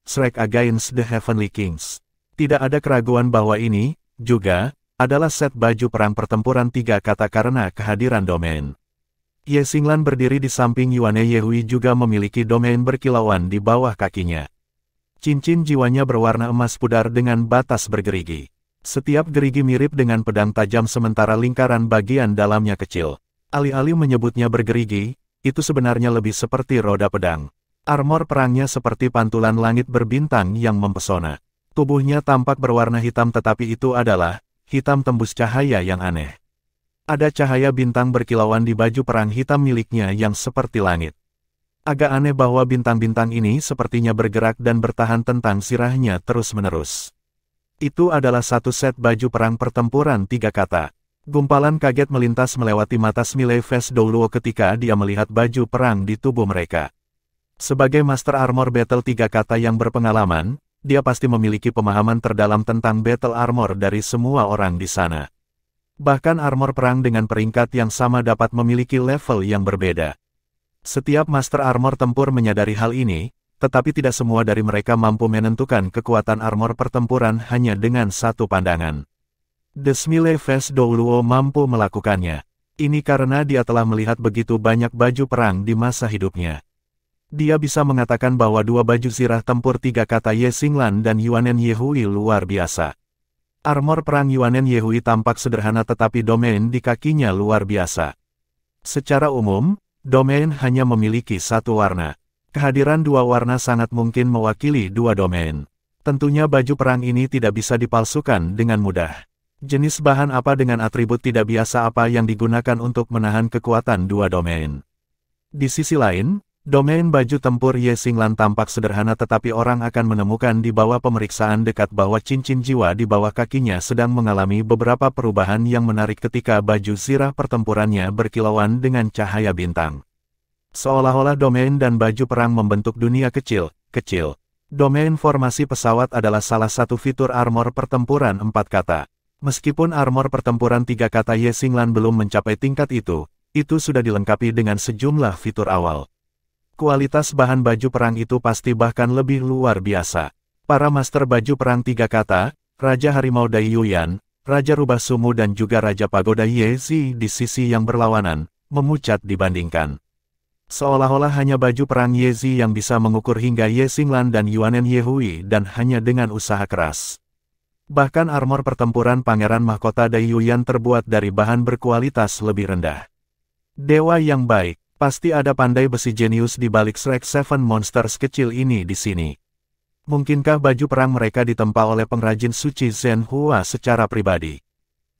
Shrek Against the Heavenly Kings. Tidak ada keraguan bahwa ini, juga, adalah set baju perang pertempuran 3 kata karena kehadiran domain. Ye Xinglan berdiri di samping Yuan Yehui juga memiliki domain berkilauan di bawah kakinya. Cincin jiwanya berwarna emas pudar dengan batas bergerigi. Setiap gerigi mirip dengan pedang tajam sementara lingkaran bagian dalamnya kecil. Alih-alih menyebutnya bergerigi, itu sebenarnya lebih seperti roda pedang. Armor perangnya seperti pantulan langit berbintang yang mempesona. Tubuhnya tampak berwarna hitam tetapi itu adalah hitam tembus cahaya yang aneh. Ada cahaya bintang berkilauan di baju perang hitam miliknya yang seperti langit. Agak aneh bahwa bintang-bintang ini sepertinya bergerak dan bertahan tentang sirahnya terus-menerus. Itu adalah satu set baju perang pertempuran 3 kata. Gumpalan kaget melintas melewati mata Smiley Face Douluo ketika dia melihat baju perang di tubuh mereka. Sebagai Master Armor Battle 3 kata yang berpengalaman, dia pasti memiliki pemahaman terdalam tentang Battle Armor dari semua orang di sana. Bahkan armor perang dengan peringkat yang sama dapat memiliki level yang berbeda. Setiap Master Armor tempur menyadari hal ini, tetapi tidak semua dari mereka mampu menentukan kekuatan armor pertempuran hanya dengan satu pandangan. The Smiley Face Douluo mampu melakukannya. Ini karena dia telah melihat begitu banyak baju perang di masa hidupnya. Dia bisa mengatakan bahwa 2 baju zirah tempur 3 kata Ye Xinglan dan Yuan Yehui luar biasa. Armor perang Yuan Yehui tampak sederhana tetapi domain di kakinya luar biasa. Secara umum, domain hanya memiliki satu warna. Kehadiran 2 warna sangat mungkin mewakili 2 domain. Tentunya baju perang ini tidak bisa dipalsukan dengan mudah. Jenis bahan apa dengan atribut tidak biasa apa yang digunakan untuk menahan kekuatan 2 domain. Di sisi lain, domain baju tempur Ye Xinglan tampak sederhana tetapi orang akan menemukan di bawah pemeriksaan dekat bahwa cincin jiwa di bawah kakinya sedang mengalami beberapa perubahan yang menarik ketika baju zirah pertempurannya berkilauan dengan cahaya bintang. Seolah-olah domain dan baju perang membentuk dunia kecil. Domain formasi pesawat adalah salah satu fitur armor pertempuran 4 kata. Meskipun armor pertempuran 3 kata Ye Xinglan belum mencapai tingkat itu sudah dilengkapi dengan sejumlah fitur awal. Kualitas bahan baju perang itu pasti bahkan lebih luar biasa. Para master baju perang 3 kata, Raja Harimau Dai Yuyan, Raja Rubah Sumu dan juga Raja Pagoda Ye Zi di sisi yang berlawanan, memucat dibandingkan. Seolah-olah hanya baju perang Ye Zi yang bisa mengukur hingga Ye Xinglan dan Yuan Yehui dan hanya dengan usaha keras. Bahkan armor pertempuran Pangeran Mahkota Dai Yuyan terbuat dari bahan berkualitas lebih rendah. Dewa yang baik. Pasti ada pandai besi jenius di balik Shrek 7 Monsters kecil ini di sini. Mungkinkah baju perang mereka ditempa oleh pengrajin suci Zhen Hua secara pribadi?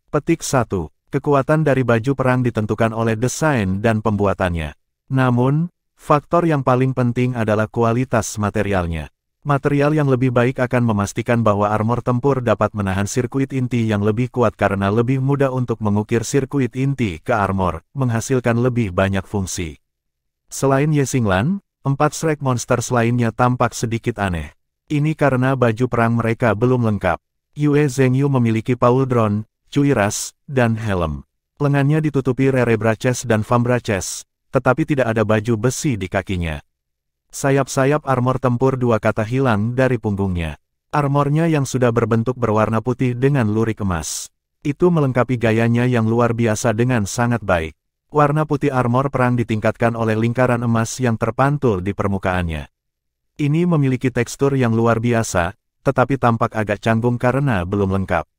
Petik 1. Kekuatan dari baju perang ditentukan oleh desain dan pembuatannya. Namun, faktor yang paling penting adalah kualitas materialnya. Material yang lebih baik akan memastikan bahwa armor tempur dapat menahan sirkuit inti yang lebih kuat karena lebih mudah untuk mengukir sirkuit inti ke armor, menghasilkan lebih banyak fungsi. Selain Ye Xinglan, 4 Shrek Monsters lainnya tampak sedikit aneh. Ini karena baju perang mereka belum lengkap. Yue Zhengyu memiliki pauldron, cuiras, dan helm. Lengannya ditutupi Rere Braces dan Fam Braces, tetapi tidak ada baju besi di kakinya. Sayap-sayap armor tempur 2 kata hilang dari punggungnya. Armornya yang sudah berbentuk berwarna putih dengan lurik emas. Itu melengkapi gayanya yang luar biasa dengan sangat baik. Warna putih armor perang ditingkatkan oleh lingkaran emas yang terpantul di permukaannya. Ini memiliki tekstur yang luar biasa, tetapi tampak agak canggung karena belum lengkap.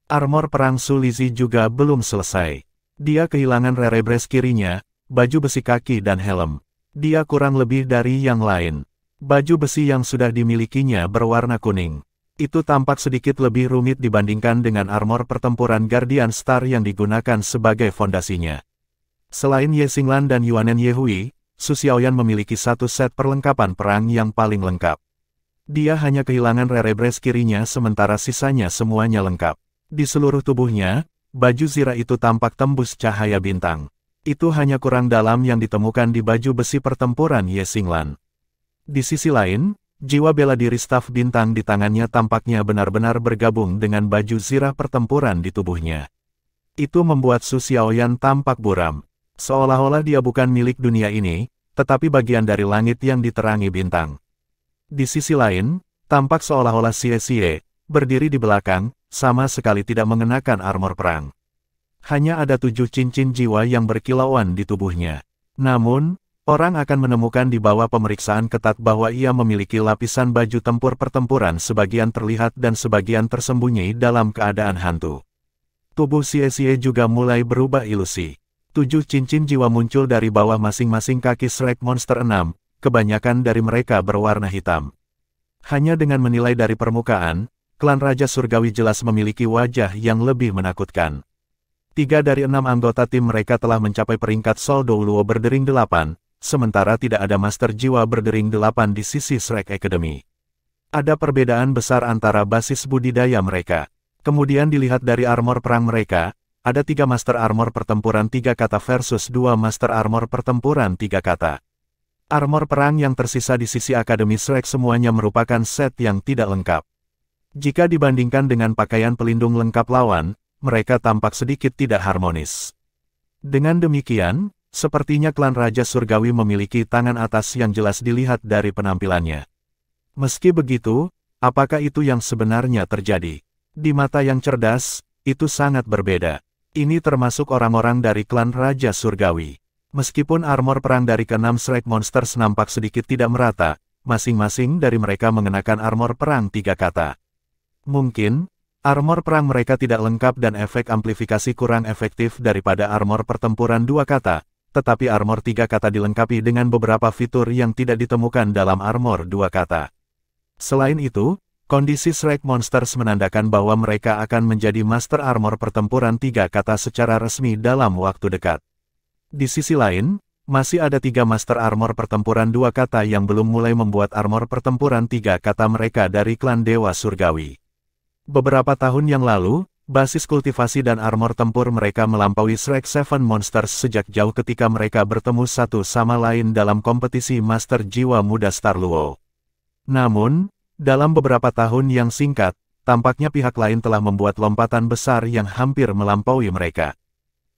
Armor perang Su Lizhi juga belum selesai. Dia kehilangan Rere Brace kirinya, baju besi kaki dan helm. Dia kurang lebih dari yang lain. Baju besi yang sudah dimilikinya berwarna kuning. Itu tampak sedikit lebih rumit dibandingkan dengan armor pertempuran Guardian Star yang digunakan sebagai fondasinya. Selain Ye Xinglan dan Yuan Yehui, Su Xiaoyan memiliki satu set perlengkapan perang yang paling lengkap. Dia hanya kehilangan Rere Brace kirinya sementara sisanya semuanya lengkap. Di seluruh tubuhnya, baju zirah itu tampak tembus cahaya bintang. Itu hanya kurang dalam yang ditemukan di baju besi pertempuran Ye Xinglan. Di sisi lain, jiwa bela diri staf bintang di tangannya tampaknya benar-benar bergabung dengan baju zirah pertempuran di tubuhnya. Itu membuat Su Xiaoyan tampak buram. Seolah-olah dia bukan milik dunia ini, tetapi bagian dari langit yang diterangi bintang. Di sisi lain, tampak seolah-olah Xie berdiri di belakang, sama sekali tidak mengenakan armor perang. Hanya ada 7 cincin jiwa yang berkilauan di tubuhnya. Namun, orang akan menemukan di bawah pemeriksaan ketat bahwa ia memiliki lapisan baju tempur pertempuran sebagian terlihat dan sebagian tersembunyi dalam keadaan hantu. Tubuh Xie juga mulai berubah ilusi. 7 cincin jiwa muncul dari bawah masing-masing kaki Shrek Monster 6, kebanyakan dari mereka berwarna hitam. Hanya dengan menilai dari permukaan, klan Raja Surgawi jelas memiliki wajah yang lebih menakutkan. 3 dari 6 anggota tim mereka telah mencapai peringkat Sol Douluo berdering 8, sementara tidak ada Master Jiwa berdering 8 di sisi Shrek Academy. Ada perbedaan besar antara basis budidaya mereka. Kemudian dilihat dari armor perang mereka, ada 3 Master Armor Pertempuran 3 kata versus 2 Master Armor Pertempuran 3 kata. Armor perang yang tersisa di sisi Akademi Shrek semuanya merupakan set yang tidak lengkap. Jika dibandingkan dengan pakaian pelindung lengkap lawan, mereka tampak sedikit tidak harmonis. Dengan demikian, sepertinya klan Raja Surgawi memiliki tangan atas yang jelas dilihat dari penampilannya. Meski begitu, apakah itu yang sebenarnya terjadi? Di mata yang cerdas, itu sangat berbeda. Ini termasuk orang-orang dari klan Raja Surgawi. Meskipun armor perang dari ke-6 Shrek Monsters nampak sedikit tidak merata, masing-masing dari mereka mengenakan armor perang 3 kata. Mungkin, armor perang mereka tidak lengkap dan efek amplifikasi kurang efektif daripada armor pertempuran 2 kata, tetapi armor 3 kata dilengkapi dengan beberapa fitur yang tidak ditemukan dalam armor 2 kata. Selain itu, kondisi Shrek Monsters menandakan bahwa mereka akan menjadi Master Armor Pertempuran 3 kata secara resmi dalam waktu dekat. Di sisi lain, masih ada 3 Master Armor Pertempuran 2 kata yang belum mulai membuat armor pertempuran 3 kata mereka dari klan Dewa Surgawi. Beberapa tahun yang lalu, basis kultivasi dan armor tempur mereka melampaui Shrek 7 Monsters sejak jauh ketika mereka bertemu satu sama lain dalam kompetisi Master Jiwa Muda Star Luo. Namun, dalam beberapa tahun yang singkat, tampaknya pihak lain telah membuat lompatan besar yang hampir melampaui mereka.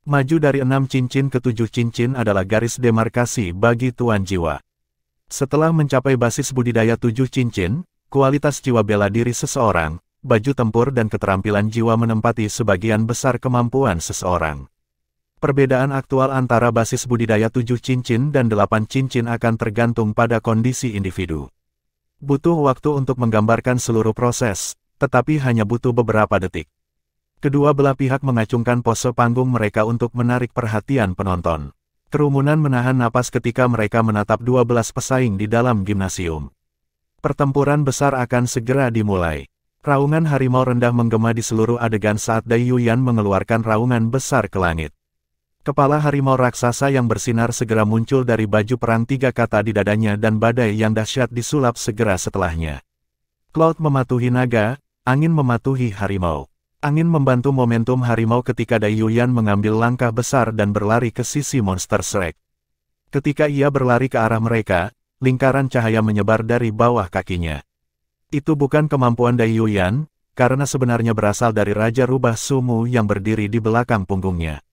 Maju dari 6 cincin ke 7 cincin adalah garis demarkasi bagi Tuan Jiwa. Setelah mencapai basis budidaya 7 cincin, kualitas jiwa bela diri seseorang, baju tempur dan keterampilan jiwa menempati sebagian besar kemampuan seseorang. Perbedaan aktual antara basis budidaya 7 cincin dan 8 cincin akan tergantung pada kondisi individu. Butuh waktu untuk menggambarkan seluruh proses, tetapi hanya butuh beberapa detik. Kedua belah pihak mengacungkan pose panggung mereka untuk menarik perhatian penonton. Kerumunan menahan napas ketika mereka menatap 12 pesaing di dalam gimnasium. Pertempuran besar akan segera dimulai. Raungan harimau rendah menggema di seluruh adegan saat Dai Yuyan mengeluarkan raungan besar ke langit. Kepala harimau raksasa yang bersinar segera muncul dari baju perang 3 kata di dadanya dan badai yang dahsyat disulap segera setelahnya. Cloud mematuhi naga, angin mematuhi harimau. Angin membantu momentum harimau ketika Dai Yuyan mengambil langkah besar dan berlari ke sisi monster Shrek. Ketika ia berlari ke arah mereka, lingkaran cahaya menyebar dari bawah kakinya. Itu bukan kemampuan Dai Yuyan, karena sebenarnya berasal dari Raja Rubah Sumu yang berdiri di belakang punggungnya.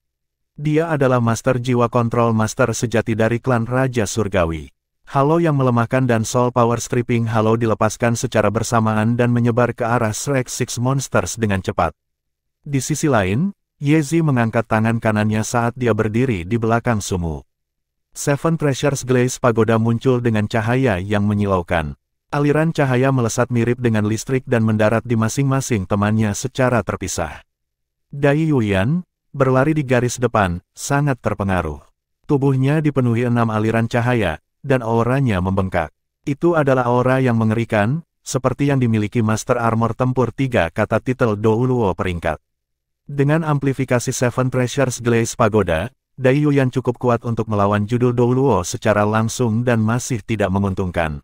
Dia adalah Master Jiwa Kontrol Master sejati dari klan Raja Surgawi. Halo yang melemahkan dan Soul Power Stripping Halo dilepaskan secara bersamaan dan menyebar ke arah Shrek 6 Monsters dengan cepat. Di sisi lain, Yezi mengangkat tangan kanannya saat dia berdiri di belakang Sumu. Seven Treasures Glaze Pagoda muncul dengan cahaya yang menyilaukan. Aliran cahaya melesat mirip dengan listrik dan mendarat di masing-masing temannya secara terpisah. Dai Yuyan, berlari di garis depan, sangat terpengaruh. Tubuhnya dipenuhi 6 aliran cahaya, dan auranya membengkak. Itu adalah aura yang mengerikan, seperti yang dimiliki Master Armor Tempur 3 kata titel Douluo peringkat. Dengan amplifikasi Seven Treasures Glaze Pagoda, Dai Yuyan cukup kuat untuk melawan judul Douluo secara langsung dan masih tidak menguntungkan.